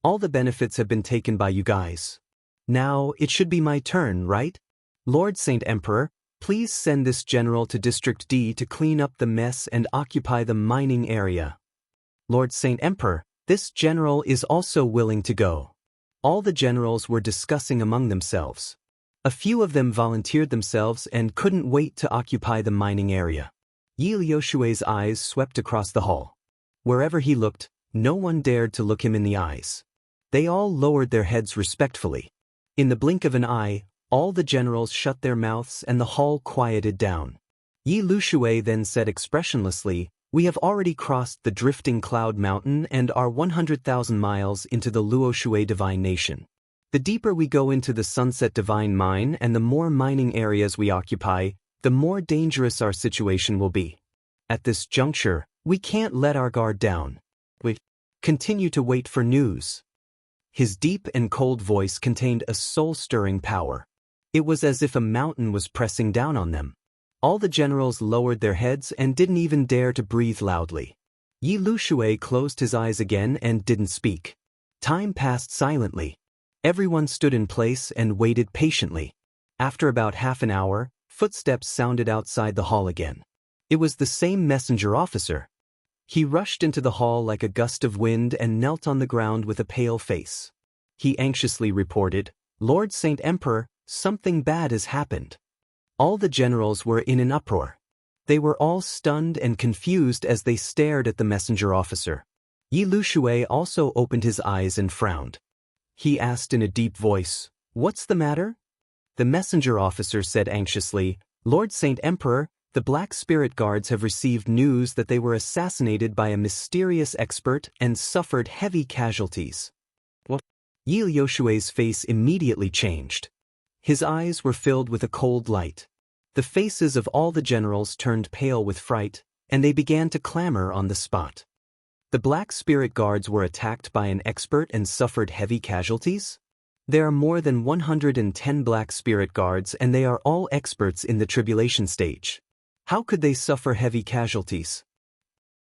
All the benefits have been taken by you guys. Now, it should be my turn, right? Lord Saint Emperor, please send this general to District D to clean up the mess and occupy the mining area." Lord Saint Emperor, this general is also willing to go. All the generals were discussing among themselves. A few of them volunteered themselves and couldn't wait to occupy the mining area. Yi Liushui's eyes swept across the hall. Wherever he looked, no one dared to look him in the eyes. They all lowered their heads respectfully. In the blink of an eye, all the generals shut their mouths and the hall quieted down. Yi Lushui then said expressionlessly, "We have already crossed the drifting cloud mountain and are 100,000 miles into the Luoshui Divine Nation. The deeper we go into the Sunset Divine Mine and the more mining areas we occupy, the more dangerous our situation will be. At this juncture, we can't let our guard down. We continue to wait for news." His deep and cold voice contained a soul-stirring power. It was as if a mountain was pressing down on them. All the generals lowered their heads and didn't even dare to breathe loudly. Yi Lushui closed his eyes again and didn't speak. Time passed silently. Everyone stood in place and waited patiently. After about half an hour, footsteps sounded outside the hall again. It was the same messenger officer. He rushed into the hall like a gust of wind and knelt on the ground with a pale face. He anxiously reported, "Lord Saint Emperor, something bad has happened." All the generals were in an uproar. They were all stunned and confused as they stared at the messenger officer. Yi Lushui also opened his eyes and frowned. He asked in a deep voice, "What's the matter?" The messenger officer said anxiously, "Lord Saint Emperor, the Black Spirit Guards have received news that they were assassinated by a mysterious expert and suffered heavy casualties." "What? Yi Liushui's face immediately changed. His eyes were filled with a cold light. The faces of all the generals turned pale with fright, and they began to clamor on the spot. The Black Spirit Guards were attacked by an expert and suffered heavy casualties? There are more than 110 Black Spirit Guards and they are all experts in the tribulation stage. How could they suffer heavy casualties?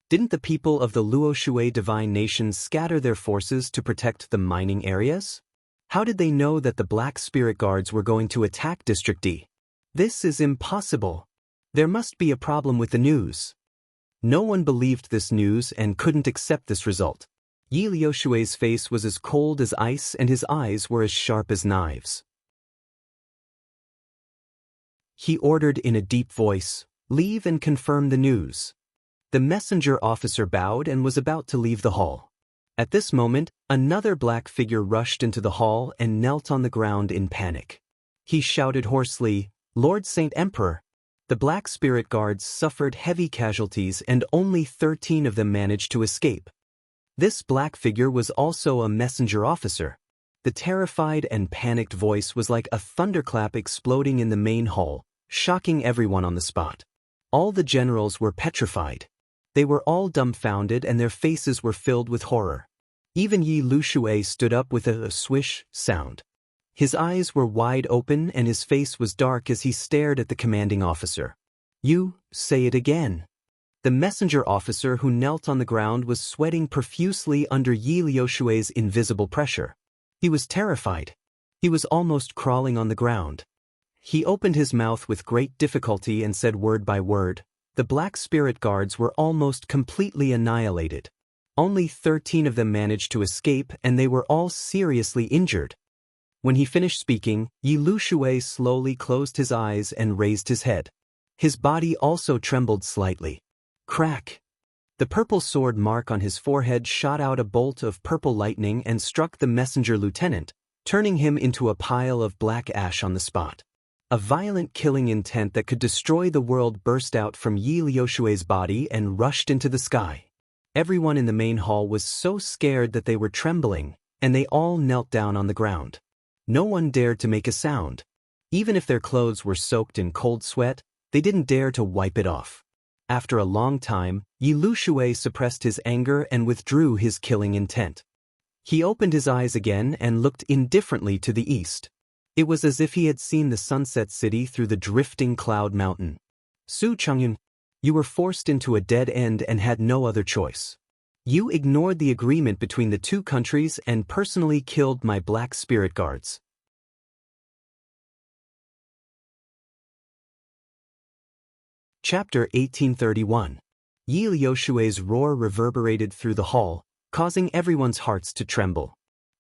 Didn't the people of the Luoshui divine nation scatter their forces to protect the mining areas? How did they know that the Black Spirit Guards were going to attack District D? This is impossible. There must be a problem with the news. No one believed this news and couldn't accept this result. Yi Liushui's face was as cold as ice and his eyes were as sharp as knives. He ordered in a deep voice, "Leave and confirm the news." The messenger officer bowed and was about to leave the hall. At this moment, another black figure rushed into the hall and knelt on the ground in panic. He shouted hoarsely, "Lord Saint Emperor!" The Black Spirit Guards suffered heavy casualties and only 13 of them managed to escape. This black figure was also a messenger officer. The terrified and panicked voice was like a thunderclap exploding in the main hall, shocking everyone on the spot. All the generals were petrified. They were all dumbfounded and their faces were filled with horror. Even Yi Liushui stood up with a swish sound. His eyes were wide open and his face was dark as he stared at the commanding officer. "You, say it again." The messenger officer who knelt on the ground was sweating profusely under Yi Liushui's invisible pressure. He was terrified. He was almost crawling on the ground. He opened his mouth with great difficulty and said word by word, "The Black Spirit Guards were almost completely annihilated. Only 13 of them managed to escape and they were all seriously injured." When he finished speaking, Yi Liushui slowly closed his eyes and raised his head. His body also trembled slightly. Crack! The purple sword mark on his forehead shot out a bolt of purple lightning and struck the messenger lieutenant, turning him into a pile of black ash on the spot. A violent killing intent that could destroy the world burst out from Yi Liushui's body and rushed into the sky. Everyone in the main hall was so scared that they were trembling, and they all knelt down on the ground. No one dared to make a sound. Even if their clothes were soaked in cold sweat, they didn't dare to wipe it off. After a long time, Yi Liushui suppressed his anger and withdrew his killing intent. He opened his eyes again and looked indifferently to the east. It was as if he had seen the sunset city through the drifting cloud mountain. "Su Changyun, you were forced into a dead end and had no other choice. You ignored the agreement between the two countries and personally killed my Black Spirit Guards." Chapter 1831. Yi Liushui's roar reverberated through the hall, causing everyone's hearts to tremble.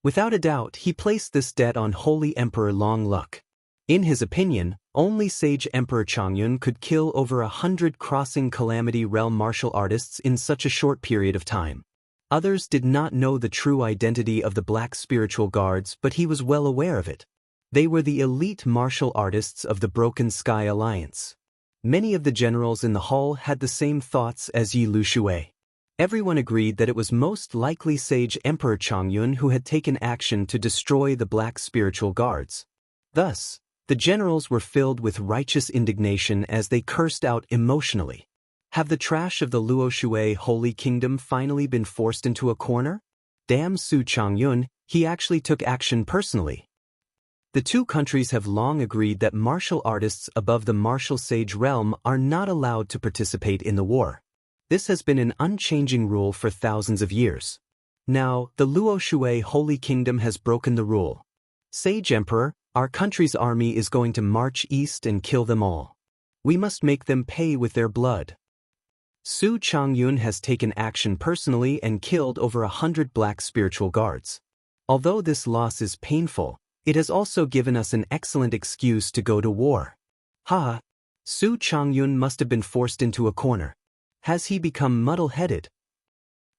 Without a doubt, he placed this debt on Holy Emperor Long Luck. In his opinion, only Sage Emperor Changyun could kill over 100 crossing Calamity Realm martial artists in such a short period of time. Others did not know the true identity of the Black Spiritual Guards, but he was well aware of it. They were the elite martial artists of the Broken Sky Alliance. Many of the generals in the hall had the same thoughts as Yi Liushui. Everyone agreed that it was most likely Sage Emperor Changyun who had taken action to destroy the Black Spiritual Guards. Thus, the generals were filled with righteous indignation as they cursed out emotionally. Have the trash of the Luoshui Holy Kingdom finally been forced into a corner? Damn Su Changyun, he actually took action personally. The two countries have long agreed that martial artists above the martial sage realm are not allowed to participate in the war. This has been an unchanging rule for thousands of years. Now, the Luoshui Holy Kingdom has broken the rule. Sage Emperor, our country's army is going to march east and kill them all. We must make them pay with their blood. Su Changyun has taken action personally and killed over 100 Black Spiritual Guards. Although this loss is painful, it has also given us an excellent excuse to go to war. Ha! Su Changyun must have been forced into a corner. Has he become muddle-headed?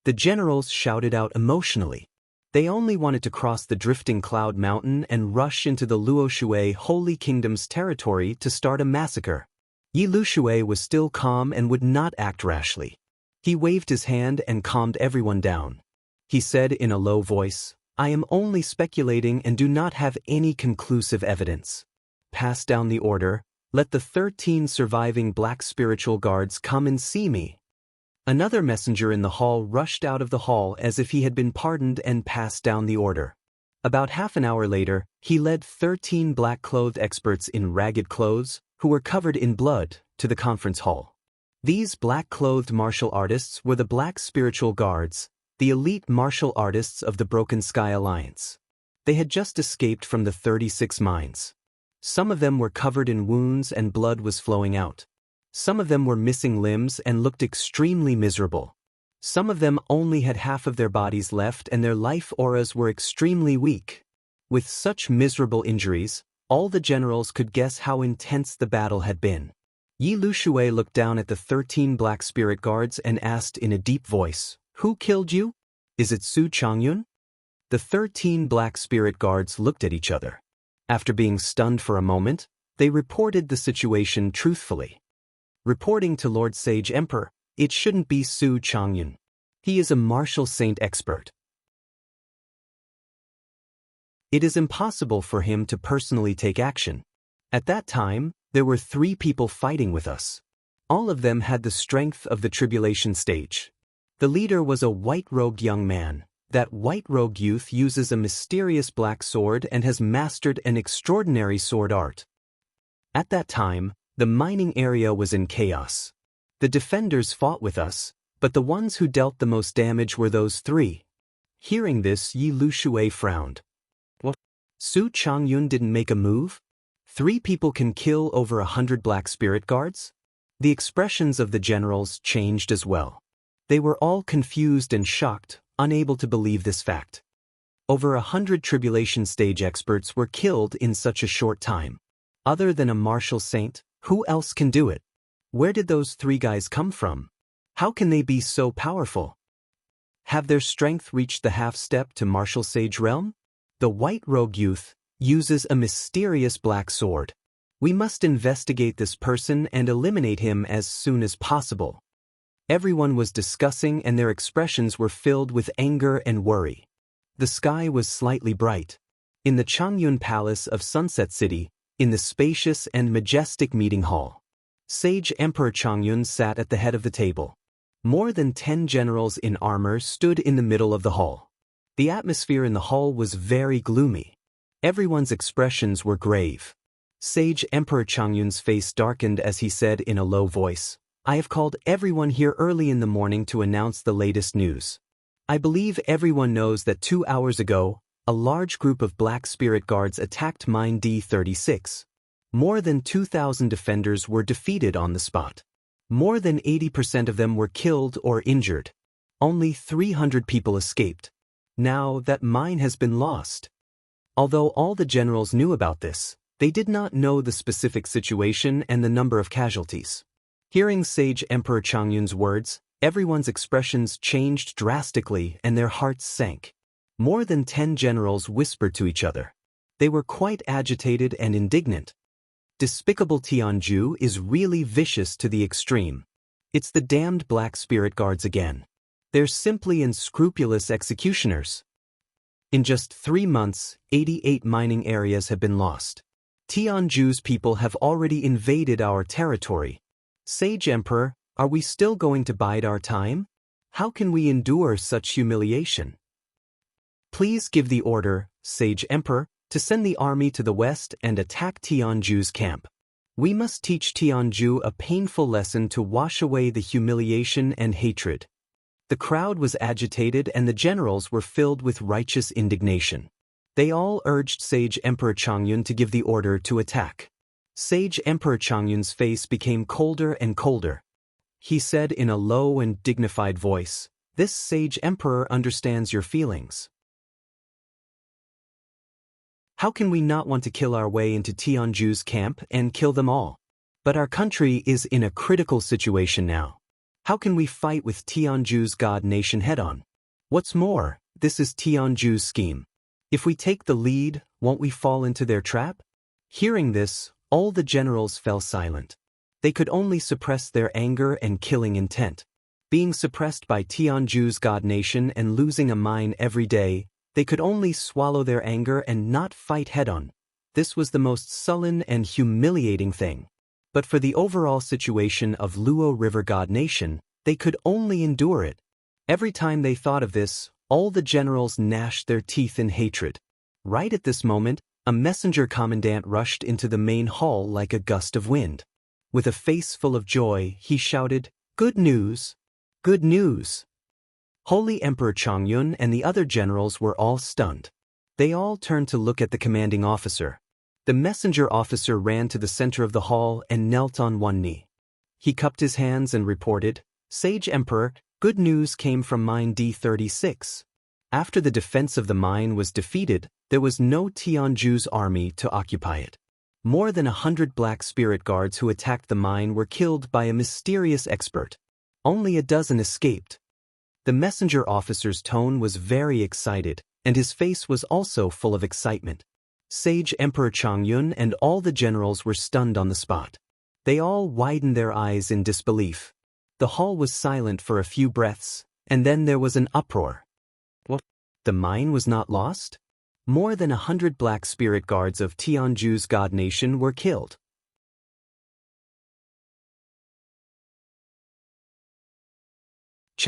The generals shouted out emotionally. They only wanted to cross the drifting cloud mountain and rush into the Luoshui Holy Kingdom's territory to start a massacre. Yi Liushui was still calm and would not act rashly. He waved his hand and calmed everyone down. He said in a low voice, I am only speculating and do not have any conclusive evidence. Pass down the order, let the 13 surviving black spiritual guards come and see me. Another messenger in the hall rushed out of the hall as if he had been pardoned and passed down the order. About half an hour later, he led 13 black-clothed experts in ragged clothes, who were covered in blood, to the conference hall. These black-clothed martial artists were the Black Spiritual Guards, the elite martial artists of the Broken Sky Alliance. They had just escaped from the 36 mines. Some of them were covered in wounds and blood was flowing out. Some of them were missing limbs and looked extremely miserable. Some of them only had half of their bodies left and their life auras were extremely weak. With such miserable injuries, all the generals could guess how intense the battle had been. Yi Lushui looked down at the 13 black spirit guards and asked in a deep voice, "Who killed you? Is it Su Changyun?" The 13 black spirit guards looked at each other. After being stunned for a moment, they reported the situation truthfully. Reporting to Lord Sage Emperor, "It shouldn't be Su Changyun. He is a martial saint expert. It is impossible for him to personally take action. At that time, there were 3 people fighting with us. All of them had the strength of the tribulation stage. The leader was a white-robed young man. That white-robed youth uses a mysterious black sword and has mastered an extraordinary sword art. At that time, the mining area was in chaos. The defenders fought with us, but the ones who dealt the most damage were those 3. Hearing this, Yi Lushui frowned. What? Su Changyun didn't make a move? 3 people can kill over 100 black spirit guards? The expressions of the generals changed as well. They were all confused and shocked, unable to believe this fact. Over 100 tribulation stage experts were killed in such a short time. Other than a martial saint, who else can do it? Where did those 3 guys come from? How can they be so powerful? Have their strength reached the half-step to martial sage realm? The white-robed youth uses a mysterious black sword. We must investigate this person and eliminate him as soon as possible. Everyone was discussing and their expressions were filled with anger and worry. The sky was slightly bright. In the Changyun Palace of Sunset City, in the spacious and majestic meeting hall, Sage Emperor Changyun sat at the head of the table. More than 10 generals in armor stood in the middle of the hall. The atmosphere in the hall was very gloomy. Everyone's expressions were grave. Sage Emperor Changyun's face darkened as he said in a low voice, "I have called everyone here early in the morning to announce the latest news. I believe everyone knows that 2 hours ago, a large group of Black Spirit Guards attacked Mine D36. More than 2,000 defenders were defeated on the spot. More than 80% of them were killed or injured. Only 300 people escaped. Now that mine has been lost." Although all the generals knew about this, they did not know the specific situation and the number of casualties. Hearing Sage Emperor Changyun's words, everyone's expressions changed drastically and their hearts sank. More than 10 generals whispered to each other. They were quite agitated and indignant. Despicable Tianju is really vicious to the extreme. It's the damned Black Spirit Guards again. They're simply unscrupulous executioners. In just 3 months, 88 mining areas have been lost. Tianju's people have already invaded our territory. Sage Emperor, are we still going to bide our time? How can we endure such humiliation? Please give the order, Sage Emperor, to send the army to the west and attack Tianju's camp. We must teach Tianju a painful lesson to wash away the humiliation and hatred. The crowd was agitated and the generals were filled with righteous indignation. They all urged Sage Emperor Changyun to give the order to attack. Sage Emperor Changyun's face became colder and colder. He said in a low and dignified voice, "This Sage Emperor understands your feelings. How can we not want to kill our way into Tianju's camp and kill them all? But our country is in a critical situation now. How can we fight with Tianju's god nation head-on? What's more, this is Tianju's scheme. If we take the lead, won't we fall into their trap?" Hearing this, all the generals fell silent. They could only suppress their anger and killing intent. Being suppressed by Tianju's god nation and losing a mine every day, They could only swallow their anger and not fight head-on. This was the most sullen and humiliating thing. But for the overall situation of Luo River God Nation, they could only endure it. Every time they thought of this, all the generals gnashed their teeth in hatred. Right at this moment, a messenger commandant rushed into the main hall like a gust of wind. With a face full of joy, he shouted, "Good news! Good news!" Holy Emperor Chongyun and the other generals were all stunned. They all turned to look at the commanding officer. The messenger officer ran to the center of the hall and knelt on one knee. He cupped his hands and reported, "Sage Emperor, good news came from mine D36. After the defense of the mine was defeated, there was no Tianju's army to occupy it. More than 100 black spirit guards who attacked the mine were killed by a mysterious expert. Only a dozen escaped." The messenger officer's tone was very excited, and his face was also full of excitement. Sage Emperor Chongyun and all the generals were stunned on the spot. They all widened their eyes in disbelief. The hall was silent for a few breaths, and then there was an uproar. What? The mine was not lost? More than 100 black spirit guards of Tianju's God Nation were killed.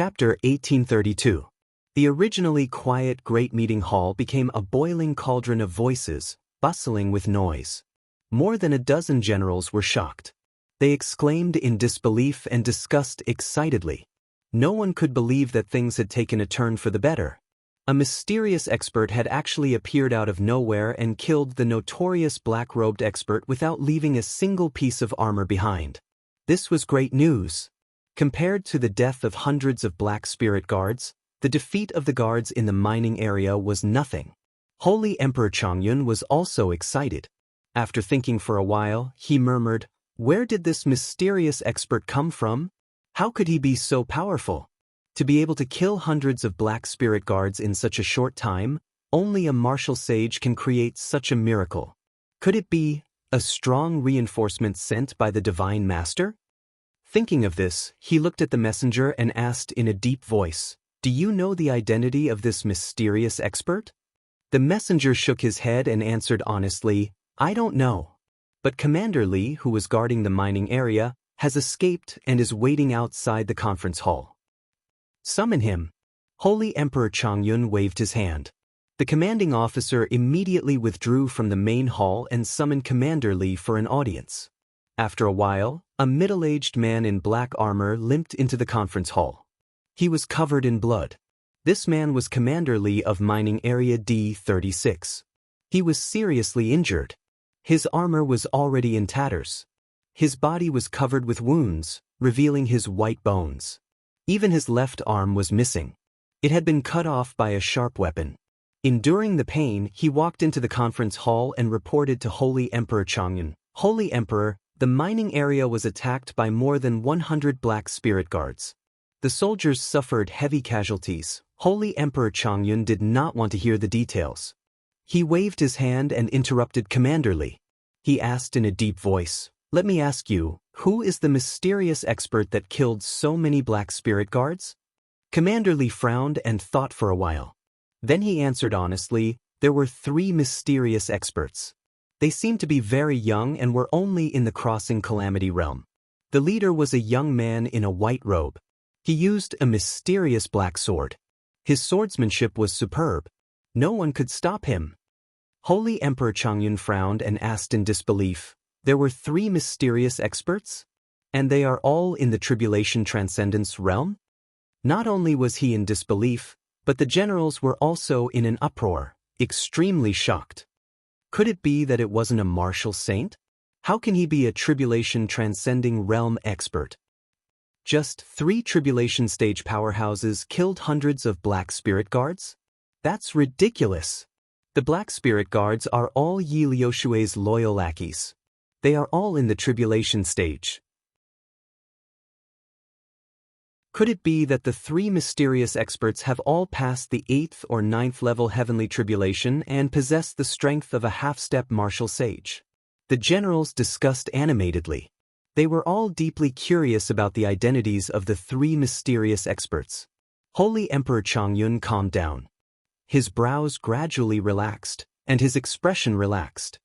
Chapter 1832. The originally quiet great meeting hall became a boiling cauldron of voices, bustling with noise. More than a dozen generals were shocked. They exclaimed in disbelief and disgust excitedly. No one could believe that things had taken a turn for the better. A mysterious expert had actually appeared out of nowhere and killed the notorious black-robed expert without leaving a single piece of armor behind. This was great news. Compared to the death of hundreds of black spirit guards, the defeat of the guards in the mining area was nothing. Holy Emperor Chongyun was also excited. After thinking for a while, he murmured, "Where did this mysterious expert come from? How could he be so powerful? To be able to kill hundreds of black spirit guards in such a short time, only a martial sage can create such a miracle. Could it be a strong reinforcement sent by the Divine Master?" Thinking of this, he looked at the messenger and asked in a deep voice, "Do you know the identity of this mysterious expert?" The messenger shook his head and answered honestly, "I don't know. But Commander Li, who was guarding the mining area, has escaped and is waiting outside the conference hall. Summon him." Holy Emperor Chongyun waved his hand. The commanding officer immediately withdrew from the main hall and summoned Commander Li for an audience. After a while, a middle-aged man in black armor limped into the conference hall. He was covered in blood. This man was Commander Li of Mining Area D36. He was seriously injured. His armor was already in tatters. His body was covered with wounds, revealing his white bones. Even his left arm was missing. It had been cut off by a sharp weapon. Enduring the pain, he walked into the conference hall and reported to Holy Emperor Chongyun, "Holy Emperor, the mining area was attacked by more than 100 black spirit guards. The soldiers suffered heavy casualties." Holy Emperor Chongyun did not want to hear the details. He waved his hand and interrupted Commander Li. He asked in a deep voice, "Let me ask you, who is the mysterious expert that killed so many black spirit guards?" Commander Li frowned and thought for a while. Then he answered honestly, "There were 3 mysterious experts. They seemed to be very young and were only in the Crossing Calamity realm. The leader was a young man in a white robe. He used a mysterious black sword. His swordsmanship was superb. No one could stop him." Holy Emperor Chongyun frowned and asked in disbelief, "There were 3 mysterious experts? And they are all in the Tribulation Transcendence realm?" Not only was he in disbelief, but the generals were also in an uproar, extremely shocked. Could it be that it wasn't a martial saint? How can he be a Tribulation Transcending realm expert? Just 3 Tribulation stage powerhouses killed hundreds of black spirit guards? That's ridiculous. The black spirit guards are all Yi Liushui's loyal lackeys. They are all in the Tribulation stage. Could it be that the 3 mysterious experts have all passed the 8th or 9th level heavenly tribulation and possess the strength of a half-step martial sage? The generals discussed animatedly. They were all deeply curious about the identities of the 3 mysterious experts. Holy Emperor Chongyun calmed down. His brows gradually relaxed, and his expression relaxed.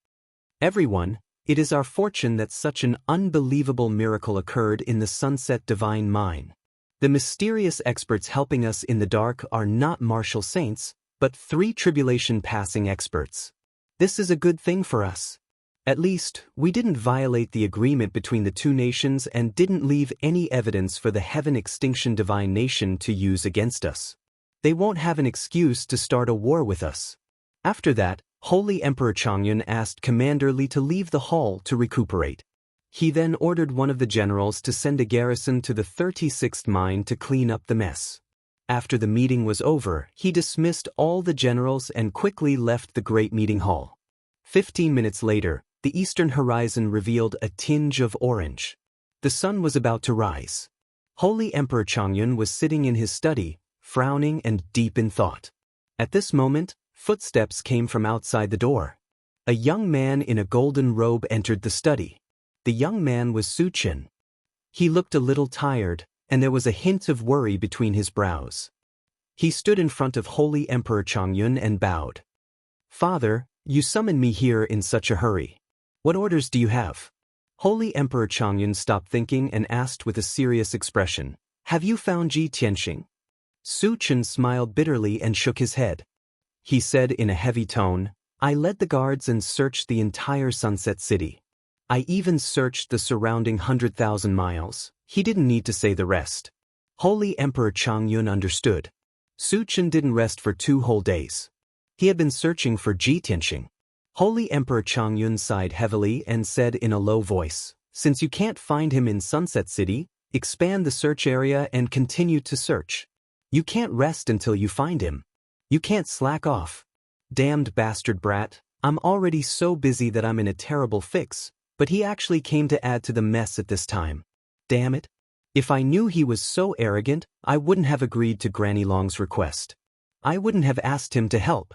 Everyone, it is our fortune that such an unbelievable miracle occurred in the Sunset Divine Mine. The mysterious experts helping us in the dark are not martial saints, but 3 tribulation-passing experts. This is a good thing for us. At least, we didn't violate the agreement between the 2 nations and didn't leave any evidence for the Heaven Extinction Divine Nation to use against us. They won't have an excuse to start a war with us. After that, Holy Emperor Chongyun asked Commander Li to leave the hall to recuperate. He then ordered one of the generals to send a garrison to the 36th mine to clean up the mess. After the meeting was over, he dismissed all the generals and quickly left the great meeting hall. 15 minutes later, the eastern horizon revealed a tinge of orange. The sun was about to rise. Holy Emperor Chongyun was sitting in his study, frowning and deep in thought. At this moment, footsteps came from outside the door. A young man in a golden robe entered the study. The young man was Su Chen. He looked a little tired, and there was a hint of worry between his brows. He stood in front of Holy Emperor Chongyun and bowed. "Father, you summoned me here in such a hurry. What orders do you have?" Holy Emperor Chongyun stopped thinking and asked with a serious expression, "Have you found Ji Tianxing?" Su Chen smiled bitterly and shook his head. He said in a heavy tone, "I led the guards and searched the entire Sunset City. I even searched the surrounding 100,000 miles. He didn't need to say the rest." Holy Emperor Chongyun understood. Su Chen didn't rest for 2 whole days. He had been searching for Ji Tianxing. Holy Emperor Chongyun sighed heavily and said in a low voice, "Since you can't find him in Sunset City, expand the search area and continue to search. You can't rest until you find him. You can't slack off. Damned bastard brat, I'm already so busy that I'm in a terrible fix, but he actually came to add to the mess at this time. Damn it. If I knew he was so arrogant, I wouldn't have agreed to Granny Long's request. I wouldn't have asked him to help."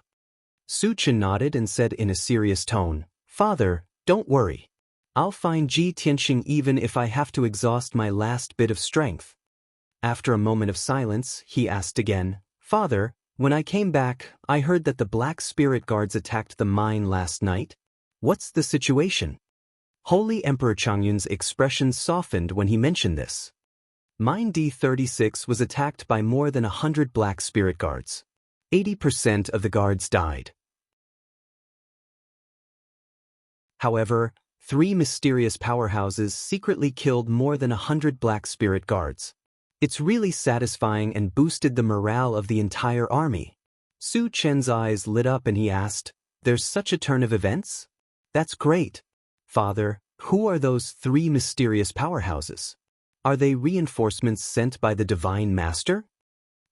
Su Chen nodded and said in a serious tone, "Father, don't worry. I'll find Ji Tianxing even if I have to exhaust my last bit of strength." After a moment of silence, he asked again, "Father, when I came back, I heard that the Black Spirit Guards attacked the mine last night. What's the situation?" Holy Emperor Chongyun's expression softened when he mentioned this. Mine D36 was attacked by more than 100 Black Spirit Guards. 80% of the guards died. However, 3 mysterious powerhouses secretly killed more than 100 Black Spirit Guards. It's really satisfying and boosted the morale of the entire army. Su Chen's eyes lit up and he asked, "There's such a turn of events? That's great. Father, who are those 3 mysterious powerhouses? Are they reinforcements sent by the Divine Master?"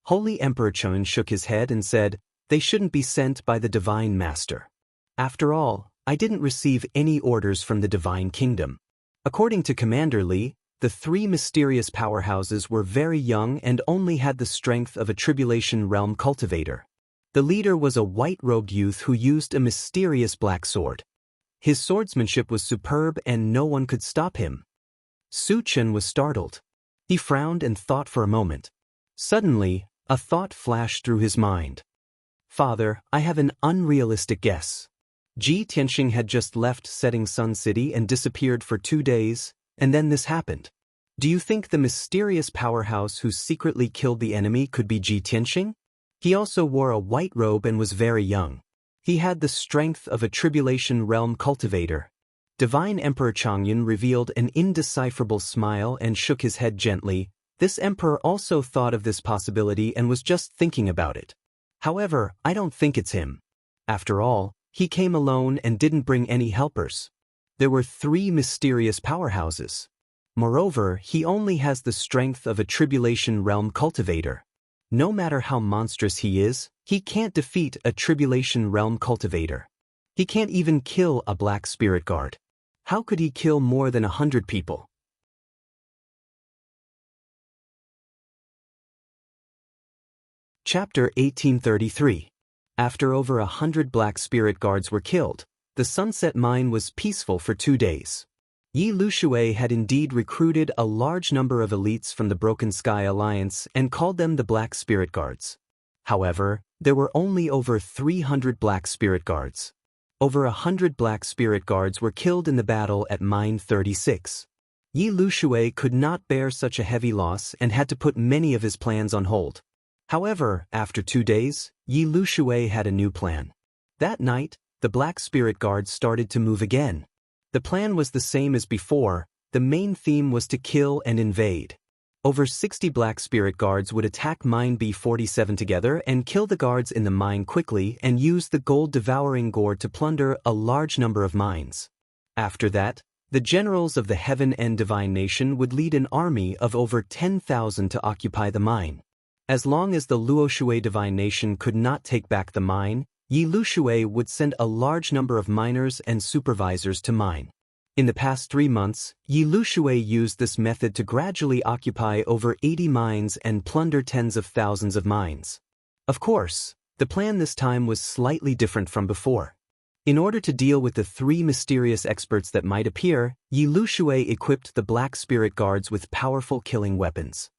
Holy Emperor Chun shook his head and said, "They shouldn't be sent by the Divine Master. After all, I didn't receive any orders from the Divine Kingdom. According to Commander Li, the 3 mysterious powerhouses were very young and only had the strength of a Tribulation Realm cultivator. The leader was a white-robed youth who used a mysterious black sword. His swordsmanship was superb and no one could stop him." Su Chen was startled. He frowned and thought for a moment. Suddenly, a thought flashed through his mind. "Father, I have an unrealistic guess. Ji Tianxing had just left Setting Sun City and disappeared for 2 days, and then this happened. Do you think the mysterious powerhouse who secretly killed the enemy could be Ji Tianxing? He also wore a white robe and was very young. He had the strength of a Tribulation Realm cultivator." Divine Emperor Chongyun revealed an indecipherable smile and shook his head gently. This emperor also thought of this possibility and was just thinking about it. "However, I don't think it's him. After all, he came alone and didn't bring any helpers. There were 3 mysterious powerhouses. Moreover, he only has the strength of a Tribulation Realm cultivator. No matter how monstrous he is, he can't defeat a Tribulation Realm cultivator. He can't even kill a Black Spirit Guard. How could he kill more than 100 people?" Chapter 1833. After over 100 Black Spirit Guards were killed, the Sunset Mine was peaceful for 2 days. Yi Lushui had indeed recruited a large number of elites from the Broken Sky Alliance and called them the Black Spirit Guards. However, There were only over 300 black spirit guards. Over 100 black spirit guards were killed in the battle at Mine 36. Yi Lushui could not bear such a heavy loss and had to put many of his plans on hold. However, after 2 days, Yi Lushui had a new plan. That night, the black spirit guards started to move again. The plan was the same as before. The main theme was to kill and invade. Over 60 black spirit guards would attack Mine B47 together and kill the guards in the mine quickly and use the gold-devouring gourd to plunder a large number of mines. After that, the generals of the Heaven and Divine Nation would lead an army of over 10,000 to occupy the mine. As long as the Luoshui Divine Nation could not take back the mine, Yi Lushui would send a large number of miners and supervisors to mine. In the past 3 months, Yi Lushui used this method to gradually occupy over 80 mines and plunder tens of thousands of mines. Of course, the plan this time was slightly different from before. In order to deal with the 3 mysterious experts that might appear, Yi Lushui equipped the Black Spirit Guards with powerful killing weapons.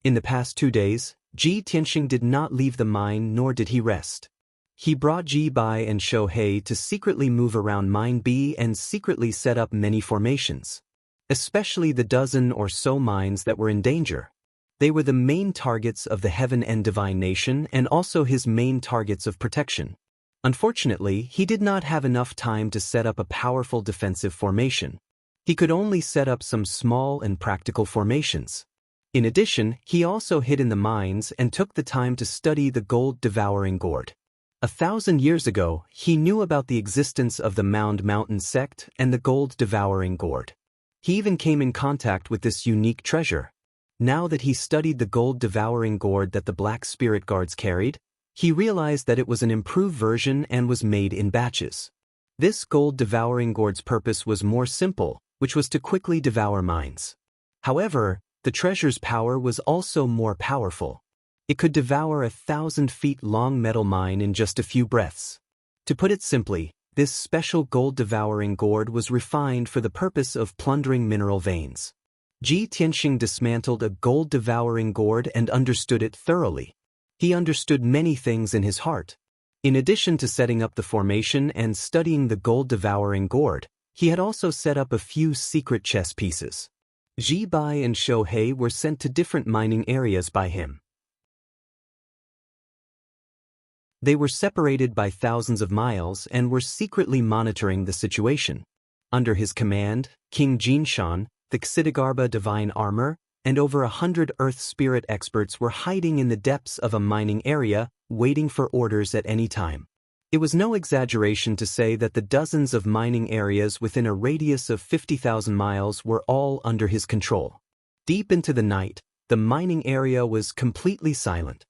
In the past 2 days, Ji Tianxing did not leave the mine nor did he rest. He brought Ji Bai and Shou He to secretly move around Mine B and secretly set up many formations. Especially the dozen or so mines that were in danger. They were the main targets of the Heaven and Divine Nation and also his main targets of protection. Unfortunately, he did not have enough time to set up a powerful defensive formation. He could only set up some small and practical formations. In addition, he also hid in the mines and took the time to study the gold-devouring gourd. 1,000 years ago, he knew about the existence of the Mound Mountain sect and the gold-devouring gourd. He even came in contact with this unique treasure. Now that he studied the gold-devouring gourd that the Black Spirit Guards carried, he realized that it was an improved version and was made in batches. This gold-devouring gourd's purpose was more simple, which was to quickly devour mines. However, the treasure's power was also more powerful. It could devour a 1,000-feet-long metal mine in just a few breaths. To put it simply, this special gold-devouring gourd was refined for the purpose of plundering mineral veins. Ji Tianxing dismantled a gold-devouring gourd and understood it thoroughly. He understood many things in his heart. In addition to setting up the formation and studying the gold-devouring gourd, he had also set up a few secret chess pieces. Ji Bai and Shou He were sent to different mining areas by him. They were separated by thousands of miles and were secretly monitoring the situation. Under his command, King Jinshan, the Xitigarbha divine armor, and over 100 earth spirit experts were hiding in the depths of a mining area, waiting for orders at any time. It was no exaggeration to say that the dozens of mining areas within a radius of 50,000 miles were all under his control. Deep into the night, the mining area was completely silent.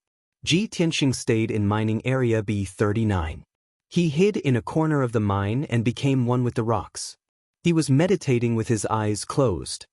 Ji Tianxing stayed in mining area B39. He hid in a corner of the mine and became one with the rocks. He was meditating with his eyes closed.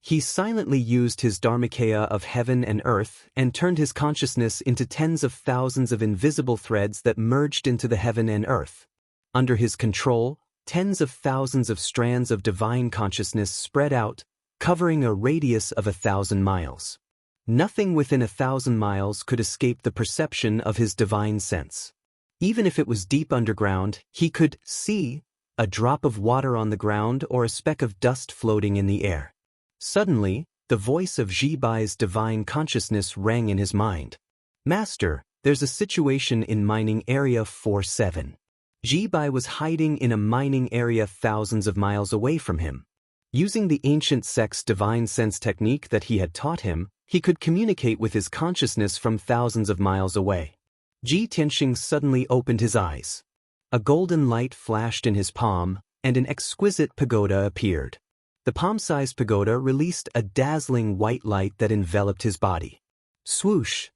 He silently used his Dharmakaya of heaven and earth and turned his consciousness into tens of thousands of invisible threads that merged into the heaven and earth. Under his control, tens of thousands of strands of divine consciousness spread out, covering a radius of 1,000 miles. Nothing within 1,000 miles could escape the perception of his divine sense. Even if it was deep underground, he could see a drop of water on the ground or a speck of dust floating in the air. Suddenly, the voice of Ji Bai's divine consciousness rang in his mind. "Master, there's a situation in mining area 47. Ji Bai was hiding in a mining area thousands of miles away from him. Using the ancient sect's divine sense technique that he had taught him, he could communicate with his consciousness from thousands of miles away." Ji Tianxing suddenly opened his eyes. A golden light flashed in his palm, and an exquisite pagoda appeared. The palm-sized pagoda released a dazzling white light that enveloped his body. Swoosh!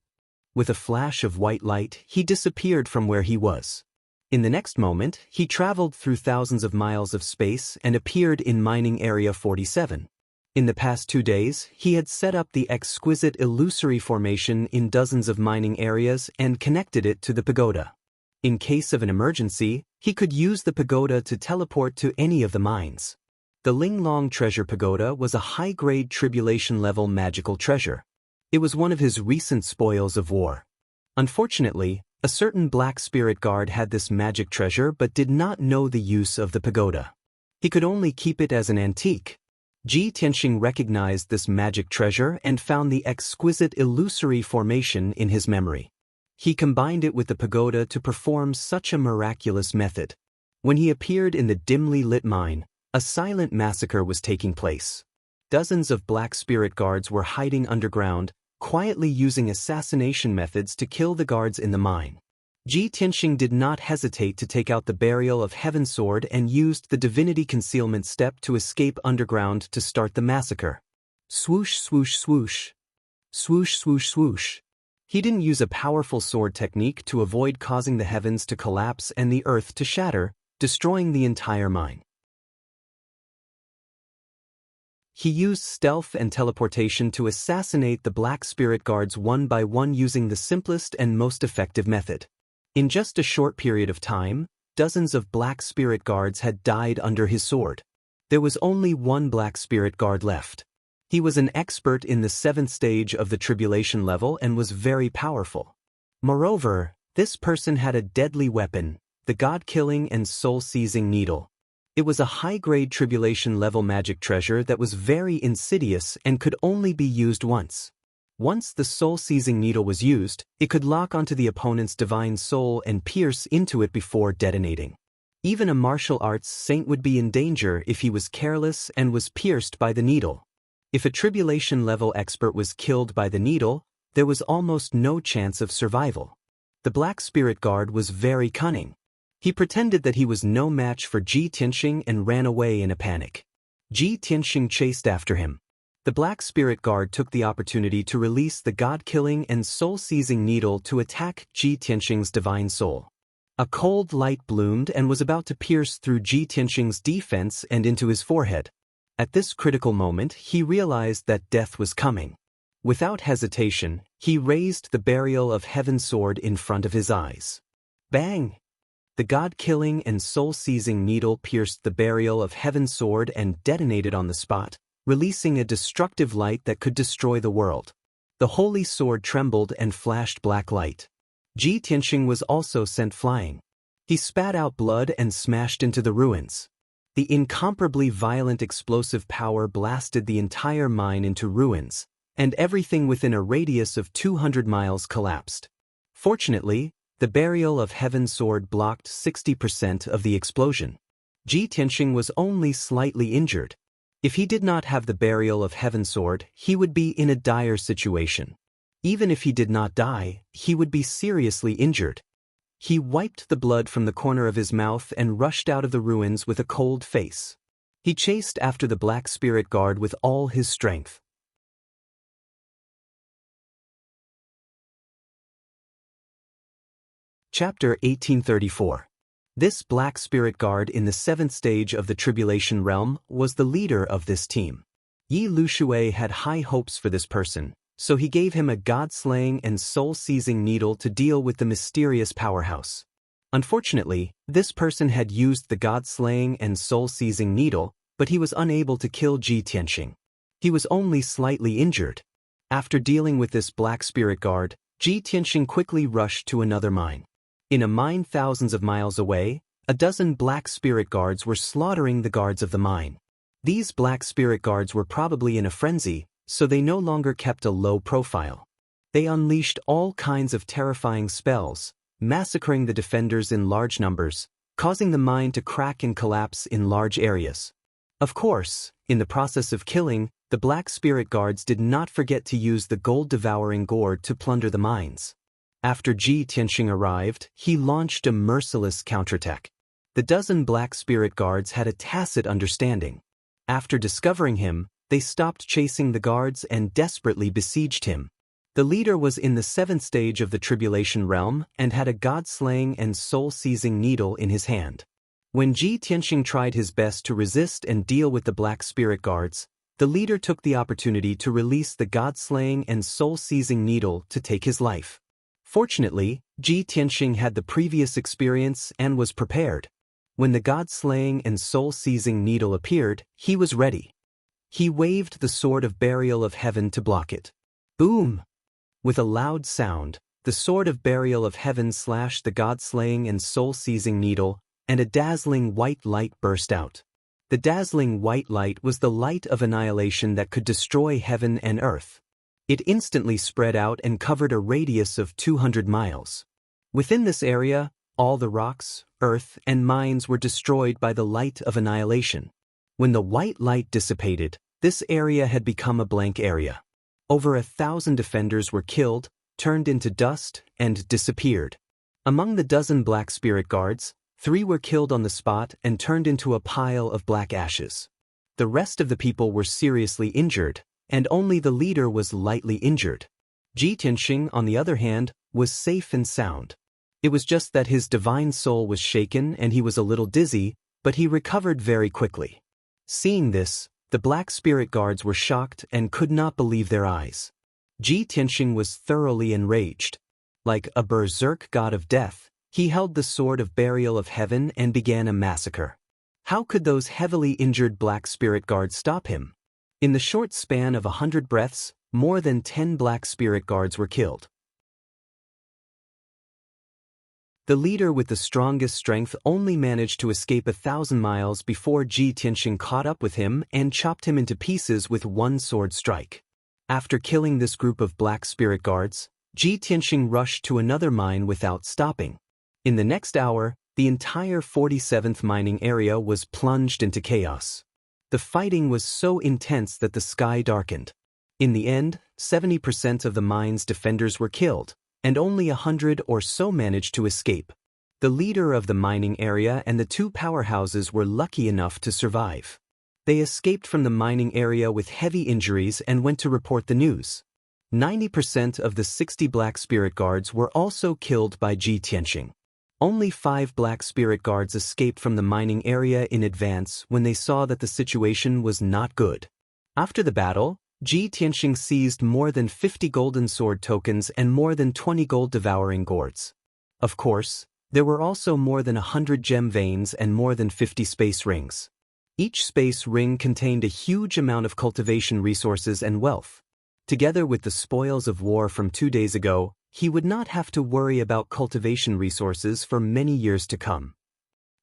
With a flash of white light, he disappeared from where he was. In the next moment, he traveled through thousands of miles of space and appeared in mining area 47. In the past 2 days, he had set up the exquisite illusory formation in dozens of mining areas and connected it to the pagoda. In case of an emergency, he could use the pagoda to teleport to any of the mines. The Linglong Treasure Pagoda was a high-grade tribulation-level magical treasure. It was one of his recent spoils of war. Unfortunately, A certain black spirit guard had this magic treasure but did not know the use of the pagoda. He could only keep it as an antique. Ji Tianxing recognized this magic treasure and found the exquisite illusory formation in his memory. He combined it with the pagoda to perform such a miraculous method. When he appeared in the dimly lit mine, a silent massacre was taking place. Dozens of black spirit guards were hiding underground, quietly using assassination methods to kill the guards in the mine. Ji Tianxing did not hesitate to take out the Burial of Heaven sword and used the divinity concealment step to escape underground to start the massacre. Swoosh swoosh swoosh. Swoosh swoosh swoosh. He didn't use a powerful sword technique to avoid causing the heavens to collapse and the earth to shatter, destroying the entire mine. He used stealth and teleportation to assassinate the black spirit guards one by one using the simplest and most effective method. In just a short period of time, dozens of black spirit guards had died under his sword. There was only one black spirit guard left. He was an expert in the 7th stage of the tribulation level and was very powerful. Moreover, this person had a deadly weapon, the god-killing and soul-seizing needle. It was a high-grade tribulation-level magic treasure that was very insidious and could only be used once. Once the soul-seizing needle was used, it could lock onto the opponent's divine soul and pierce into it before detonating. Even a martial arts saint would be in danger if he was careless and was pierced by the needle. If a tribulation-level expert was killed by the needle, there was almost no chance of survival. The Black Spirit Guard was very cunning. He pretended that he was no match for Ji Tianxing and ran away in a panic. Ji Tianxing chased after him. The Black Spirit Guard took the opportunity to release the god-killing and soul-seizing needle to attack Ji Tianxing's divine soul. A cold light bloomed and was about to pierce through Ji Tianxing's defense and into his forehead. At this critical moment, he realized that death was coming. Without hesitation, he raised the Burial of Heaven sword in front of his eyes. Bang! The god-killing and soul-seizing needle pierced the Burial of Heaven sword and detonated on the spot, releasing a destructive light that could destroy the world. The holy sword trembled and flashed black light. Ji Tianxing was also sent flying. He spat out blood and smashed into the ruins. The incomparably violent explosive power blasted the entire mine into ruins, and everything within a radius of 200 miles collapsed. Fortunately, the Burial of Heaven sword blocked 60% of the explosion. Ji Tianxing was only slightly injured. If he did not have the Burial of Heaven sword, he would be in a dire situation. Even if he did not die, he would be seriously injured. He wiped the blood from the corner of his mouth and rushed out of the ruins with a cold face. He chased after the Black Spirit Guard with all his strength. Chapter 1834. This Black Spirit Guard in the 7th stage of the Tribulation Realm was the leader of this team. Yi Lushui had high hopes for this person, so he gave him a god-slaying and soul-seizing needle to deal with the mysterious powerhouse. Unfortunately, this person had used the god-slaying and soul-seizing needle, but he was unable to kill Ji Tianxing. He was only slightly injured. After dealing with this Black Spirit Guard, Ji Tianxing quickly rushed to another mine. In a mine thousands of miles away, a dozen Black Spirit Guards were slaughtering the guards of the mine. These Black Spirit Guards were probably in a frenzy, so they no longer kept a low profile. They unleashed all kinds of terrifying spells, massacring the defenders in large numbers, causing the mine to crack and collapse in large areas. Of course, in the process of killing, the Black Spirit Guards did not forget to use the gold-devouring gourd to plunder the mines. After Ji Tianxing arrived, he launched a merciless counterattack. The dozen Black Spirit Guards had a tacit understanding. After discovering him, they stopped chasing the guards and desperately besieged him. The leader was in the 7th stage of the Tribulation Realm and had a god-slaying and soul-seizing needle in his hand. When Ji Tianxing tried his best to resist and deal with the Black Spirit Guards, the leader took the opportunity to release the god-slaying and soul-seizing needle to take his life. Fortunately, Ji Tianxing had the previous experience and was prepared. When the god-slaying and soul-seizing needle appeared, he was ready. He waved the sword of Burial of Heaven to block it. Boom! With a loud sound, The sword of burial of heaven slashed the god-slaying and soul-seizing needle, and a dazzling white light burst out. The dazzling white light was the light of annihilation that could destroy heaven and earth. It instantly spread out and covered a radius of 200 miles. Within this area, all the rocks, earth, and mines were destroyed by the light of annihilation. When the white light dissipated, this area had become a blank area. Over 1,000 defenders were killed, turned into dust, and disappeared. Among the dozen black spirit guards, 3 were killed on the spot and turned into a pile of black ashes. The rest of the people were seriously injured, and only the leader was lightly injured. Ji Tianxing, on the other hand, was safe and sound. It was just that his divine soul was shaken and he was a little dizzy, but he recovered very quickly. Seeing this, the black spirit guards were shocked and could not believe their eyes. Ji Tianxing was thoroughly enraged. Like a berserk god of death, he held the sword of burial of heaven and began a massacre. How could those heavily injured black spirit guards stop him? In the short span of 100 breaths, more than 10 black spirit guards were killed. The leader with the strongest strength only managed to escape 1,000 miles before Ji Tianxing caught up with him and chopped him into pieces with one sword strike. After killing this group of black spirit guards, Ji Tianxing rushed to another mine without stopping. In the next hour, the entire 47th mining area was plunged into chaos. The fighting was so intense that the sky darkened. In the end, 70% of the mine's defenders were killed, and only 100 or so managed to escape. The leader of the mining area and the 2 powerhouses were lucky enough to survive. They escaped from the mining area with heavy injuries and went to report the news. 90% of the 60 black spirit guards were also killed by Ji Tianxing. Only 5 black spirit guards escaped from the mining area in advance when they saw that the situation was not good. After the battle, Ji Tianxing seized more than 50 golden sword tokens and more than 20 gold devouring gourds. Of course, there were also more than 100 gem veins and more than 50 space rings. Each space ring contained a huge amount of cultivation resources and wealth. Together with the spoils of war from 2 days ago, he would not have to worry about cultivation resources for many years to come.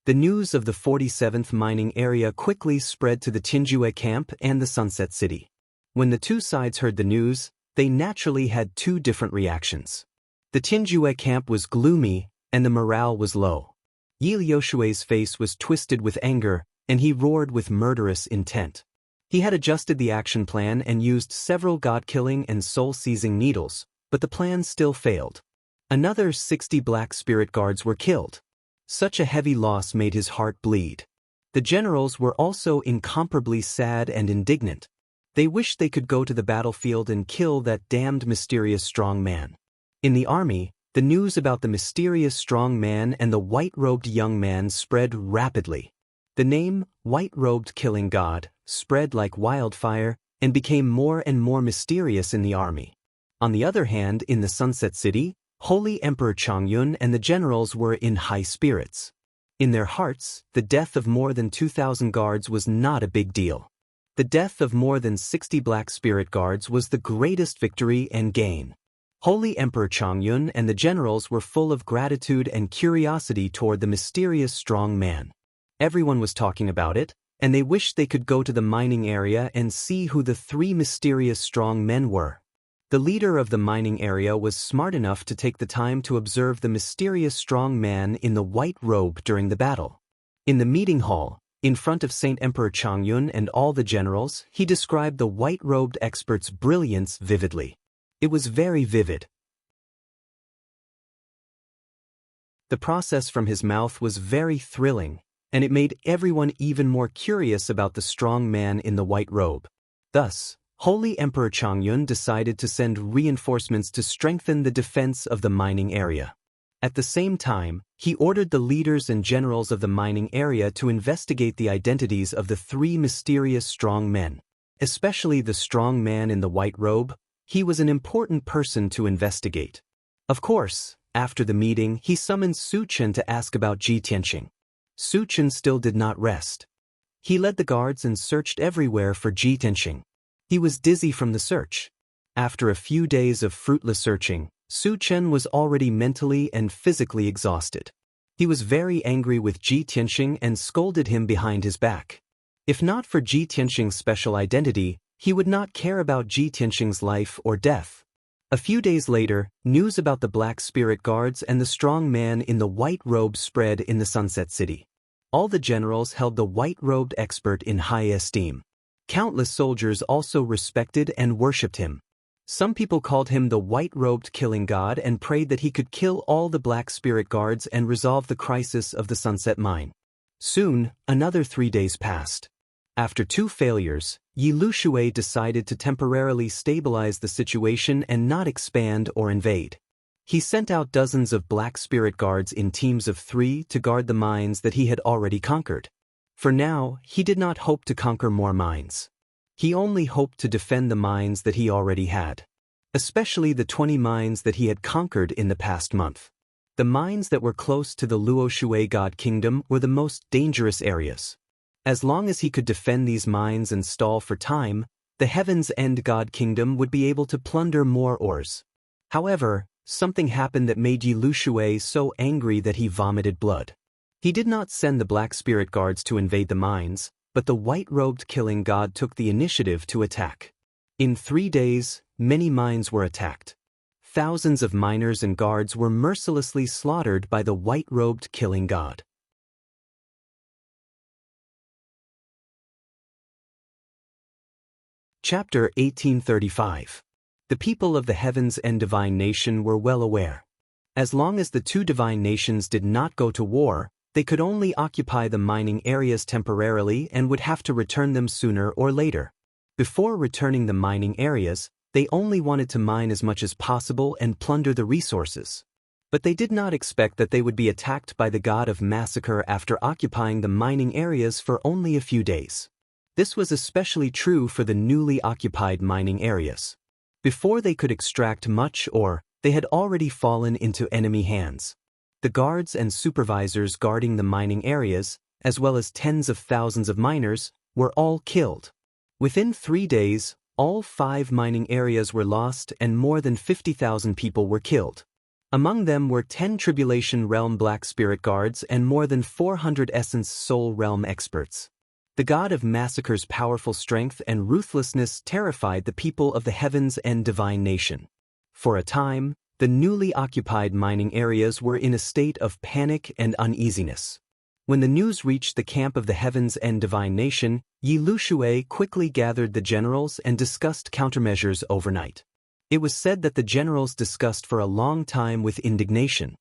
The news of the 47th mining area quickly spread to the Tinjue camp and the Sunset City. When the 2 sides heard the news, they naturally had 2 different reactions. The Tinjue camp was gloomy, and the morale was low. Yi Liushui's face was twisted with anger, and he roared with murderous intent. He had adjusted the action plan and used several god-killing and soul-seizing needles, but the plan still failed. Another 60 black spirit guards were killed. Such a heavy loss made his heart bleed. The generals were also incomparably sad and indignant. They wished they could go to the battlefield and kill that damned mysterious strong man. In the army, the news about the mysterious strong man and the white-robed young man spread rapidly. The name, white-robed killing god, spread like wildfire and became more and more mysterious in the army. On the other hand, in the Sunset City, Holy Emperor Chongyun and the generals were in high spirits. In their hearts, the death of more than 2,000 guards was not a big deal. The death of more than 60 black spirit guards was the greatest victory and gain. Holy Emperor Chongyun and the generals were full of gratitude and curiosity toward the mysterious strong man. Everyone was talking about it, and they wished they could go to the mining area and see who the 3 mysterious strong men were. The leader of the mining area was smart enough to take the time to observe the mysterious strong man in the white robe during the battle. In the meeting hall, in front of Saint Emperor Chongyun and all the generals, he described the white-robed expert's brilliance vividly. It was very vivid. The process from his mouth was very thrilling, and it made everyone even more curious about the strong man in the white robe. Thus, Holy Emperor Chongyun decided to send reinforcements to strengthen the defense of the mining area. At the same time, he ordered the leaders and generals of the mining area to investigate the identities of the 3 mysterious strong men. Especially the strong man in the white robe, he was an important person to investigate. Of course, after the meeting, he summoned Su Chen to ask about Ji Tianxing. Su Chen still did not rest. He led the guards and searched everywhere for Ji Tianxing. He was dizzy from the search. After a few days of fruitless searching, Su Chen was already mentally and physically exhausted. He was very angry with Ji Tianxing and scolded him behind his back. If not for Ji Tianxing's special identity, he would not care about Ji Tianxing's life or death. A few days later, news about the Black Spirit Guards and the strong man in the white robe spread in the Sunset City. All the generals held the white-robed expert in high esteem. Countless soldiers also respected and worshipped him. Some people called him the white-robed killing god and prayed that he could kill all the Black Spirit Guards and resolve the crisis of the Sunset Mine. Soon, another 3 days passed. After 2 failures, Yi Lushui decided to temporarily stabilize the situation and not expand or invade. He sent out dozens of Black Spirit Guards in teams of 3 to guard the mines that he had already conquered. For now, he did not hope to conquer more mines. He only hoped to defend the mines that he already had. Especially the 20 mines that he had conquered in the past month. The mines that were close to the Luo Shui God Kingdom were the most dangerous areas. As long as he could defend these mines and stall for time, the Heaven's End God Kingdom would be able to plunder more ores. However, something happened that made Yi Lushui so angry that he vomited blood. He did not send the Black Spirit Guards to invade the mines, but the white-robed killing god took the initiative to attack. In 3 days, many mines were attacked. Thousands of miners and guards were mercilessly slaughtered by the white-robed killing god. Chapter 1835. The people of the Heavens and Divine Nation were well aware. As long as the 2 divine nations did not go to war, they could only occupy the mining areas temporarily and would have to return them sooner or later. Before returning the mining areas, they only wanted to mine as much as possible and plunder the resources. But they did not expect that they would be attacked by the god of massacre after occupying the mining areas for only a few days. This was especially true for the newly occupied mining areas. Before they could extract much ore, they had already fallen into enemy hands. The guards and supervisors guarding the mining areas, as well as tens of thousands of miners, were all killed. Within 3 days, all 5 mining areas were lost and more than 50,000 people were killed. Among them were 10 Tribulation Realm Black Spirit Guards and more than 400 Essence Soul Realm experts. The god of massacre's powerful strength and ruthlessness terrified the people of the Heavens and Divine Nation. For a time, the newly occupied mining areas were in a state of panic and uneasiness. When the news reached the camp of the Heavens and Divine Nation, Yi Lushui quickly gathered the generals and discussed countermeasures overnight. It was said that the generals discussed for a long time with indignation.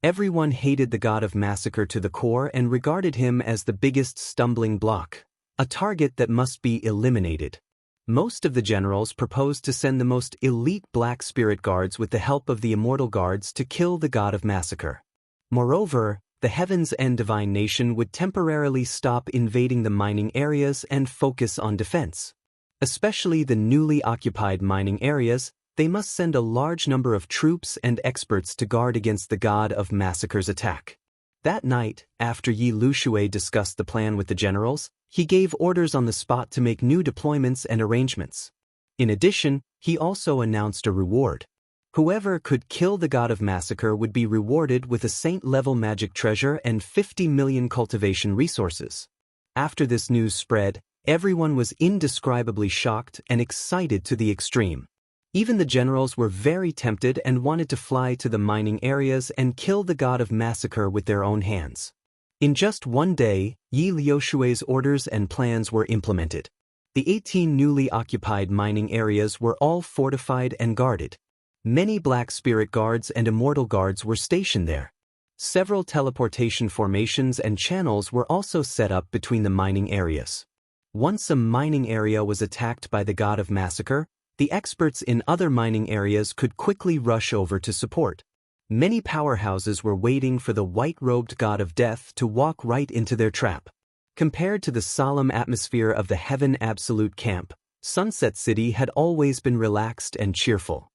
Everyone hated the god of massacre to the core and regarded him as the biggest stumbling block, a target that must be eliminated. Most of the generals proposed to send the most elite Black Spirit Guards with the help of the Immortal Guards to kill the god of massacre. Moreover, the Heavens and Divine Nation would temporarily stop invading the mining areas and focus on defense. Especially the newly occupied mining areas, they must send a large number of troops and experts to guard against the god of massacre's attack. That night, after Yi Lushui discussed the plan with the generals, he gave orders on the spot to make new deployments and arrangements. In addition, he also announced a reward. Whoever could kill the god of massacre would be rewarded with a saint-level magic treasure and 50 million cultivation resources. After this news spread, everyone was indescribably shocked and excited to the extreme. Even the generals were very tempted and wanted to fly to the mining areas and kill the god of massacre with their own hands. In just 1 day, Yi Lushui's orders and plans were implemented. The 18 newly occupied mining areas were all fortified and guarded. Many Black Spirit Guards and Immortal Guards were stationed there. Several teleportation formations and channels were also set up between the mining areas. Once a mining area was attacked by the god of massacre, the experts in other mining areas could quickly rush over to support. Many powerhouses were waiting for the white-robed god of death to walk right into their trap. Compared to the solemn atmosphere of the Heaven Absolute Camp, Sunset City had always been relaxed and cheerful.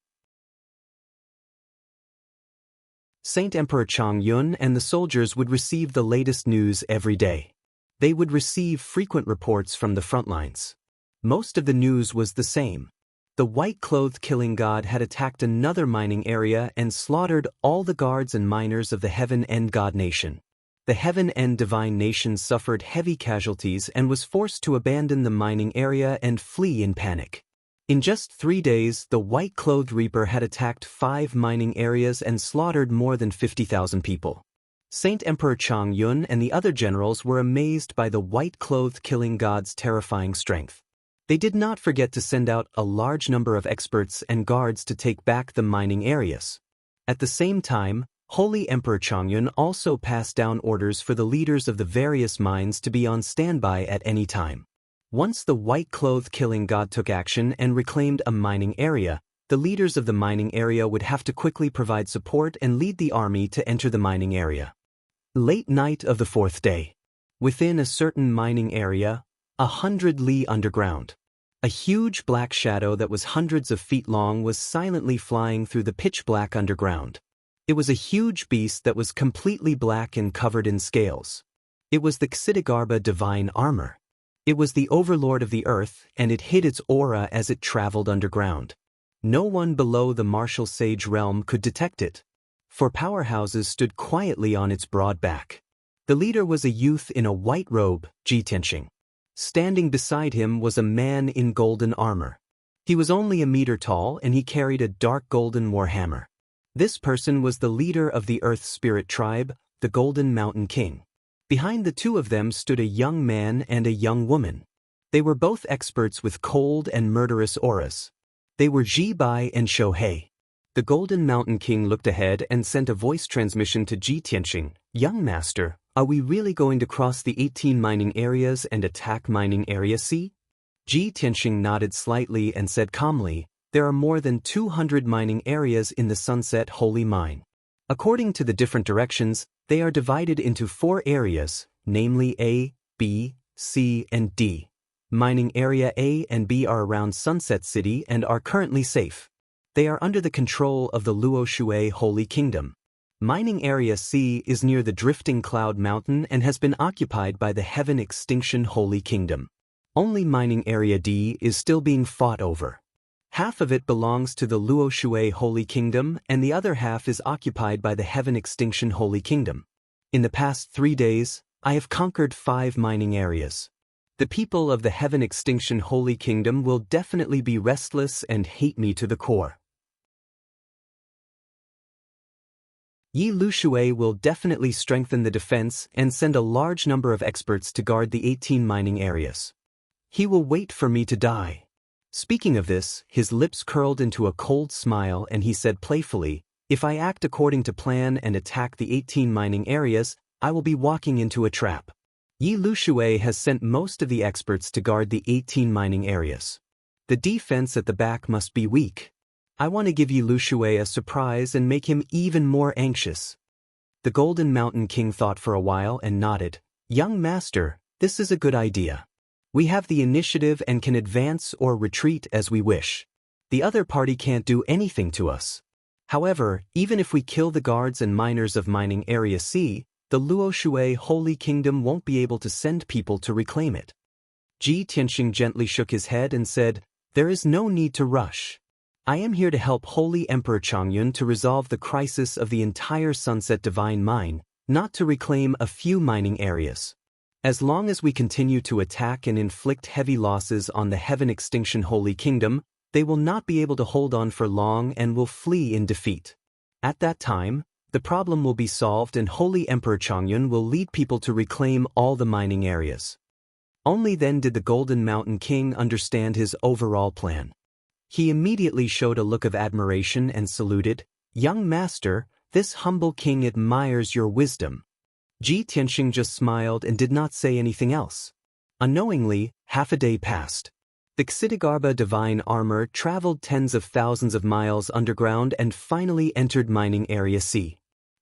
Saint Emperor Chongyun and the soldiers would receive the latest news every day. They would receive frequent reports from the front lines. Most of the news was the same. The white-clothed killing god had attacked another mining area and slaughtered all the guards and miners of the Heaven End God Nation. The Heaven End Divine Nation suffered heavy casualties and was forced to abandon the mining area and flee in panic. In just 3 days, the white-clothed Reaper had attacked 5 mining areas and slaughtered more than 50,000 people. Saint Emperor Chang Yun and the other generals were amazed by the white-clothed killing god's terrifying strength. They did not forget to send out a large number of experts and guards to take back the mining areas. At the same time, Holy Emperor Changyun also passed down orders for the leaders of the various mines to be on standby at any time. Once the white-clothed killing god took action and reclaimed a mining area, the leaders of the mining area would have to quickly provide support and lead the army to enter the mining area. Late night of the 4th day. Within a certain mining area, 100 li underground. A huge black shadow that was hundreds of feet long was silently flying through the pitch-black underground. It was a huge beast that was completely black and covered in scales. It was the Xidigarba divine armor. It was the overlord of the earth, and it hid its aura as it traveled underground. No one below the martial sage realm could detect it. 4 powerhouses stood quietly on its broad back. The leader was a youth in a white robe, Ji Tianxing. Standing beside him was a man in golden armor. He was only a meter tall and he carried a dark golden warhammer. This person was the leader of the Earth Spirit tribe, the Golden Mountain King. Behind the two of them stood a young man and a young woman. They were both experts with cold and murderous auras. They were Ji Bai and Shohei. The Golden Mountain King looked ahead and sent a voice transmission to Ji Tianxing. "Young master, are we really going to cross the 18 mining areas and attack mining area C?" Ji Tianxing nodded slightly and said calmly, "There are more than 200 mining areas in the Sunset Holy Mine. According to the different directions, they are divided into 4 areas, namely A, B, C, and D. Mining area A and B are around Sunset City and are currently safe. They are under the control of the Luo Shui Holy Kingdom. Mining Area C is near the Drifting Cloud Mountain and has been occupied by the Heaven Extinction Holy Kingdom. Only Mining Area D is still being fought over. Half of it belongs to the Luo Shui Holy Kingdom and the other half is occupied by the Heaven Extinction Holy Kingdom. In the past 3 days, I have conquered 5 mining areas. The people of the Heaven Extinction Holy Kingdom will definitely be restless and hate me to the core. Yi Lushui will definitely strengthen the defense and send a large number of experts to guard the 18 mining areas. He will wait for me to die." Speaking of this, his lips curled into a cold smile and he said playfully, "If I act according to plan and attack the 18 mining areas, I will be walking into a trap." Yi Lushui has sent most of the experts to guard the 18 mining areas. The defense at the back must be weak. I want to give Yi Lushui a surprise and make him even more anxious. The Golden Mountain King thought for a while and nodded. "Young master, this is a good idea. We have the initiative and can advance or retreat as we wish. The other party can't do anything to us. However, even if we kill the guards and miners of Mining Area C, the Luo Shui Holy Kingdom won't be able to send people to reclaim it." Ji Tianxing gently shook his head and said, "There is no need to rush. I am here to help Holy Emperor Changyun to resolve the crisis of the entire Sunset Divine Mine, not to reclaim a few mining areas. As long as we continue to attack and inflict heavy losses on the Heaven Extinction Holy Kingdom, they will not be able to hold on for long and will flee in defeat. At that time, the problem will be solved and Holy Emperor Changyun will lead people to reclaim all the mining areas." Only then did the Golden Mountain King understand his overall plan. He immediately showed a look of admiration and saluted, "Young master, this humble king admires your wisdom." Ji Tianxing just smiled and did not say anything else. Unknowingly, half a day passed. The Xidigarba divine armor traveled tens of thousands of miles underground and finally entered Mining Area C.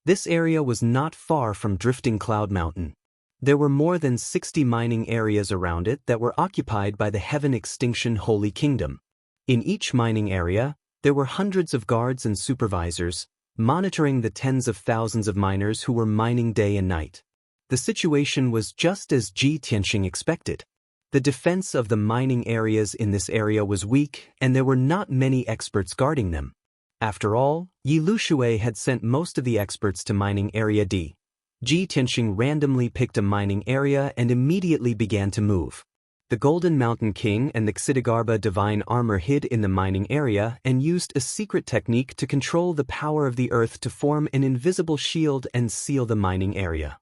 This area was not far from Drifting Cloud Mountain. There were more than 60 mining areas around it that were occupied by the Heaven Extinction Holy Kingdom. In each mining area, there were hundreds of guards and supervisors, monitoring the tens of thousands of miners who were mining day and night. The situation was just as Ji Tianxing expected. The defense of the mining areas in this area was weak, and there were not many experts guarding them. After all, Yi Lushui had sent most of the experts to mining area D. Ji Tianxing randomly picked a mining area and immediately began to move. The Golden Mountain King and the Xitigarbha divine armor hid in the mining area and used a secret technique to control the power of the earth to form an invisible shield and seal the mining area.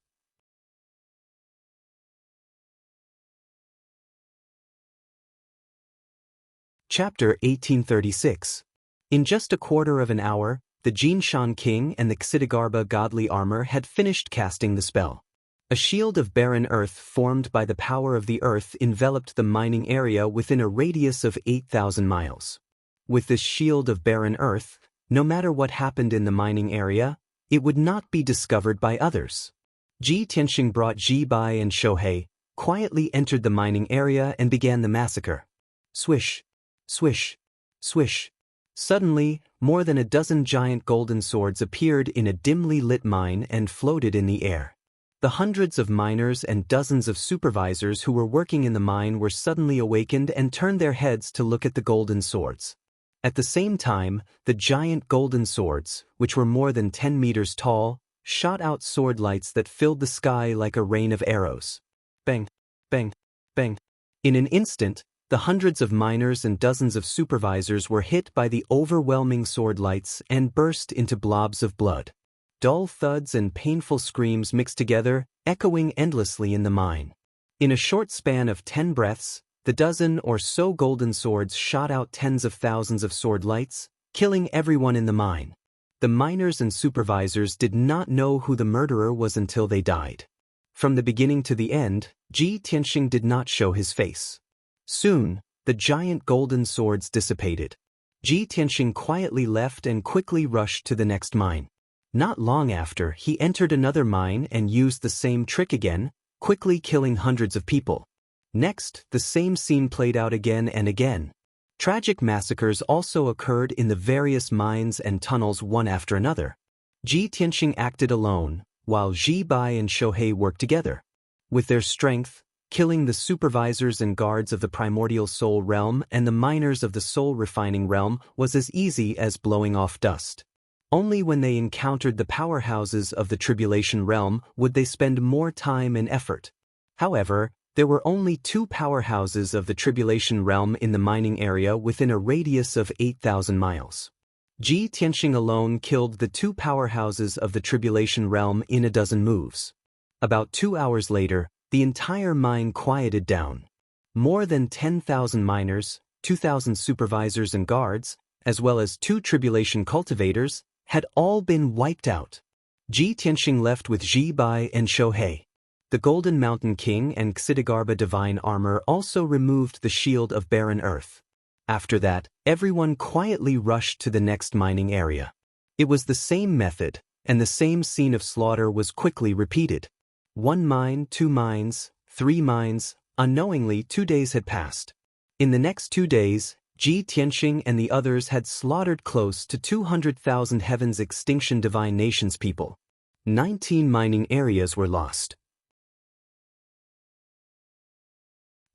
Chapter 1836. In just a quarter of an hour, the Jinshan King and the Xitigarbha godly armor had finished casting the spell. A shield of barren earth formed by the power of the earth enveloped the mining area within a radius of 8,000 miles. With this shield of barren earth, no matter what happened in the mining area, it would not be discovered by others. Ji Tianxing brought Ji Bai and Shohei, quietly entered the mining area and began the massacre. Swish, swish, swish. Suddenly, more than a dozen giant golden swords appeared in a dimly lit mine and floated in the air. The hundreds of miners and dozens of supervisors who were working in the mine were suddenly awakened and turned their heads to look at the golden swords. At the same time, the giant golden swords, which were more than 10 meters tall, shot out sword lights that filled the sky like a rain of arrows. Bang, bang, bang. In an instant, the hundreds of miners and dozens of supervisors were hit by the overwhelming sword lights and burst into blobs of blood. Dull thuds and painful screams mixed together, echoing endlessly in the mine. In a short span of 10 breaths, the dozen or so golden swords shot out tens of thousands of sword lights, killing everyone in the mine. The miners and supervisors did not know who the murderer was until they died. From the beginning to the end, Ji Tianxing did not show his face. Soon, the giant golden swords dissipated. Ji Tianxing quietly left and quickly rushed to the next mine. Not long after, he entered another mine and used the same trick again, quickly killing hundreds of people. Next, the same scene played out again and again. Tragic massacres also occurred in the various mines and tunnels one after another. Ji Tianxing acted alone, while Ji Bai and Shohei worked together. With their strength, killing the supervisors and guards of the primordial soul realm and the miners of the soul refining realm was as easy as blowing off dust. Only when they encountered the powerhouses of the tribulation realm would they spend more time and effort. However, there were only 2 powerhouses of the tribulation realm in the mining area within a radius of 8,000 miles. Ji Tianxing alone killed the 2 powerhouses of the tribulation realm in a dozen moves. About 2 hours later, the entire mine quieted down. More than 10,000 miners, 2,000 supervisors and guards, as well as 2 tribulation cultivators, had all been wiped out. Ji Tianxing left with Ji Bai and Shohei. The Golden Mountain King and Xitigarbha divine armor also removed the shield of barren earth. After that, everyone quietly rushed to the next mining area. It was the same method, and the same scene of slaughter was quickly repeated. 1 mine, 2 mines, 3 mines, unknowingly 2 days had passed. In the next 2 days, Ji Tianxing and the others had slaughtered close to 200,000 Heaven's Extinction Divine Nations people. 19 mining areas were lost.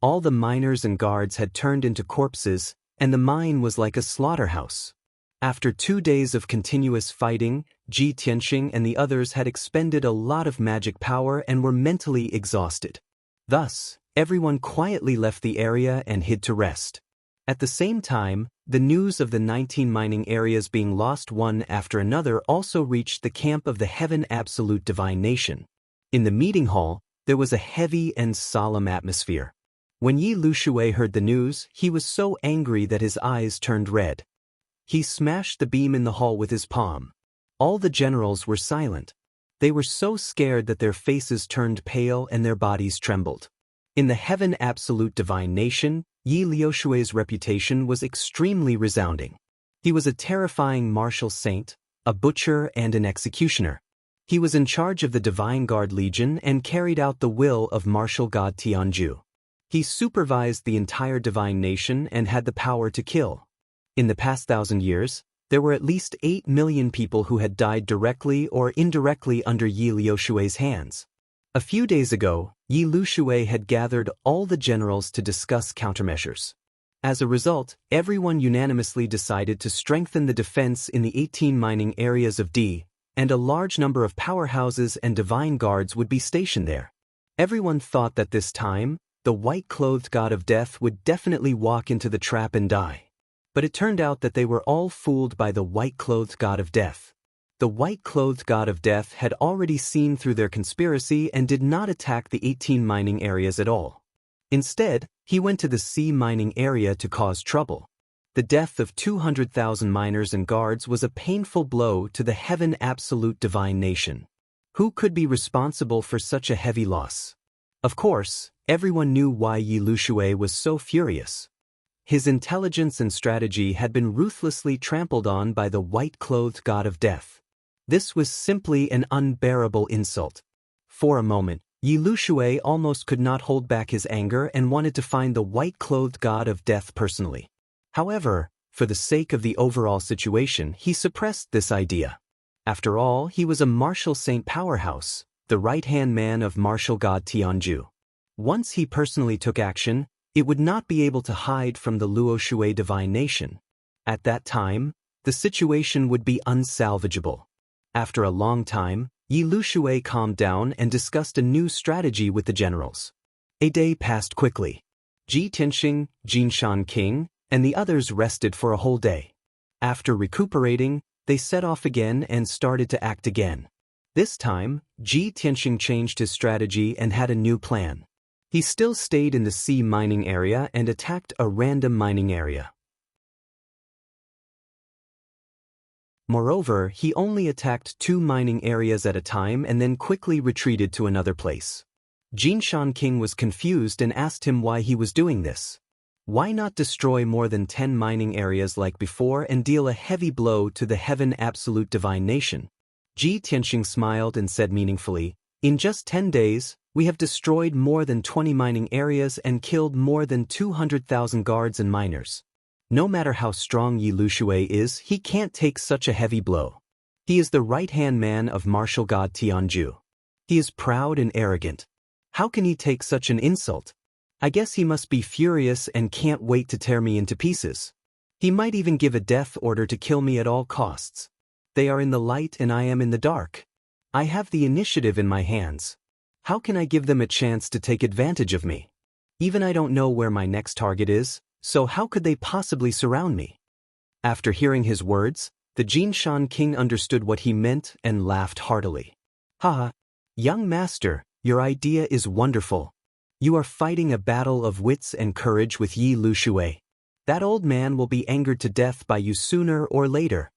All the miners and guards had turned into corpses, and the mine was like a slaughterhouse. After 2 days of continuous fighting, Ji Tianxing and the others had expended a lot of magic power and were mentally exhausted. Thus, everyone quietly left the area and hid to rest. At the same time, the news of the 19 mining areas being lost one after another also reached the camp of the Heaven Absolute Divine Nation. In the meeting hall, there was a heavy and solemn atmosphere. When Yi Lushui heard the news, he was so angry that his eyes turned red. He smashed the beam in the hall with his palm. All the generals were silent. They were so scared that their faces turned pale and their bodies trembled. In the Heaven Absolute Divine Nation, Yi Liushui's reputation was extremely resounding. He was a terrifying martial saint, a butcher and an executioner. He was in charge of the Divine Guard Legion and carried out the will of martial god Tianju. He supervised the entire divine nation and had the power to kill. In the past 1,000 years, there were at least 8 million people who had died directly or indirectly under Yi Liushui's hands. A few days ago, Yi Lushui had gathered all the generals to discuss countermeasures. As a result, everyone unanimously decided to strengthen the defense in the 18 mining areas of D, and a large number of powerhouses and divine guards would be stationed there. Everyone thought that this time, the white-clothed god of death would definitely walk into the trap and die. But it turned out that they were all fooled by the white-clothed god of death. The white-clothed god of death had already seen through their conspiracy and did not attack the 18 mining areas at all. Instead, he went to the C mining area to cause trouble. The death of 200,000 miners and guards was a painful blow to the Heaven Absolute Divine Nation. Who could be responsible for such a heavy loss? Of course, everyone knew why Yi Lushui was so furious. His intelligence and strategy had been ruthlessly trampled on by the white-clothed god of death. This was simply an unbearable insult. For a moment, Yi Lushui almost could not hold back his anger and wanted to find the white-clothed god of death personally. However, for the sake of the overall situation, he suppressed this idea. After all, he was a martial saint powerhouse, the right-hand man of martial god Tianju. Once he personally took action, it would not be able to hide from the Luoshui divine nation. At that time, the situation would be unsalvageable. After a long time, Yi Lushui calmed down and discussed a new strategy with the generals. A day passed quickly. Ji Tianxing, Jin Shan King, and the others rested for a whole day. After recuperating, they set off again and started to act again. This time, Ji Tianxing changed his strategy and had a new plan. He still stayed in the C mining area and attacked a random mining area. Moreover, he only attacked 2 mining areas at a time and then quickly retreated to another place. Jin Shan King was confused and asked him why he was doing this. Why not destroy more than 10 mining areas like before and deal a heavy blow to the Heaven Absolute Divine Nation? Ji Tianxing smiled and said meaningfully, "In just 10 days, we have destroyed more than 20 mining areas and killed more than 200,000 guards and miners. No matter how strong Yi Lushui is, he can't take such a heavy blow. He is the right-hand man of martial god Tianju. He is proud and arrogant. How can he take such an insult? I guess he must be furious and can't wait to tear me into pieces. He might even give a death order to kill me at all costs. They are in the light and I am in the dark. I have the initiative in my hands. How can I give them a chance to take advantage of me? Even I don't know where my next target is, so how could they possibly surround me?" After hearing his words, the Jin Shan King understood what he meant and laughed heartily. "Haha, young master, your idea is wonderful. You are fighting a battle of wits and courage with Yi Lushui. That old man will be angered to death by you sooner or later."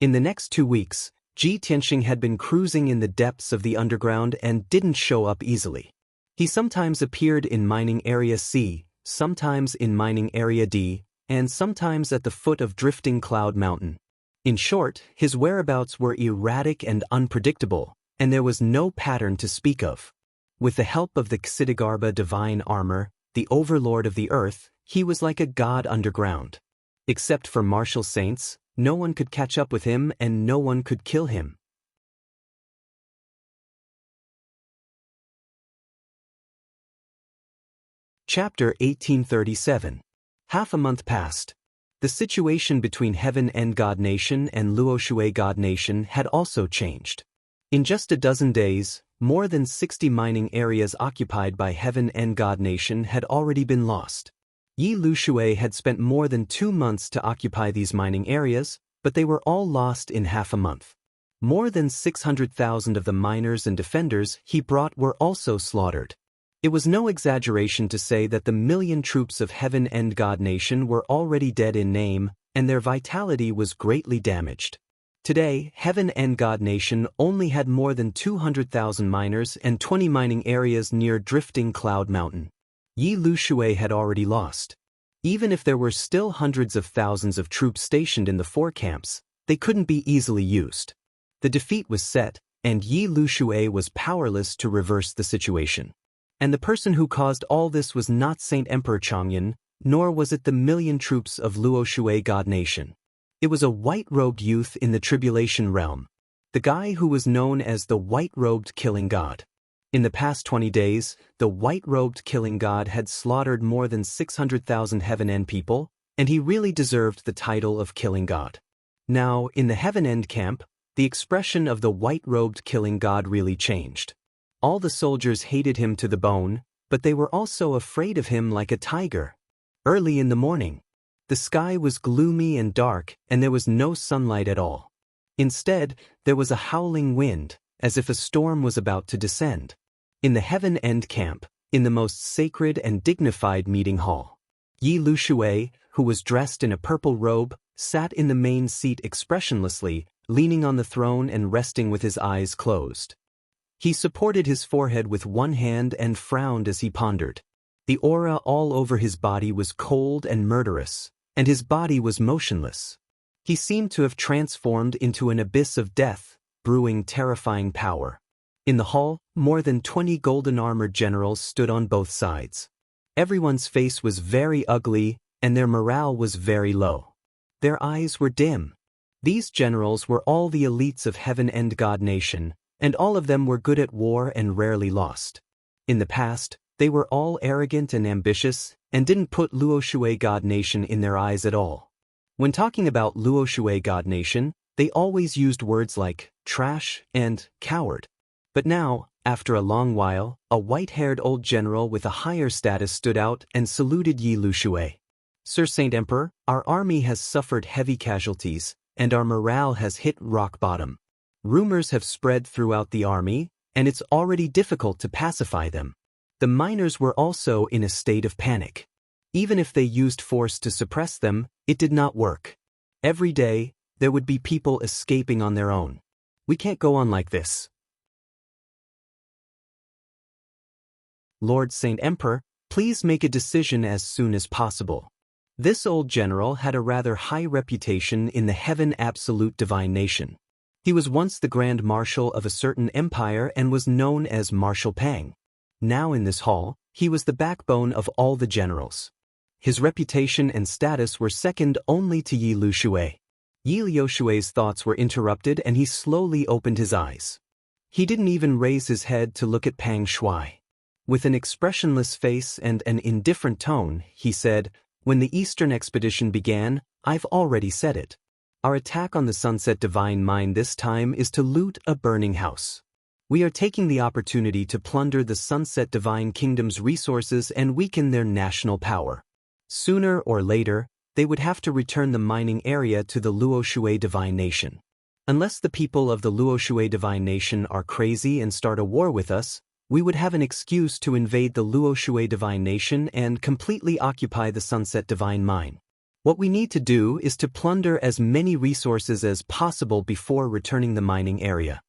In the next 2 weeks, Ji Tianxing had been cruising in the depths of the underground and didn't show up easily. He sometimes appeared in mining area C, sometimes in mining area D, and sometimes at the foot of Drifting Cloud Mountain. In short, his whereabouts were erratic and unpredictable, and there was no pattern to speak of. With the help of the Ksitigarbha divine armor, the overlord of the earth, he was like a god underground. Except for martial saints, no one could catch up with him and no one could kill him. Chapter 1837. Half a month passed. The situation between Heaven End God Nation and Luoshui God Nation had also changed. In just a dozen days, more than 60 mining areas occupied by Heaven End God Nation had already been lost. Yi Lushui had spent more than 2 months to occupy these mining areas, but they were all lost in half a month. More than 600,000 of the miners and defenders he brought were also slaughtered. It was no exaggeration to say that the million troops of Heaven End God Nation were already dead in name, and their vitality was greatly damaged. Today, Heaven End God Nation only had more than 200,000 miners and 20 mining areas near Drifting Cloud Mountain. Yi Lushui had already lost. Even if there were still hundreds of thousands of troops stationed in the 4 camps, they couldn't be easily used. The defeat was set, and Yi Lushui was powerless to reverse the situation. And the person who caused all this was not Saint Emperor Changyan, nor was it the million troops of Luoshui God Nation. It was a white-robed youth in the Tribulation realm, the guy who was known as the white-robed killing god. In the past 20 days, the white-robed killing god had slaughtered more than 600,000 Heaven End people, and he really deserved the title of killing god. Now, in the Heaven End camp, the expression of the white-robed killing god really changed. All the soldiers hated him to the bone, but they were also afraid of him like a tiger. Early in the morning, the sky was gloomy and dark, and there was no sunlight at all. Instead, there was a howling wind, as if a storm was about to descend. In the Heaven End camp, in the most sacred and dignified meeting hall, Yi Lushui, who was dressed in a purple robe, sat in the main seat expressionlessly, leaning on the throne and resting with his eyes closed. He supported his forehead with one hand and frowned as he pondered. The aura all over his body was cold and murderous, and his body was motionless. He seemed to have transformed into an abyss of death, brewing terrifying power. In the hall, more than 20 golden-armored generals stood on both sides. Everyone's face was very ugly, and their morale was very low. Their eyes were dim. These generals were all the elites of Heaven End God Nation, and all of them were good at war and rarely lost. In the past, they were all arrogant and ambitious, and didn't put Luoshui God Nation in their eyes at all. When talking about Luoshui God Nation, they always used words like trash and coward. But now, after a long while, a white-haired old general with a higher status stood out and saluted Yi Lushui. Sir Saint Emperor, our army has suffered heavy casualties, and our morale has hit rock bottom. Rumors have spread throughout the army, and it's already difficult to pacify them. The miners were also in a state of panic. Even if they used force to suppress them, it did not work. Every day, there would be people escaping on their own. We can't go on like this. Lord Saint Emperor, please make a decision as soon as possible. This old general had a rather high reputation in the Heaven Absolute Divine Nation. He was once the Grand Marshal of a certain empire and was known as Marshal Pang. Now in this hall, he was the backbone of all the generals. His reputation and status were second only to Yi Lushui. Yi Liushui's thoughts were interrupted and he slowly opened his eyes. He didn't even raise his head to look at Pang Shui. With an expressionless face and an indifferent tone, he said, "When the Eastern expedition began, I've already said it. Our attack on the Sunset Divine Mine this time is to loot a burning house. We are taking the opportunity to plunder the Sunset Divine Kingdom's resources and weaken their national power. Sooner or later, they would have to return the mining area to the Luoshui Divine Nation. Unless the people of the Luoshui Divine Nation are crazy and start a war with us, we would have an excuse to invade the Luoshui Divine Nation and completely occupy the Sunset Divine Mine. What we need to do is to plunder as many resources as possible before returning the mining area."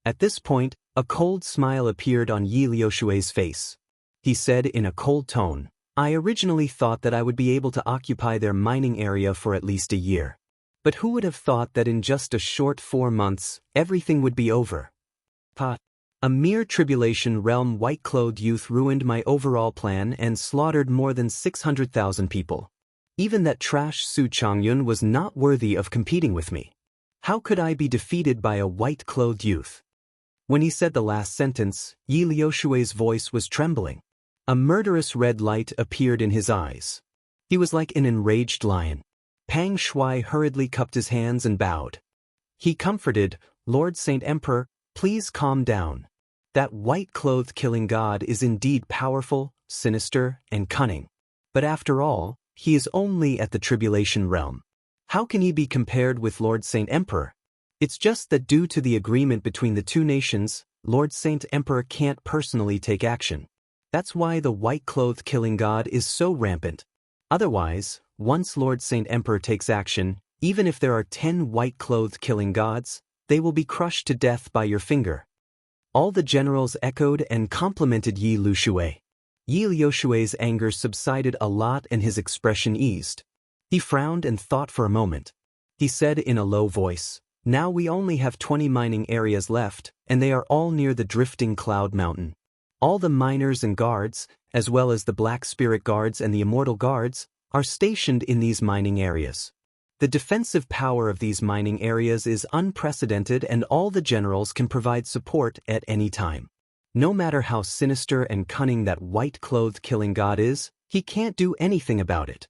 At this point, a cold smile appeared on Yi Liushui's face. He said in a cold tone, "I originally thought that I would be able to occupy their mining area for at least a year. But who would have thought that in just a short 4 months, everything would be over? A mere tribulation realm white-clothed youth ruined my overall plan and slaughtered more than 600,000 people. Even that trash Su Changyun was not worthy of competing with me. How could I be defeated by a white-clothed youth?" When he said the last sentence, Yi Liushui's voice was trembling. A murderous red light appeared in his eyes. He was like an enraged lion. Pang Shui hurriedly cupped his hands and bowed. He comforted, "Lord Saint Emperor, please calm down. That white-clothed killing god is indeed powerful, sinister, and cunning. But after all, he is only at the tribulation realm. How can he be compared with Lord Saint Emperor? It's just that due to the agreement between the two nations, Lord Saint Emperor can't personally take action. That's why the white-clothed killing god is so rampant. Otherwise, once Lord Saint Emperor takes action, even if there are 10 white-clothed killing gods, they will be crushed to death by your finger." All the generals echoed and complimented Yi Lushui. Yi Liushui's anger subsided a lot and his expression eased. He frowned and thought for a moment. He said in a low voice, "Now we only have 20 mining areas left, and they are all near the drifting cloud mountain. All the miners and guards, as well as the Black Spirit Guards and the Immortal Guards, are stationed in these mining areas. The defensive power of these mining areas is unprecedented and all the generals can provide support at any time. No matter how sinister and cunning that white-clothed killing god is, he can't do anything about it.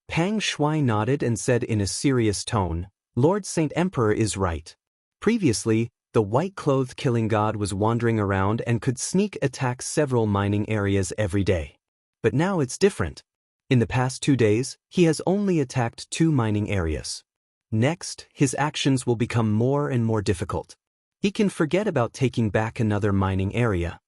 Pang Shui nodded and said in a serious tone, Lord Saint Emperor is right. Previously, the white-clothed killing god was wandering around and could sneak attack several mining areas every day. But now it's different. In the past 2 days, he has only attacked 2 mining areas. Next, his actions will become more and more difficult. He can forget about taking back another mining area.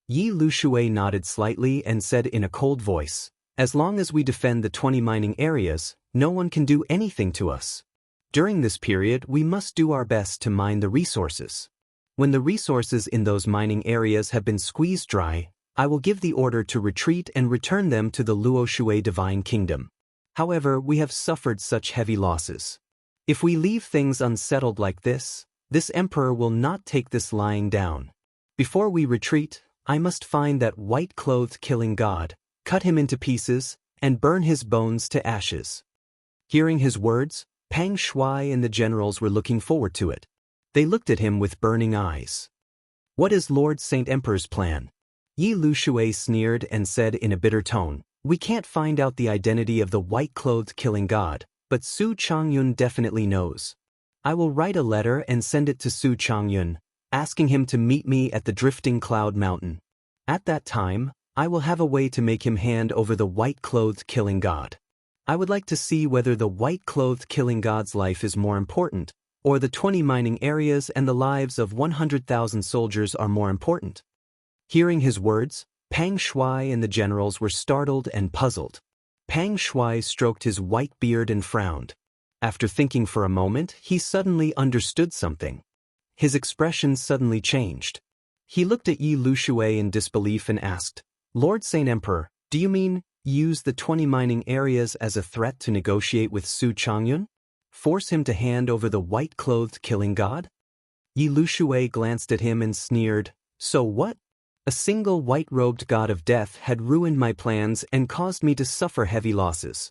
Yi Lushui nodded slightly and said in a cold voice, as long as we defend the 20 mining areas, no one can do anything to us. During this period, we must do our best to mine the resources. When the resources in those mining areas have been squeezed dry, I will give the order to retreat and return them to the Luoshui Divine Kingdom. However, we have suffered such heavy losses. If we leave things unsettled like this emperor will not take this lying down. Before we retreat, I must find that white-clothed killing god, cut him into pieces, and burn his bones to ashes. Hearing his words, Pang Shui and the generals were looking forward to it. They looked at him with burning eyes. What is Lord Saint Emperor's plan? Yi Lushui sneered and said in a bitter tone, we can't find out the identity of the white-clothed killing god, but Su Changyun definitely knows. I will write a letter and send it to Su Changyun, asking him to meet me at the Drifting Cloud Mountain. At that time, I will have a way to make him hand over the white-clothed killing god. I would like to see whether the white-clothed killing god's life is more important, or the 20 mining areas and the lives of 100,000 soldiers are more important. Hearing his words, Pang Shui and the generals were startled and puzzled. Pang Shui stroked his white beard and frowned. After thinking for a moment, he suddenly understood something. His expression suddenly changed. He looked at Yi Lushui in disbelief and asked, Lord Saint Emperor, do you mean use the 20 mining areas as a threat to negotiate with Su Changyun? Force him to hand over the white-clothed killing god? Yi Lushui glanced at him and sneered, so what? A single white-robed god of death had ruined my plans and caused me to suffer heavy losses.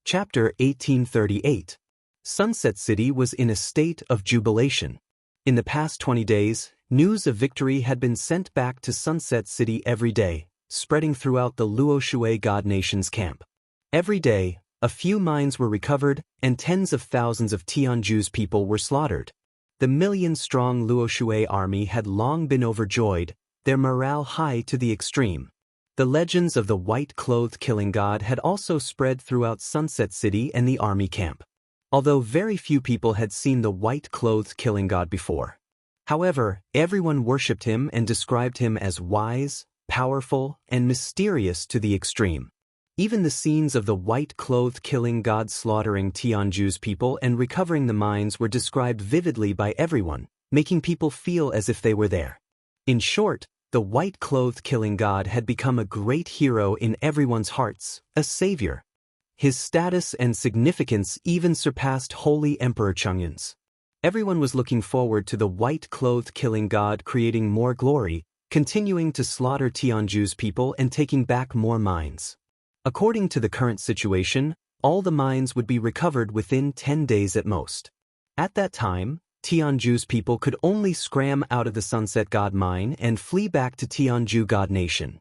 Chapter 1838. Sunset City was in a state of jubilation. In the past 20 days, news of victory had been sent back to Sunset City every day, spreading throughout the Luoshui God Nation's camp. Every day, a few mines were recovered and tens of thousands of Tianju's people were slaughtered. The million-strong Luoshui army had long been overjoyed, their morale high to the extreme. The legends of the white-clothed killing god had also spread throughout Sunset City and the army camp. Although very few people had seen the white-clothed killing god before. However, everyone worshipped him and described him as wise, powerful, and mysterious to the extreme. Even the scenes of the white-clothed killing god slaughtering Tianju's people and recovering the mines were described vividly by everyone, making people feel as if they were there. In short, the white-clothed killing god had become a great hero in everyone's hearts, a savior. His status and significance even surpassed Holy Emperor Changyun's. Everyone was looking forward to the white-clothed killing god creating more glory, continuing to slaughter Tianju's people and taking back more mines. According to the current situation, all the mines would be recovered within 10 days at most. At that time, Tianju's people could only scram out of the Sunset God mine and flee back to Tianju God Nation.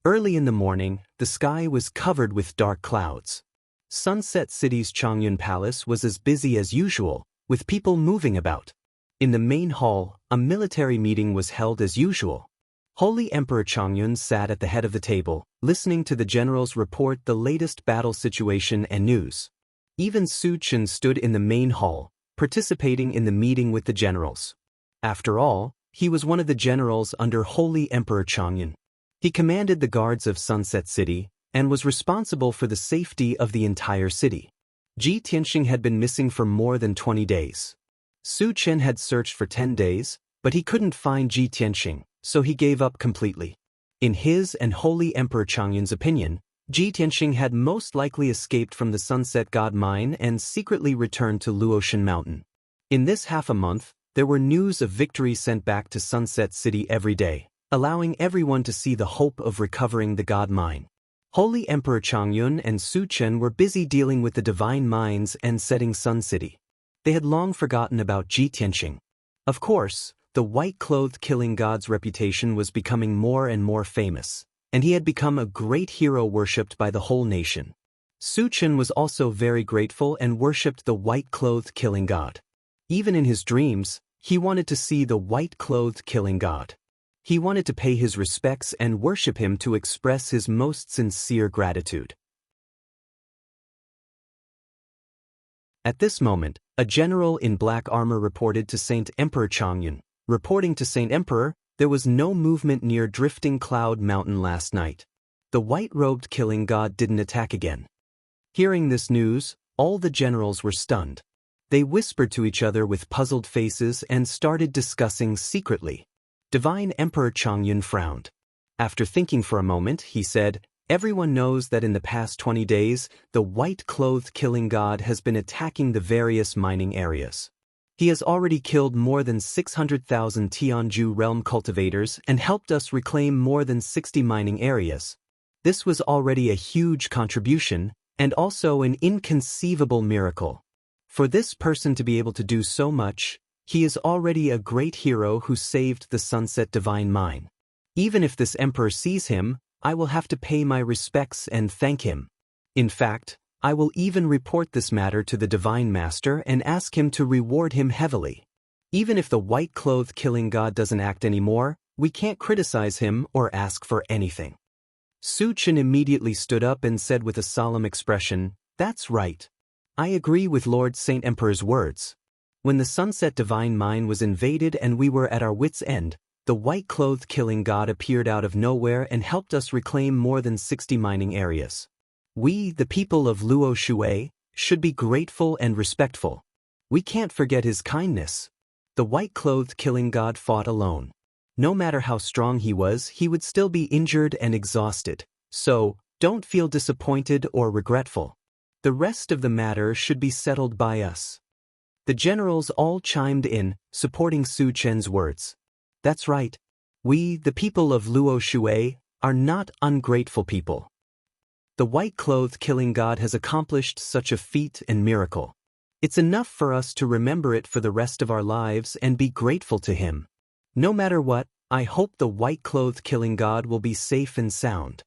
Early in the morning, the sky was covered with dark clouds. Sunset City's Changyun Palace was as busy as usual, with people moving about. In the main hall, a military meeting was held as usual. Holy Emperor Changyun sat at the head of the table, listening to the generals report the latest battle situation and news. Even Su Chen stood in the main hall, participating in the meeting with the generals. After all, he was one of the generals under Holy Emperor Changyun. He commanded the guards of Sunset City and was responsible for the safety of the entire city. Ji Tianxing had been missing for more than 20 days. Su Chen had searched for 10 days, but he couldn't find Ji Tianxing, so he gave up completely. In his and Holy Emperor Changyun's opinion, Ji Tianxing had most likely escaped from the Sunset God Mine and secretly returned to Luoshan Mountain. In this half a month, there were news of victory sent back to Sunset City every day, allowing everyone to see the hope of recovering the God Mine. Holy Emperor Changyun and Su Chen were busy dealing with the divine mines and setting Sun City. They had long forgotten about Ji Tianxing. Of course, the white-clothed killing god's reputation was becoming more and more famous, and he had become a great hero worshipped by the whole nation. Su Chen was also very grateful and worshipped the white-clothed killing god. Even in his dreams, he wanted to see the white-clothed killing god. He wanted to pay his respects and worship him to express his most sincere gratitude. At this moment, a general in black armor reported to Saint Emperor Changyun. Reporting to Saint Emperor, there was no movement near Drifting Cloud Mountain last night. The white-robed killing god didn't attack again. Hearing this news, all the generals were stunned. They whispered to each other with puzzled faces and started discussing secretly. Divine Emperor Changyun frowned. After thinking for a moment, he said, "Everyone knows that in the past 20 days, the white-clothed killing god has been attacking the various mining areas. He has already killed more than 600,000 Tianju realm cultivators and helped us reclaim more than 60 mining areas. This was already a huge contribution, and also an inconceivable miracle. For this person to be able to do so much, he is already a great hero who saved the Sunset Divine Mine. Even if this emperor sees him, I will have to pay my respects and thank him. In fact, I will even report this matter to the Divine Master and ask him to reward him heavily. Even if the white-clothed killing god doesn't act anymore, we can't criticize him or ask for anything." Su Chen immediately stood up and said with a solemn expression, "That's right. I agree with Lord Saint Emperor's words. When the Sunset Divine Mine was invaded and we were at our wits' end, the white-clothed killing god appeared out of nowhere and helped us reclaim more than 60 mining areas. We, the people of Luo Shui, should be grateful and respectful. We can't forget his kindness. The white-clothed killing god fought alone. No matter how strong he was, he would still be injured and exhausted. So, don't feel disappointed or regretful. The rest of the matter should be settled by us." The generals all chimed in, supporting Su Chen's words. "That's right. We, the people of Luo Shui, are not ungrateful people. The white-clothed killing god has accomplished such a feat and miracle. It's enough for us to remember it for the rest of our lives and be grateful to him. No matter what, I hope the white-clothed killing god will be safe and sound."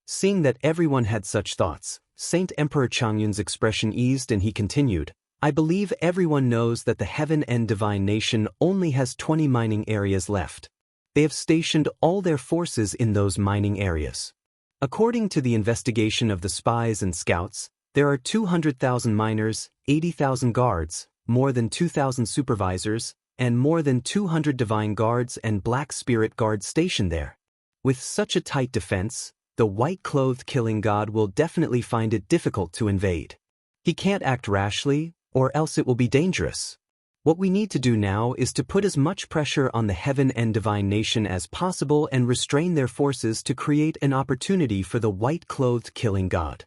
Seeing that everyone had such thoughts, Saint Emperor Changyun's expression eased and he continued, "I believe everyone knows that the Heaven and Divine Nation only has 20 mining areas left. They have stationed all their forces in those mining areas. According to the investigation of the spies and scouts, there are 200,000 miners, 80,000 guards, more than 2,000 supervisors, and more than 200 divine guards and black spirit guards stationed there. With such a tight defense, the white-clothed killing god will definitely find it difficult to invade. He can't act rashly, or else it will be dangerous. What we need to do now is to put as much pressure on the Heaven and Divine Nation as possible and restrain their forces to create an opportunity for the white-clothed killing god."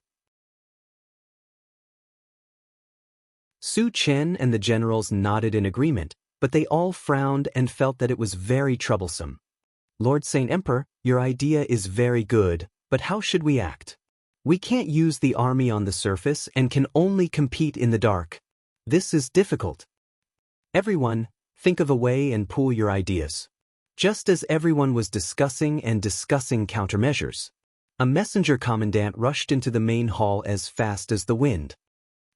Su Chen and the generals nodded in agreement, but they all frowned and felt that it was very troublesome. "Lord Saint Emperor, your idea is very good, but how should we act? We can't use the army on the surface and can only compete in the dark. This is difficult. Everyone, think of a way and pool your ideas." Just as everyone was discussing countermeasures, a messenger commandant rushed into the main hall as fast as the wind.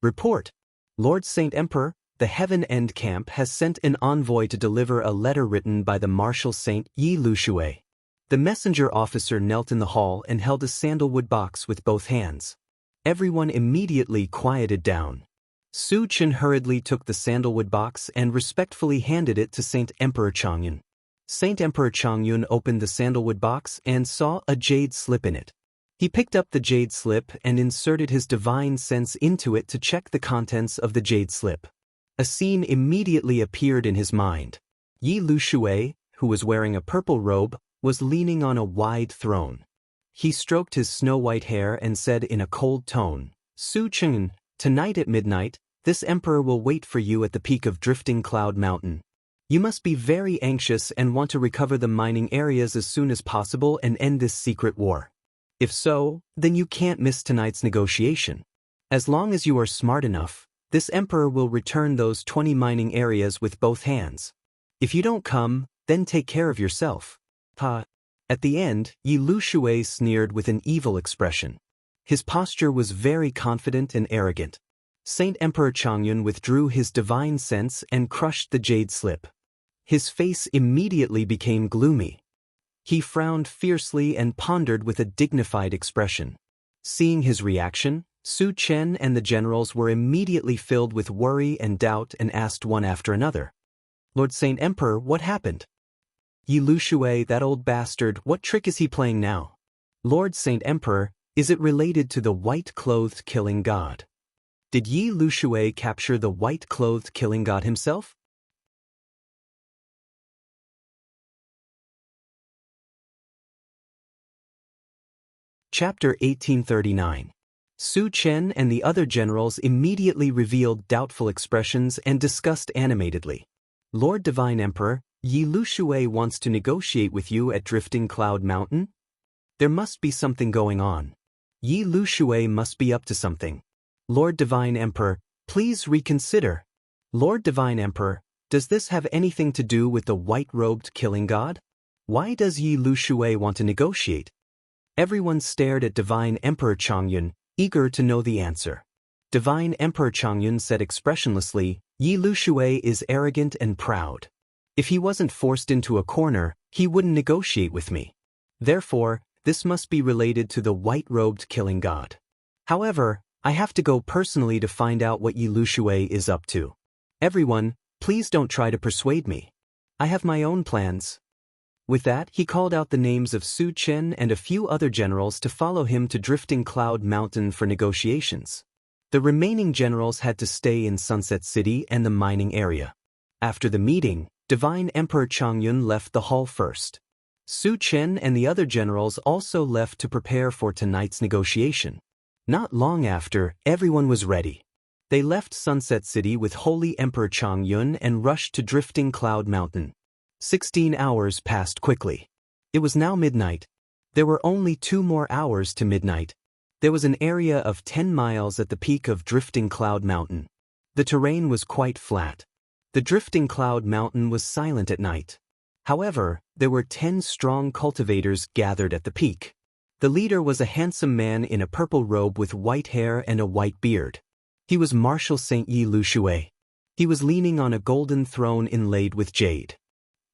"Report. Lord Saint Emperor, the Heaven End Camp has sent an envoy to deliver a letter written by the Marshal Saint Yi Lushui." The messenger officer knelt in the hall and held a sandalwood box with both hands. Everyone immediately quieted down. Su Chen hurriedly took the sandalwood box and respectfully handed it to Saint Emperor Changyun. Saint Emperor Changyun opened the sandalwood box and saw a jade slip in it. He picked up the jade slip and inserted his divine sense into it to check the contents of the jade slip. A scene immediately appeared in his mind. Yi Lushui, who was wearing a purple robe, was leaning on a wide throne. He stroked his snow-white hair and said in a cold tone, "Su Chen, tonight at midnight, this emperor will wait for you at the peak of Drifting Cloud Mountain. You must be very anxious and want to recover the mining areas as soon as possible and end this secret war. If so, then you can't miss tonight's negotiation. As long as you are smart enough, this emperor will return those 20 mining areas with both hands. If you don't come, then take care of yourself. Ha! At the end, Yi Lushui sneered with an evil expression. His posture was very confident and arrogant. Saint Emperor Changyun withdrew his divine sense and crushed the jade slip. His face immediately became gloomy. He frowned fiercely and pondered with a dignified expression. Seeing his reaction, Su Chen and the generals were immediately filled with worry and doubt and asked one after another. Lord Saint Emperor, what happened? Yi Lushui, that old bastard, what trick is he playing now? Lord Saint Emperor, is it related to the white-clothed killing god? Did Yi Lushui capture the white-clothed killing god himself? Chapter 1839. Su Chen and the other generals immediately revealed doubtful expressions and discussed animatedly. Lord Divine Emperor, Yi Lushui wants to negotiate with you at Drifting Cloud Mountain? There must be something going on. Yi Lushui must be up to something. Lord Divine Emperor, please reconsider. Lord Divine Emperor, does this have anything to do with the white-robed killing god? Why does Yi Lushui want to negotiate? Everyone stared at Divine Emperor Changyun, eager to know the answer. Divine Emperor Changyun said expressionlessly, Yi Lushui is arrogant and proud. If he wasn't forced into a corner, he wouldn't negotiate with me. Therefore, this must be related to the white-robed killing god. However, I have to go personally to find out what Yi Lushui is up to. Everyone, please don't try to persuade me. I have my own plans. With that, he called out the names of Su Chen and a few other generals to follow him to Drifting Cloud Mountain for negotiations. The remaining generals had to stay in Sunset City and the mining area. After the meeting, Divine Emperor Changyun left the hall first. Su Chen and the other generals also left to prepare for tonight's negotiation. Not long after, everyone was ready. They left Sunset City with Holy Emperor Changyun and rushed to Drifting Cloud Mountain. 16 hours passed quickly. It was now midnight. There were only 2 more hours to midnight. There was an area of 10 miles at the peak of Drifting Cloud Mountain. The terrain was quite flat. The Drifting Cloud Mountain was silent at night. However, there were 10 strong cultivators gathered at the peak. The leader was a handsome man in a purple robe with white hair and a white beard. He was Marshal Saint Yi Lushui. He was leaning on a golden throne inlaid with jade.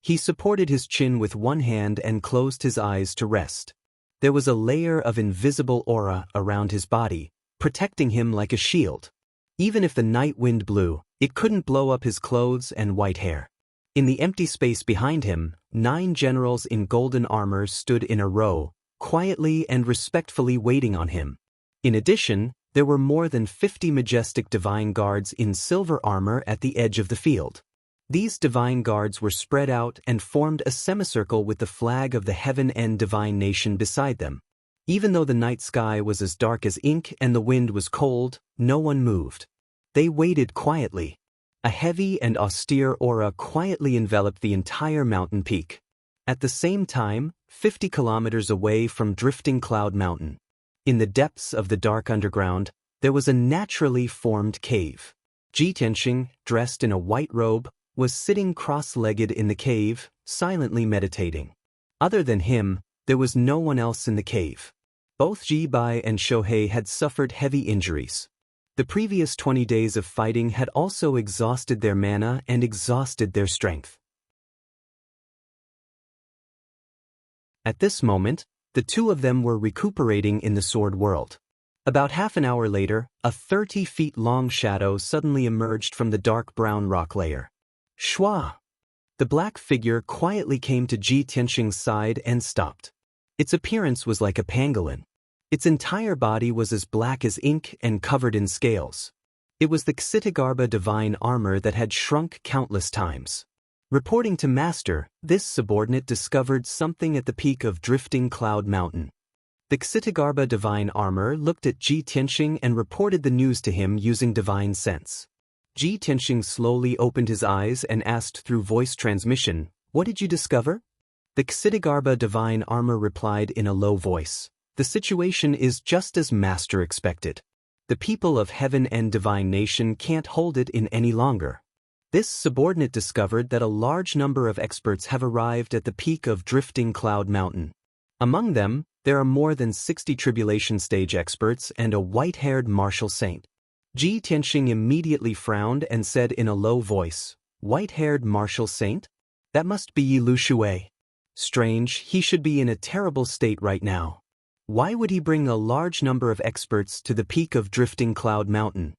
He supported his chin with one hand and closed his eyes to rest. There was a layer of invisible aura around his body, protecting him like a shield. Even if the night wind blew, it couldn't blow up his clothes and white hair. In the empty space behind him, 9 generals in golden armor stood in a row, quietly and respectfully waiting on him. In addition, there were more than 50 majestic divine guards in silver armor at the edge of the field. These divine guards were spread out and formed a semicircle with the flag of the Heaven and Divine Nation beside them. Even though the night sky was as dark as ink and the wind was cold, no one moved. They waited quietly. A heavy and austere aura quietly enveloped the entire mountain peak. At the same time, 50 kilometers away from Drifting Cloud Mountain, in the depths of the dark underground, there was a naturally formed cave. Ji Tianxing, dressed in a white robe, was sitting cross-legged in the cave, silently meditating. Other than him, there was no one else in the cave. Both Ji Bai and Shohei had suffered heavy injuries. The previous 20 days of fighting had also exhausted their mana and exhausted their strength. At this moment, the 2 of them were recuperating in the sword world. About half an hour later, a 30-feet-long shadow suddenly emerged from the dark brown rock layer. Shua! The black figure quietly came to Ji Tianxing's side and stopped. Its appearance was like a pangolin. Its entire body was as black as ink and covered in scales. It was the Xitigarbha divine armor that had shrunk countless times. Reporting to Master, this subordinate discovered something at the peak of Drifting Cloud Mountain. The Xitigarbha divine armor looked at Ji Tianxing and reported the news to him using divine sense. Ji Tianxing slowly opened his eyes and asked through voice transmission, "What did you discover?" The Xitigarbha divine armor replied in a low voice, The situation is just as Master expected. The people of heaven and divine nation can't hold it in any longer. This subordinate discovered that a large number of experts have arrived at the peak of Drifting Cloud Mountain. Among them, there are more than 60 tribulation stage experts and a white-haired martial saint. Ji Tianxing immediately frowned and said in a low voice, "White-haired martial saint? That must be Yi Lu Shui. Strange, he should be in a terrible state right now. Why would he bring a large number of experts to the peak of Drifting Cloud Mountain?"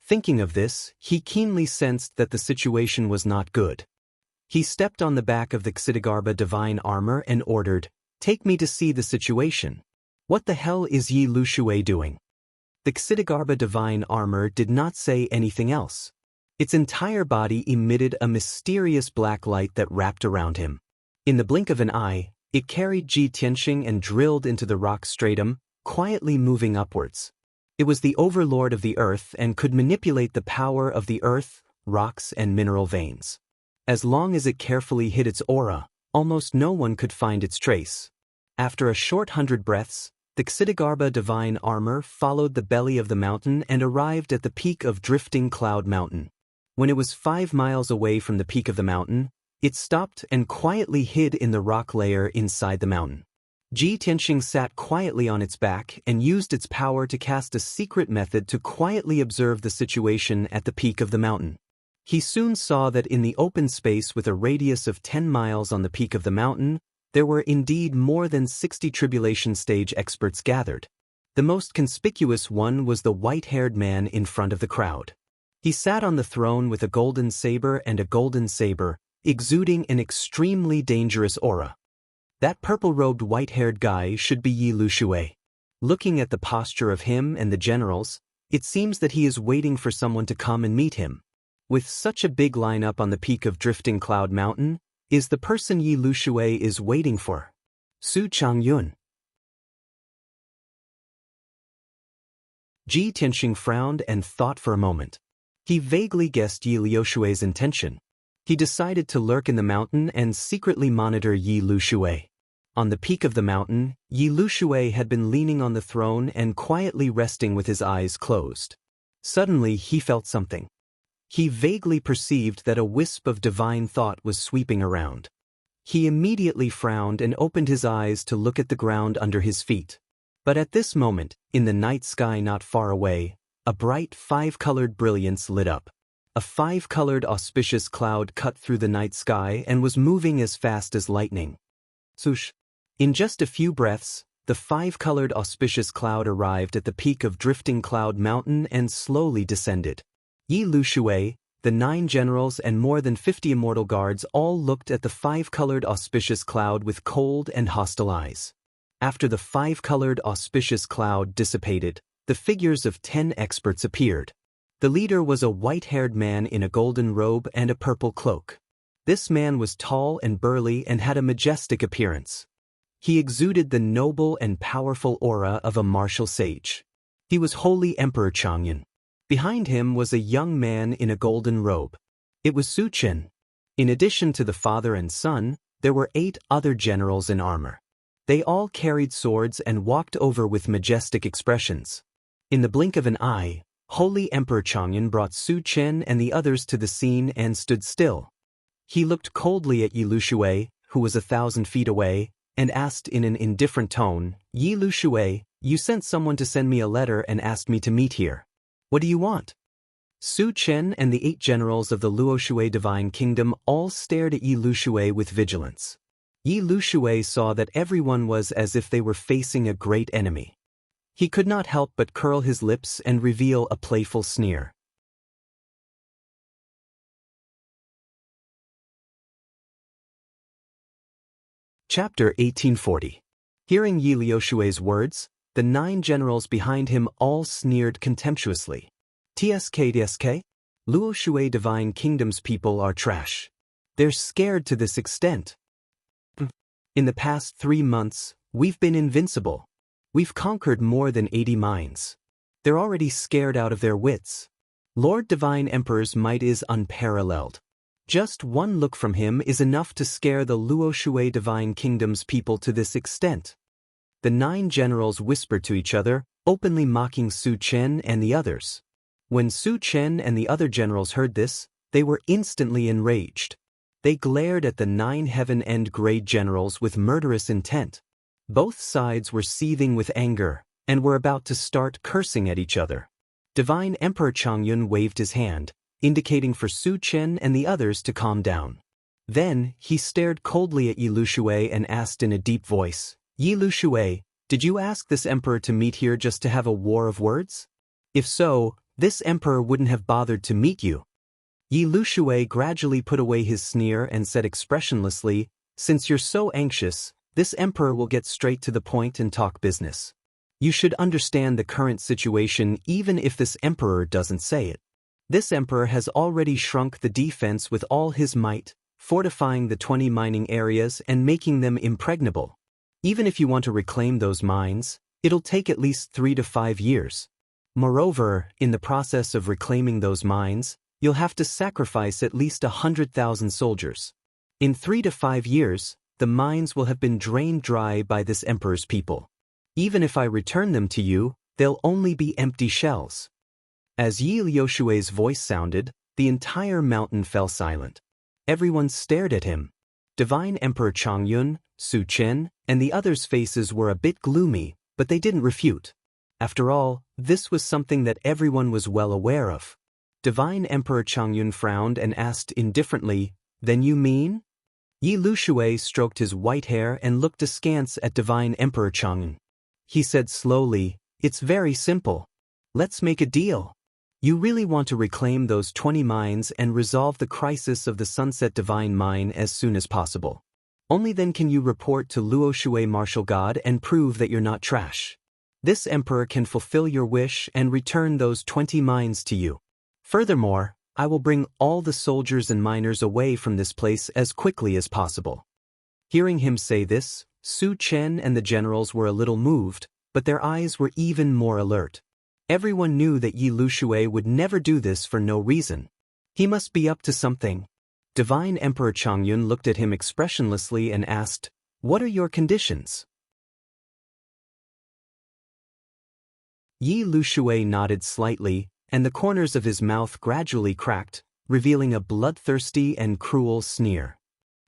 Thinking of this, he keenly sensed that the situation was not good. He stepped on the back of the Xitigarbha divine armor and ordered, "Take me to see the situation. What the hell is Yi Lu Shui doing?" The Xitigarbha divine armor did not say anything else. Its entire body emitted a mysterious black light that wrapped around him. In the blink of an eye, it carried Ji Tianxing and drilled into the rock stratum, quietly moving upwards. It was the overlord of the earth and could manipulate the power of the earth, rocks and mineral veins. As long as it carefully hid its aura, almost no one could find its trace. After a short 100 breaths, the Xitigarbha divine armor followed the belly of the mountain and arrived at the peak of Drifting Cloud Mountain. When it was 5 miles away from the peak of the mountain, it stopped and quietly hid in the rock layer inside the mountain. Ji Tianxing sat quietly on its back and used its power to cast a secret method to quietly observe the situation at the peak of the mountain. He soon saw that in the open space with a radius of 10 miles on the peak of the mountain, there were indeed more than 60 tribulation stage experts gathered. The most conspicuous one was the white-haired man in front of the crowd. He sat on the throne with a golden saber and a golden saber, exuding an extremely dangerous aura. That purple-robed white-haired guy should be Yi Lu Shui. Looking at the posture of him and the generals, it seems that he is waiting for someone to come and meet him. With such a big lineup on the peak of Drifting Cloud Mountain, is the person Yi Lu Shui is waiting for Su Changyun? Ji Tianxing frowned and thought for a moment. He vaguely guessed Yi Lu Shui's intention. He decided to lurk in the mountain and secretly monitor Yi Lu Shui. On the peak of the mountain, Yi Lu Shui had been leaning on the throne and quietly resting with his eyes closed. Suddenly he felt something. He vaguely perceived that a wisp of divine thought was sweeping around. He immediately frowned and opened his eyes to look at the ground under his feet. But at this moment, in the night sky not far away, a bright 5-colored brilliance lit up. A 5-colored auspicious cloud cut through the night sky and was moving as fast as lightning. Swoosh! In just a few breaths, the 5-colored auspicious cloud arrived at the peak of Drifting Cloud Mountain and slowly descended. Yi Lu Shui, the 9 generals and more than 50 immortal guards all looked at the 5-colored auspicious cloud with cold and hostile eyes. After the 5-colored auspicious cloud dissipated, the figures of 10 experts appeared. The leader was a white-haired man in a golden robe and a purple cloak. This man was tall and burly and had a majestic appearance. He exuded the noble and powerful aura of a martial sage. He was Holy Emperor Changyun. Behind him was a young man in a golden robe. It was Su Chen. In addition to the father and son, there were 8 other generals in armor. They all carried swords and walked over with majestic expressions. In the blink of an eye, Holy Emperor Changyun brought Su Chen and the others to the scene and stood still. He looked coldly at Yi Lu Shui, who was 1,000 feet away, and asked in an indifferent tone, "Yi Lu Shui, you sent someone to send me a letter and asked me to meet here. What do you want?" Su Chen and the 8 generals of the Luo Shui Divine Kingdom all stared at Yi Lu Shui with vigilance. Yi Lu Shui saw that everyone was as if they were facing a great enemy. He could not help but curl his lips and reveal a playful sneer. Chapter 1840. Hearing Yi Lu Shui's words, the 9 generals behind him all sneered contemptuously. "TSK, Luo Shui Divine Kingdom's people are trash. They're scared to this extent. In the past 3 months, we've been invincible. We've conquered more than 80 mines. They're already scared out of their wits. Lord Divine Emperor's might is unparalleled. Just one look from him is enough to scare the Luo Shui Divine Kingdom's people to this extent." The 9 generals whispered to each other, openly mocking Su Chen and the others. When Su Chen and the other generals heard this, they were instantly enraged. They glared at the 9 heaven-end grade generals with murderous intent. Both sides were seething with anger, and were about to start cursing at each other. Divine Emperor Changyun waved his hand, indicating for Su Chen and the others to calm down. Then, he stared coldly at Yi Lushui and asked in a deep voice, "Yi Lushui, did you ask this emperor to meet here just to have a war of words? If so, this emperor wouldn't have bothered to meet you." Yi Lushui gradually put away his sneer and said expressionlessly, "Since you're so anxious, this emperor will get straight to the point and talk business. You should understand the current situation even if this emperor doesn't say it. This emperor has already shrunk the defense with all his might, fortifying the 20 mining areas and making them impregnable. Even if you want to reclaim those mines, it'll take at least 3 to 5 years. Moreover, in the process of reclaiming those mines, you'll have to sacrifice at least 100,000 soldiers. In 3 to 5 years, the mines will have been drained dry by this emperor's people. Even if I return them to you, they'll only be empty shells." As Yi Liushui's voice sounded, the entire mountain fell silent. Everyone stared at him. Divine Emperor Changyun, Su Chen, and the others' faces were a bit gloomy, but they didn't refute. After all, this was something that everyone was well aware of. Divine Emperor Changyun frowned and asked indifferently, "Then you mean?" Yi Lushui stroked his white hair and looked askance at Divine Emperor Changyun. He said slowly, "It's very simple. Let's make a deal. You really want to reclaim those 20 mines and resolve the crisis of the Sunset Divine Mine as soon as possible. Only then can you report to Luoshui Martial God and prove that you're not trash. This emperor can fulfill your wish and return those 20 mines to you. Furthermore, I will bring all the soldiers and miners away from this place as quickly as possible." Hearing him say this, Su Chen and the generals were a little moved, but their eyes were even more alert. Everyone knew that Yi Lushui would never do this for no reason. He must be up to something. Divine Emperor Changyun looked at him expressionlessly and asked, "What are your conditions?" Yi Lushui nodded slightly, and the corners of his mouth gradually cracked, revealing a bloodthirsty and cruel sneer.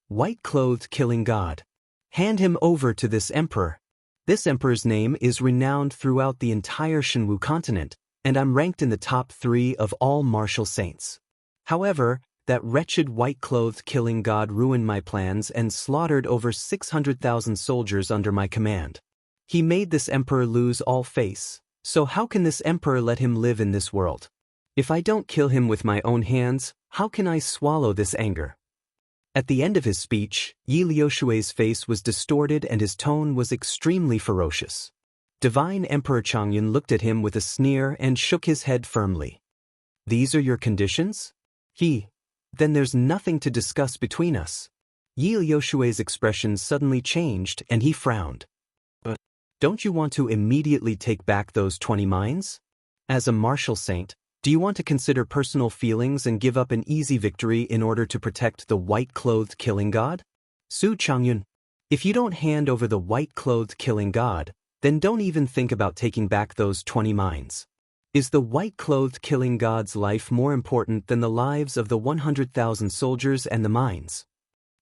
"White-clothed killing god. Hand him over to this emperor. This emperor's name is renowned throughout the entire Shenwu continent, and I'm ranked in the top 3 of all martial saints. However, that wretched white-clothed killing god ruined my plans and slaughtered over 600,000 soldiers under my command. He made this emperor lose all face, so how can this emperor let him live in this world? If I don't kill him with my own hands, how can I swallow this anger?" At the end of his speech, Yi Liushui's face was distorted and his tone was extremely ferocious. Divine Emperor Changyun looked at him with a sneer and shook his head firmly. "These are your conditions?" Then there's nothing to discuss between us." Yi Liushui's expression suddenly changed and he frowned. "But don't you want to immediately take back those 20 mines? As a martial saint, do you want to consider personal feelings and give up an easy victory in order to protect the white-clothed killing god? Su Changyun, if you don't hand over the white-clothed killing god, then don't even think about taking back those 20 mines. Is the white-clothed killing god's life more important than the lives of the 100,000 soldiers and the mines?"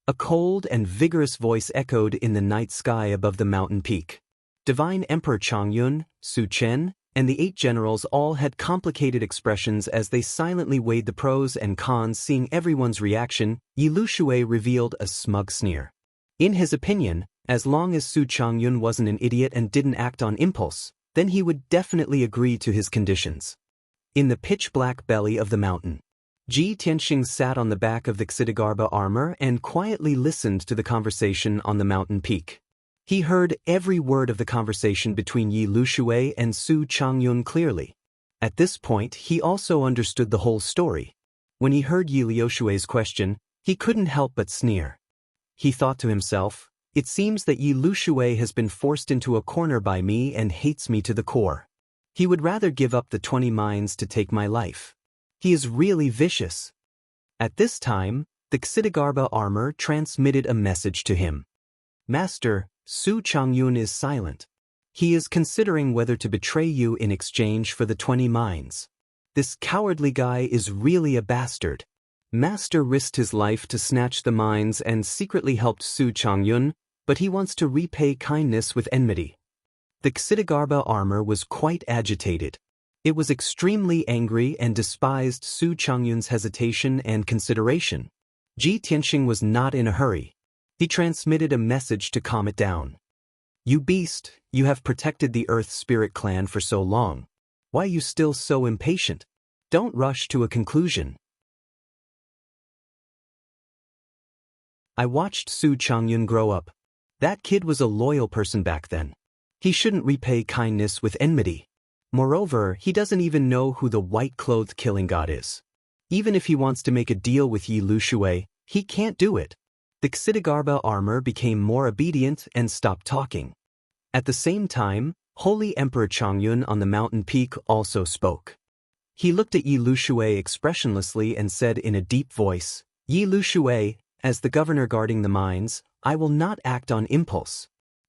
A cold and vigorous voice echoed in the night sky above the mountain peak. Divine Emperor Changyun, Su Chen, and the 8 generals all had complicated expressions as they silently weighed the pros and cons. Seeing everyone's reaction, Yi Lushui revealed a smug sneer. In his opinion, as long as Su Changyun wasn't an idiot and didn't act on impulse, then he would definitely agree to his conditions. In the pitch-black belly of the mountain, Ji Tianxing sat on the back of the Xidigarba armor and quietly listened to the conversation on the mountain peak. He heard every word of the conversation between Yi Lushui and Su Changyun clearly. At this point, he also understood the whole story. When he heard Yi Liushui's question, he couldn't help but sneer. He thought to himself, "It seems that Yi Lushui has been forced into a corner by me and hates me to the core. He would rather give up the 20 mines to take my life. He is really vicious." At this time, the Xidigarba armor transmitted a message to him. "Master, Su Changyun is silent. He is considering whether to betray you in exchange for the 20 mines. This cowardly guy is really a bastard. Master risked his life to snatch the mines and secretly helped Su Changyun, but he wants to repay kindness with enmity. The Xidigarba armor was quite agitated. It was extremely angry and despised Su Changyun's hesitation and consideration. Ji Tianxing was not in a hurry. He transmitted a message to calm it down. You beast, you have protected the Earth Spirit clan for so long. Why are you still so impatient? Don't rush to a conclusion. I watched Su Changyun grow up. That kid was a loyal person back then. He shouldn't repay kindness with enmity. Moreover, he doesn't even know who the white-clothed killing god is. Even if he wants to make a deal with Yi Lushui, he can't do it. The Xidigarba armor became more obedient and stopped talking. At the same time, Holy Emperor Changyun on the mountain peak also spoke. He looked at Yi Lushui expressionlessly and said in a deep voice, Yi Lushui, as the governor guarding the mines, I will not act on impulse.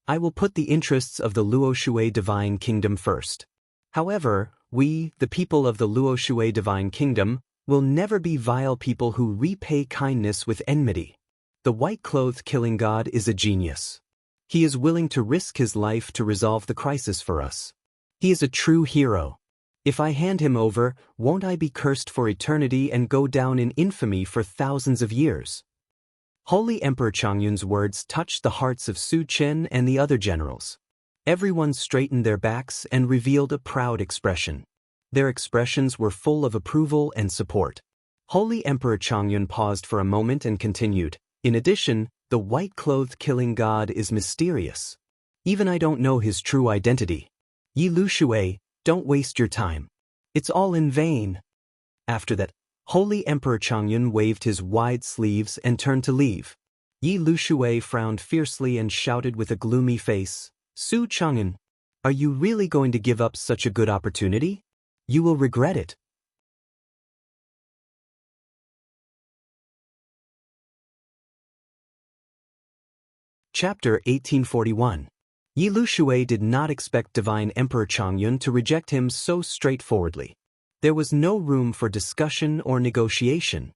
I will put the interests of the Luoshui Divine Kingdom first. However, we, the people of the Luoshui Divine Kingdom, will never be vile people who repay kindness with enmity. The white-clothed killing god is a genius. He is willing to risk his life to resolve the crisis for us. He is a true hero. If I hand him over, won't I be cursed for eternity and go down in infamy for thousands of years? Holy Emperor Changyun's words touched the hearts of Su Chen and the other generals. Everyone straightened their backs and revealed a proud expression. Their expressions were full of approval and support. Holy Emperor Changyun paused for a moment and continued, in addition, the white-clothed killing god is mysterious. Even I don't know his true identity. Yi Lushui, don't waste your time. It's all in vain. After that, Holy Emperor Changyun waved his wide sleeves and turned to leave. Yi Lushui frowned fiercely and shouted with a gloomy face, Su Changyun, are you really going to give up such a good opportunity? You will regret it. Chapter 1841. Yi Lushui did not expect Divine Emperor Changyun to reject him so straightforwardly. There was no room for discussion or negotiation.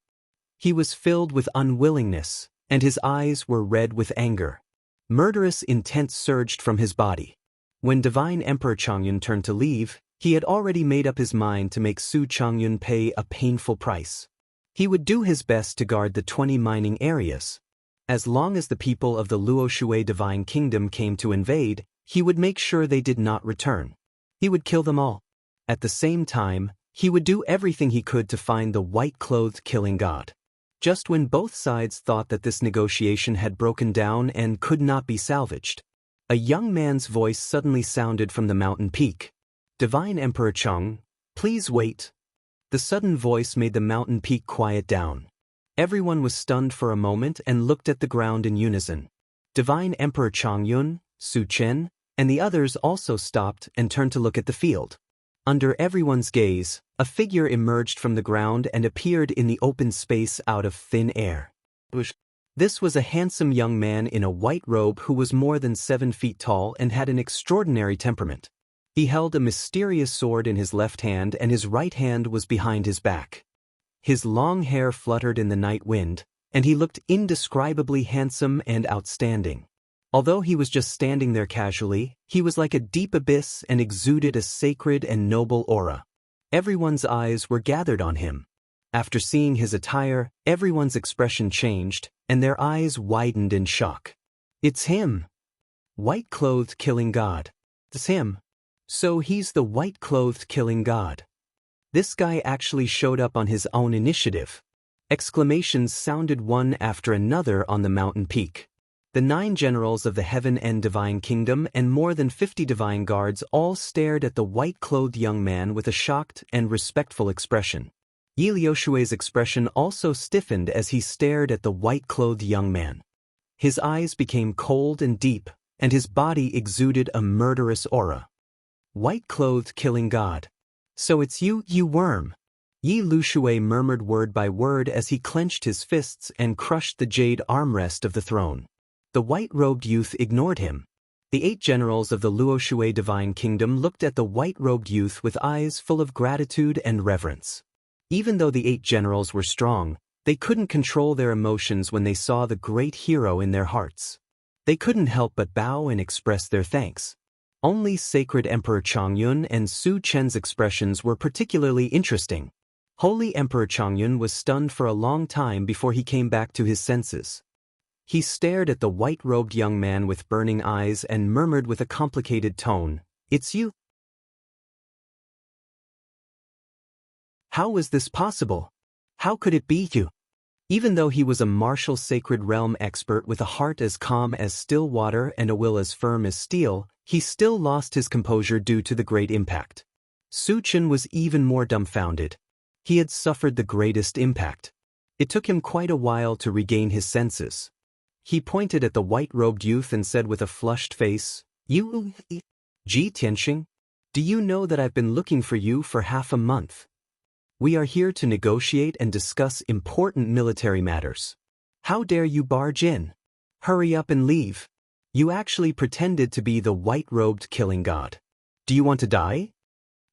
He was filled with unwillingness, and his eyes were red with anger. Murderous intent surged from his body. When Divine Emperor Changyun turned to leave, he had already made up his mind to make Su Changyun pay a painful price. He would do his best to guard the 20 mining areas. As long as the people of the Luoshui Divine Kingdom came to invade, he would make sure they did not return. He would kill them all. At the same time, he would do everything he could to find the white-clothed killing god. Just when both sides thought that this negotiation had broken down and could not be salvaged, a young man's voice suddenly sounded from the mountain peak. Divine Emperor Cheng, please wait. The sudden voice made the mountain peak quiet down. Everyone was stunned for a moment and looked at the ground in unison. Divine Emperor Changyun, Su Chen, and the others also stopped and turned to look at the field. Under everyone's gaze, a figure emerged from the ground and appeared in the open space out of thin air. This was a handsome young man in a white robe who was more than 7 feet tall and had an extraordinary temperament. He held a mysterious sword in his left hand and his right hand was behind his back. His long hair fluttered in the night wind, and he looked indescribably handsome and outstanding. Although he was just standing there casually, he was like a deep abyss and exuded a sacred and noble aura. Everyone's eyes were gathered on him. After seeing his attire, everyone's expression changed, and their eyes widened in shock. It's him! White-clothed killing god. It's him. So he's the white-clothed killing god. This guy actually showed up on his own initiative. Exclamations sounded one after another on the mountain peak. The 9 generals of the Heaven and Divine Kingdom and more than 50 divine guards all stared at the white-clothed young man with a shocked and respectful expression. Yi Lushui's expression also stiffened as he stared at the white-clothed young man. His eyes became cold and deep, and his body exuded a murderous aura. White-clothed killing god. So it's you, you worm. Yi Lushui murmured word by word as he clenched his fists and crushed the jade armrest of the throne. The white-robed youth ignored him. The 8 generals of the Luoshui divine kingdom looked at the white-robed youth with eyes full of gratitude and reverence. Even though the 8 generals were strong, they couldn't control their emotions when they saw the great hero in their hearts. They couldn't help but bow and express their thanks. Only Sacred Emperor Chongyun and Su Chen's expressions were particularly interesting. Holy Emperor Chongyun was stunned for a long time before he came back to his senses. He stared at the white-robed young man with burning eyes and murmured with a complicated tone, "It's you? How was this possible? How could it be you?" Even though he was a martial sacred realm expert with a heart as calm as still water and a will as firm as steel, he still lost his composure due to the great impact. Su Chen was even more dumbfounded. He had suffered the greatest impact. It took him quite a while to regain his senses. He pointed at the white-robed youth and said with a flushed face, "You, Ji Tianxing? Do you know that I've been looking for you for half a month? We are here to negotiate and discuss important military matters. How dare you barge in? Hurry up and leave. You actually pretended to be the white-robed killing god. Do you want to die?"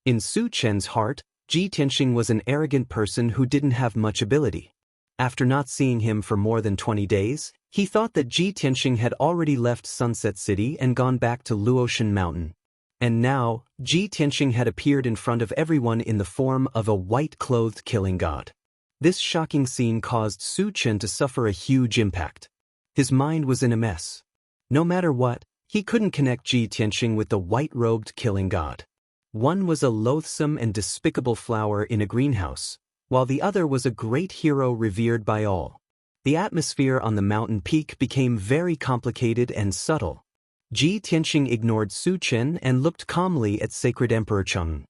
In Su Chen's heart, Ji Tianxing was an arrogant person who didn't have much ability. After not seeing him for more than 20 days, he thought that Ji Tianxing had already left Sunset City and gone back to Luotian Mountain. And now, Ji Tianxing had appeared in front of everyone in the form of a white-clothed killing god. This shocking scene caused Su Chen to suffer a huge impact. His mind was in a mess. No matter what, he couldn't connect Ji Tianxing with the white-robed killing god. One was a loathsome and despicable flower in a greenhouse, while the other was a great hero revered by all. The atmosphere on the mountain peak became very complicated and subtle. Ji Tianxing ignored Su Chen and looked calmly at Sacred Emperor Cheng.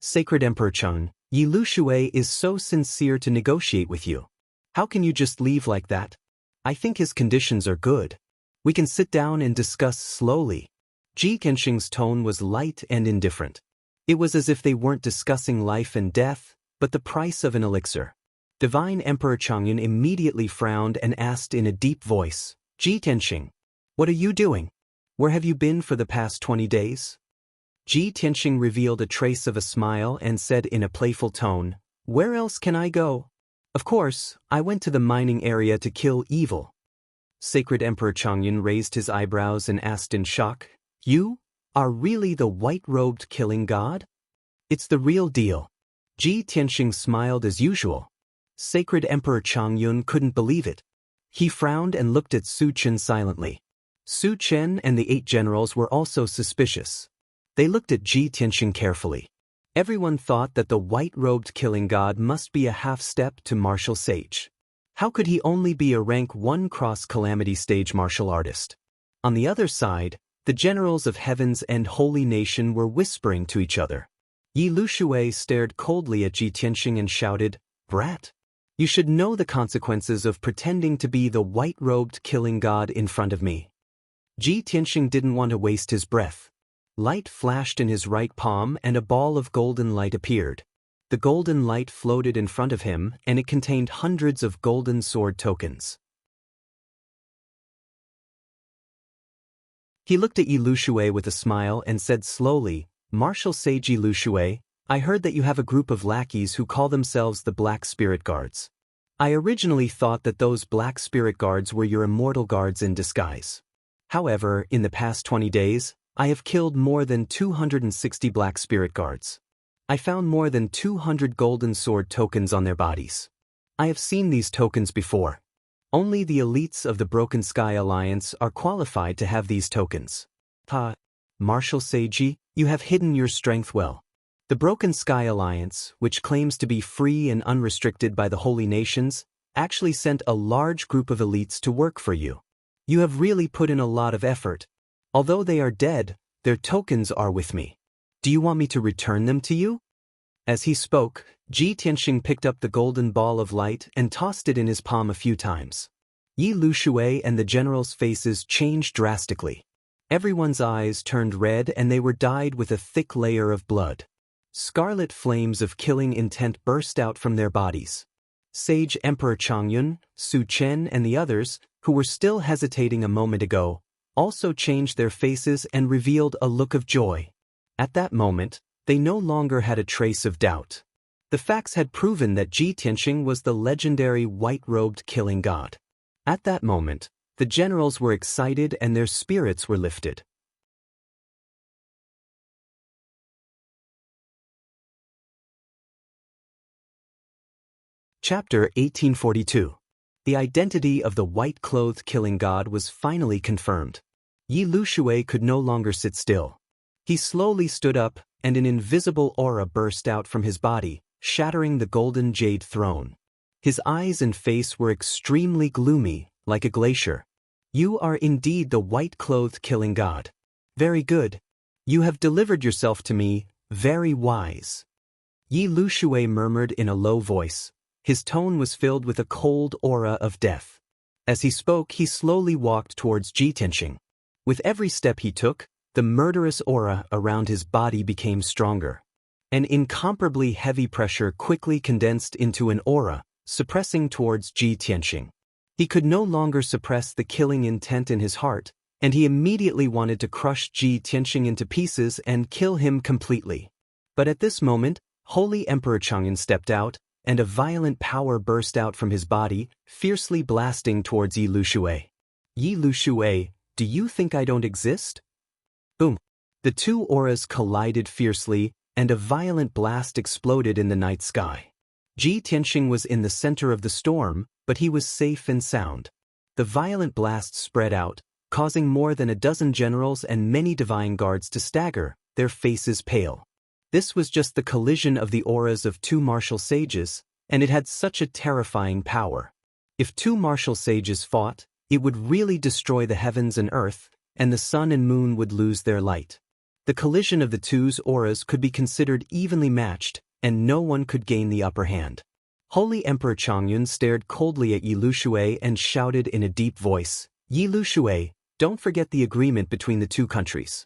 "Sacred Emperor Cheng, Yi Lushui is so sincere to negotiate with you. How can you just leave like that? I think his conditions are good. We can sit down and discuss slowly." Ji Tianxing's tone was light and indifferent. It was as if they weren't discussing life and death, but the price of an elixir. Divine Emperor Chongyun immediately frowned and asked in a deep voice, "Ji Tianxing, what are you doing? Where have you been for the past 20 days? Ji Tianxing revealed a trace of a smile and said in a playful tone, "Where else can I go? Of course, I went to the mining area to kill evil." Sacred Emperor Chongyun raised his eyebrows and asked in shock, "You are really the white-robed killing god? It's the real deal." Ji Tianxing smiled as usual. Sacred Emperor Chongyun couldn't believe it. He frowned and looked at Su Chen silently. Su Chen and the 8 generals were also suspicious. They looked at Ji Tianxing carefully. Everyone thought that the white-robed killing god must be a half-step to martial sage. How could he only be a rank 1 cross-calamity stage martial artist? On the other side, the generals of Heaven's and Holy Nation were whispering to each other. Yi Lushui stared coldly at Ji Tianxing and shouted, "Brat! You should know the consequences of pretending to be the white-robed killing god in front of me." Ji Tianxing didn't want to waste his breath. Light flashed in his right palm and a ball of golden light appeared. The golden light floated in front of him and it contained hundreds of golden sword tokens. He looked at Yi Lushui with a smile and said slowly, "Martial Sage Yi Lushui, I heard that you have a group of lackeys who call themselves the Black Spirit Guards. I originally thought that those Black Spirit Guards were your immortal guards in disguise. However, in the past 20 days, I have killed more than 260 Black Spirit Guards. I found more than 200 golden sword tokens on their bodies. I have seen these tokens before. Only the elites of the Broken Sky Alliance are qualified to have these tokens. Martial Seiji, you have hidden your strength well. The Broken Sky Alliance, which claims to be free and unrestricted by the Holy Nations, actually sent a large group of elites to work for you. You have really put in a lot of effort. Although they are dead, their tokens are with me. Do you want me to return them to you?" As he spoke, Ji Tianxing picked up the golden ball of light and tossed it in his palm a few times. Yi Lushui and the generals' faces changed drastically. Everyone's eyes turned red and they were dyed with a thick layer of blood. Scarlet flames of killing intent burst out from their bodies. Sage Emperor Chongyun, Su Chen and the others, who were still hesitating a moment ago, also changed their faces and revealed a look of joy. At that moment, they no longer had a trace of doubt. The facts had proven that Ji Tianxing was the legendary white-robed killing god. At that moment, the generals were excited and their spirits were lifted. Chapter 1842. The identity of the white-clothed killing god was finally confirmed. Yi Lushui could no longer sit still. He slowly stood up, and an invisible aura burst out from his body, shattering the golden jade throne. His eyes and face were extremely gloomy, like a glacier. You are indeed the white-clothed killing god. Very good. You have delivered yourself to me, very wise. Yi Lushui murmured in a low voice. His tone was filled with a cold aura of death. As he spoke, he slowly walked towards Ji Tianxing. With every step he took, the murderous aura around his body became stronger. An incomparably heavy pressure quickly condensed into an aura, suppressing towards Ji Tianxing. He could no longer suppress the killing intent in his heart, and he immediately wanted to crush Ji Tianxing into pieces and kill him completely. But at this moment, Holy Emperor Chang'an stepped out, and a violent power burst out from his body, fiercely blasting towards Yi Lushui. Yi Lushui, do you think I don't exist? Boom. The two auras collided fiercely, and a violent blast exploded in the night sky. Ji Tianxing was in the center of the storm, but he was safe and sound. The violent blast spread out, causing more than a dozen generals and many divine guards to stagger, their faces pale. This was just the collision of the auras of two martial sages, and it had such a terrifying power. If two martial sages fought, it would really destroy the heavens and earth, and the sun and moon would lose their light. The collision of the two's auras could be considered evenly matched, and no one could gain the upper hand. Holy Emperor Chang'an stared coldly at Yi Lushui and shouted in a deep voice, Yi Lushui, don't forget the agreement between the two countries.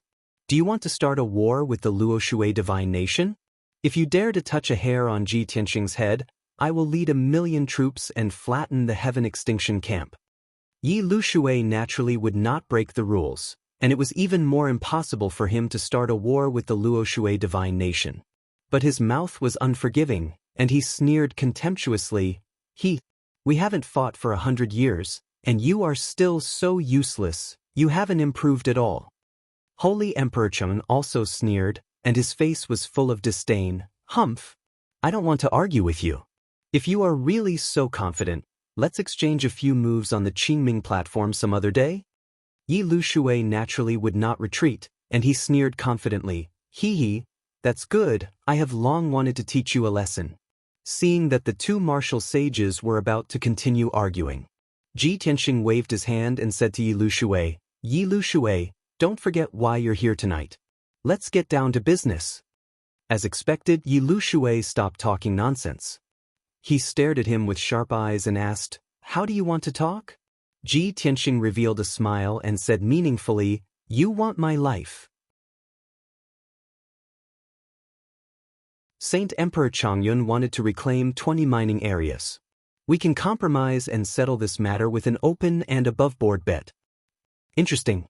Do you want to start a war with the Luoshui divine nation? If you dare to touch a hair on Ji Tianxing's head, I will lead 1,000,000 troops and flatten the heaven extinction camp. Yi Lushui naturally would not break the rules, and it was even more impossible for him to start a war with the Luoshui divine nation. But his mouth was unforgiving, and he sneered contemptuously, We haven't fought for 100 years, and you are still so useless, you haven't improved at all. Holy Emperor Chang'an also sneered, and his face was full of disdain. Humph! I don't want to argue with you. If you are really so confident, let's exchange a few moves on the Qingming platform some other day? Yi Lushui naturally would not retreat, and he sneered confidently. That's good, I have long wanted to teach you a lesson. Seeing that the two martial sages were about to continue arguing, Ji Tianxing waved his hand and said to Yi Lushui, don't forget why you're here tonight. Let's get down to business. As expected, Yi Lushui stopped talking nonsense. He stared at him with sharp eyes and asked, How do you want to talk? Ji Tianxing revealed a smile and said meaningfully, You want my life. Saint Emperor Chang'an wanted to reclaim 20 mining areas. We can compromise and settle this matter with an open and above-board bet. Interesting.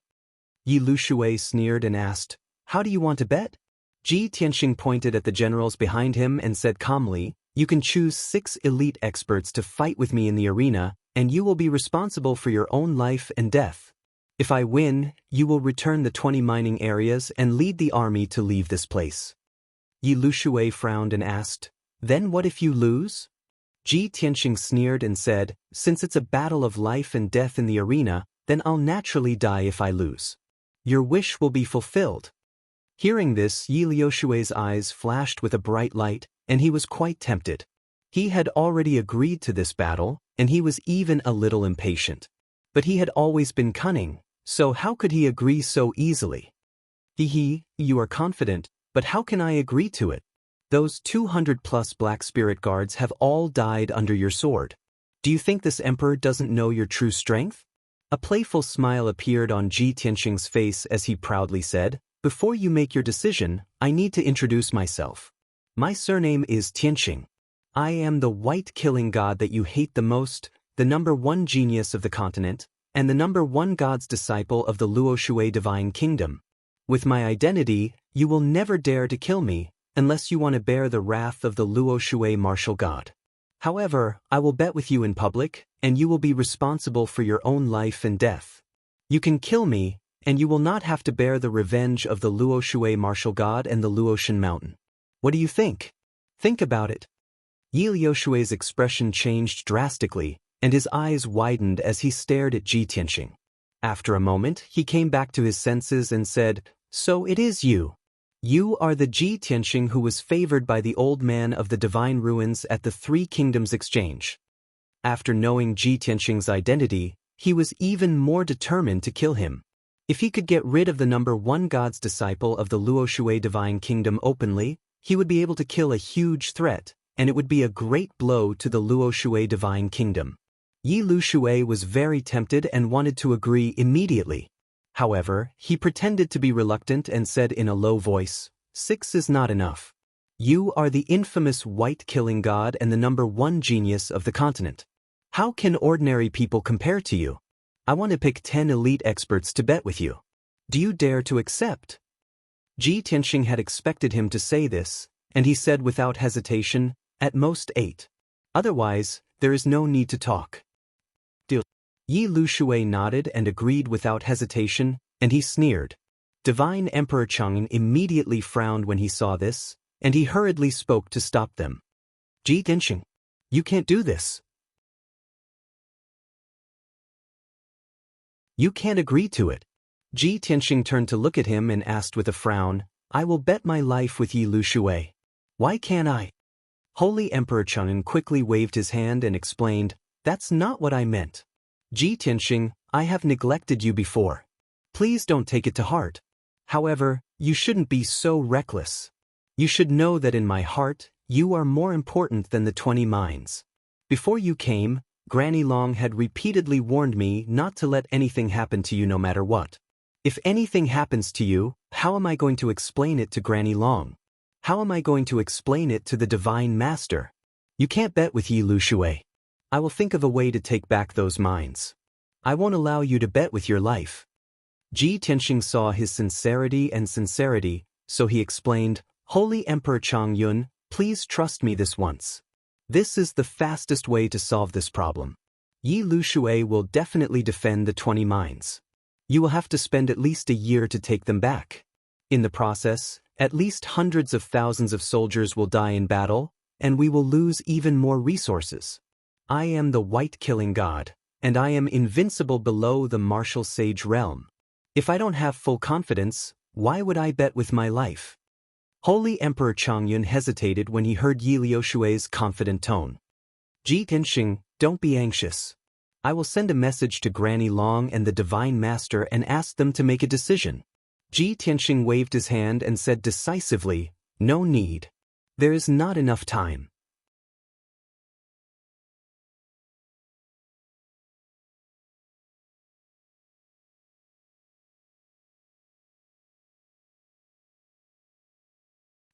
Yi Lushui sneered and asked, How do you want to bet? Ji Tianxing pointed at the generals behind him and said calmly, You can choose 6 elite experts to fight with me in the arena, and you will be responsible for your own life and death. If I win, you will return the 20 mining areas and lead the army to leave this place. Yi Lushui frowned and asked, Then what if you lose? Ji Tianxing sneered and said, Since it's a battle of life and death in the arena, then I'll naturally die if I lose. Your wish will be fulfilled. Hearing this, Yi Lushui's eyes flashed with a bright light, and he was quite tempted. He had already agreed to this battle, and he was even a little impatient. But he had always been cunning, so how could he agree so easily? You are confident, but how can I agree to it? Those 200+ Black Spirit Guards have all died under your sword. Do you think this emperor doesn't know your true strength? A playful smile appeared on Ji Tianxing's face as he proudly said, Before you make your decision, I need to introduce myself. My surname is Tianxing. I am the white killing god that you hate the most, the #1 genius of the continent, and the number 1 God's disciple of the Luo Shui divine kingdom. With my identity, you will never dare to kill me, unless you want to bear the wrath of the Luo Shui martial god. However, I will bet with you in public, and you will be responsible for your own life and death. You can kill me, and you will not have to bear the revenge of the Luo Shui martial god and the Luoshan mountain. What do you think? Think about it. Yi Liushui's expression changed drastically, and his eyes widened as he stared at Ji Tianxing. After a moment, he came back to his senses and said, "So it is you. You are the Ji Tianxing who was favored by the old man of the divine ruins at the Three Kingdoms exchange." After knowing Ji Tianxing's identity, he was even more determined to kill him. If he could get rid of the number 1 God's disciple of the Luo Shui divine kingdom openly, he would be able to kill a huge threat, and it would be a great blow to the Luo Shui divine kingdom. Yi Liushui was very tempted and wanted to agree immediately. However, he pretended to be reluctant and said in a low voice, "6 is not enough. You are the infamous white killing god and the number 1 genius of the continent. How can ordinary people compare to you? I want to pick 10 elite experts to bet with you. Do you dare to accept?" Ji Tianxing had expected him to say this, and he said without hesitation, "At most 8. Otherwise, there is no need to talk." Deal. Yi Liushui nodded and agreed without hesitation, and he sneered. Divine Emperor Chang'an immediately frowned when he saw this, and he hurriedly spoke to stop them. "Ji Tianxing, you can't do this. You can't agree to it." Ji Tianxing turned to look at him and asked with a frown, "I will bet my life with Yi Liushui. Why can't I?" Holy Emperor Chang'an quickly waved his hand and explained, "That's not what I meant. Ji Tianxing, I have neglected you before. Please don't take it to heart. However, you shouldn't be so reckless. You should know that in my heart, you are more important than the 20 mines. Before you came, Granny Long had repeatedly warned me not to let anything happen to you no matter what. If anything happens to you, how am I going to explain it to Granny Long? How am I going to explain it to the Divine Master? You can't bet with Yi Liushui. I will think of a way to take back those mines. I won't allow you to bet with your life." Ji Tianxing saw his sincerity, so he explained, "Holy Emperor Changyun, please trust me this once. This is the fastest way to solve this problem. Yi Liushui will definitely defend the 20 mines. You will have to spend at least a year to take them back. In the process, at least hundreds of thousands of soldiers will die in battle, and we will lose even more resources. I am the white killing god, and I am invincible below the martial sage realm. If I don't have full confidence, why would I bet with my life?" Holy Emperor Changyun hesitated when he heard Yi Liushui's confident tone. "Ji Tianxing, don't be anxious. I will send a message to Granny Long and the Divine Master and ask them to make a decision." Ji Tianxing waved his hand and said decisively, "No need. There is not enough time."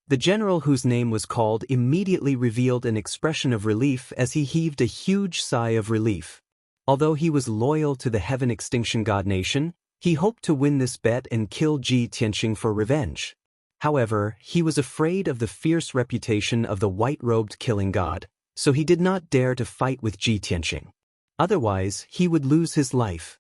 The general whose name was called immediately revealed an expression of relief as he heaved a huge sigh of relief. Although he was loyal to the Heaven Extinction God Nation, he hoped to win this bet and kill Ji Tianxing for revenge. However, he was afraid of the fierce reputation of the white-robed killing god, so he did not dare to fight with Ji Tianxing. Otherwise, he would lose his life.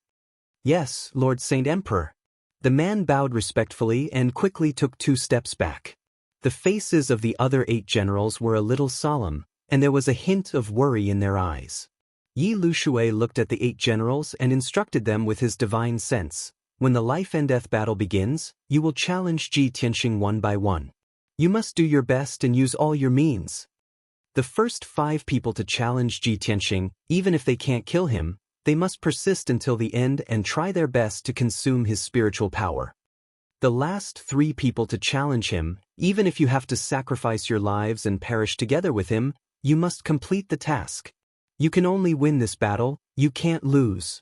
"Yes, Lord Saint Emperor." The man bowed respectfully and quickly took 2 steps back. The faces of the other 8 generals were a little solemn, and there was a hint of worry in their eyes. Yi Liushui looked at the 8 generals and instructed them with his divine sense. "When the life and death battle begins, you will challenge Ji Tianxing one by one. You must do your best and use all your means. The first 5 people to challenge Ji Tianxing, even if they can't kill him, they must persist until the end and try their best to consume his spiritual power. The last 3 people to challenge him, even if you have to sacrifice your lives and perish together with him, you must complete the task. You can only win this battle, you can't lose.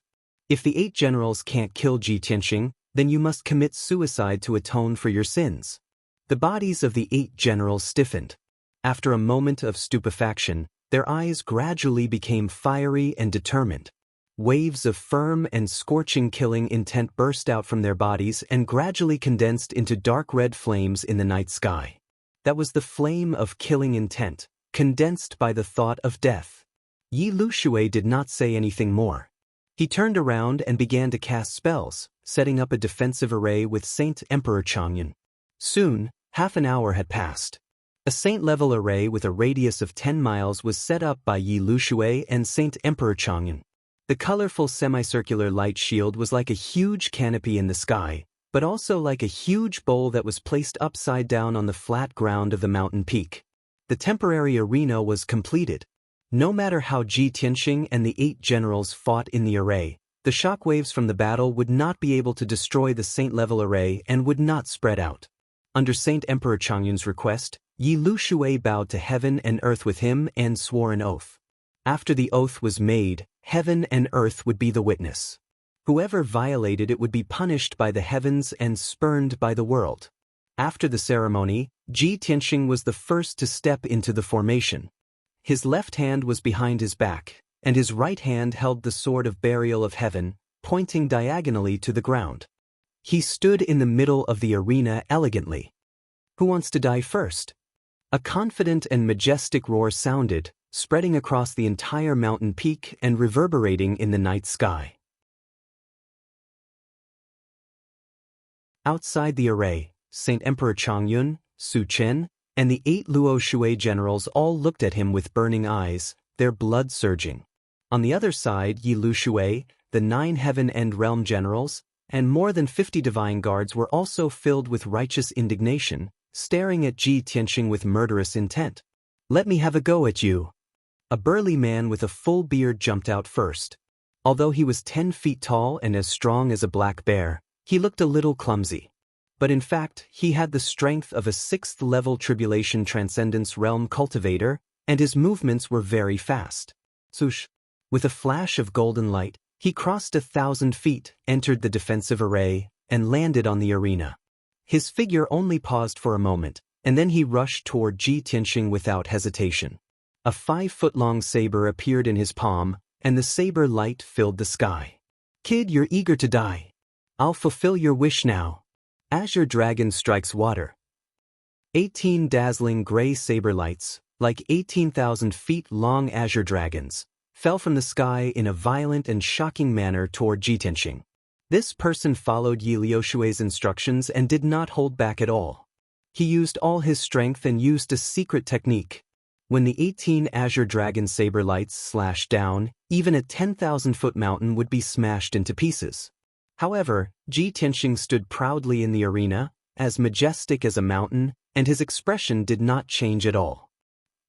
If the 8 generals can't kill Ji Tianxing, then you must commit suicide to atone for your sins." The bodies of the 8 generals stiffened. After a moment of stupefaction, their eyes gradually became fiery and determined. Waves of firm and scorching killing intent burst out from their bodies and gradually condensed into dark red flames in the night sky. That was the flame of killing intent, condensed by the thought of death. Yi Lushui did not say anything more. He turned around and began to cast spells, setting up a defensive array with Saint Emperor Changyan. Soon, half an hour had passed. A saint-level array with a radius of 10 miles was set up by Yi Lushui and Saint Emperor Changyan. The colorful semicircular light shield was like a huge canopy in the sky, but also like a huge bowl that was placed upside down on the flat ground of the mountain peak. The temporary arena was completed. No matter how Ji Tianxing and the 8 generals fought in the array, the shockwaves from the battle would not be able to destroy the saint-level array and would not spread out. Under Saint Emperor Changyan's request, Yi Lushui bowed to heaven and earth with him and swore an oath. After the oath was made, heaven and earth would be the witness. Whoever violated it would be punished by the heavens and spurned by the world. After the ceremony, Ji Tianxing was the first to step into the formation. His left hand was behind his back, and his right hand held the sword of burial of heaven, pointing diagonally to the ground. He stood in the middle of the arena elegantly. Who wants to die first? A confident and majestic roar sounded, spreading across the entire mountain peak and reverberating in the night sky. Outside the array, Saint Emperor Changyan, Su Chen, and the 8 Luo Shui generals all looked at him with burning eyes, their blood surging. On the other side, Yi Lushui, the 9 heaven and realm generals, and more than 50 divine guards were also filled with righteous indignation, staring at Ji Tianxing with murderous intent. "Let me have a go at you." A burly man with a full beard jumped out first. Although he was 10 feet tall and as strong as a black bear, he looked a little clumsy. But in fact, he had the strength of a 6th-level Tribulation Transcendence Realm cultivator, and his movements were very fast. Swoosh! With a flash of golden light, he crossed 1,000 feet, entered the defensive array, and landed on the arena. His figure only paused for a moment, and then he rushed toward Ji Tianxing without hesitation. A 5-foot-long saber appeared in his palm, and the saber light filled the sky. "Kid, you're eager to die. I'll fulfill your wish now." Azure Dragon strikes water. 18 dazzling gray saber lights, like 18,000 feet long azure dragons, fell from the sky in a violent and shocking manner toward Ji Tianxing. This person followed Yi Lushui's instructions and did not hold back at all. He used all his strength and used a secret technique. When the 18 azure dragon saber lights slashed down, even a 10,000-foot mountain would be smashed into pieces. However, Ji Tianxing stood proudly in the arena, as majestic as a mountain, and his expression did not change at all.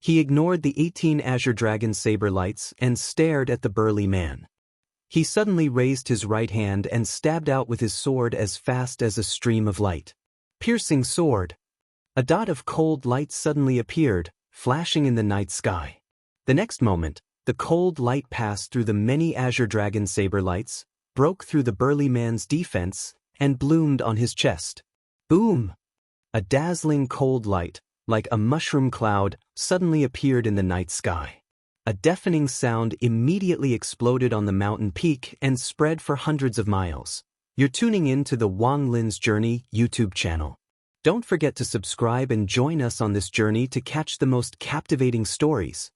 He ignored the 18 azure dragon saber lights and stared at the burly man. He suddenly raised his right hand and stabbed out with his sword as fast as a stream of light. Piercing sword. A dot of cold light suddenly appeared, flashing in the night sky. The next moment, the cold light passed through the many azure dragon saber lights, broke through the burly man's defense, and bloomed on his chest. Boom! A dazzling cold light, like a mushroom cloud, suddenly appeared in the night sky. A deafening sound immediately exploded on the mountain peak and spread for hundreds of miles. You're tuning in to the Wang Lin's Journey YouTube channel. Don't forget to subscribe and join us on this journey to catch the most captivating stories.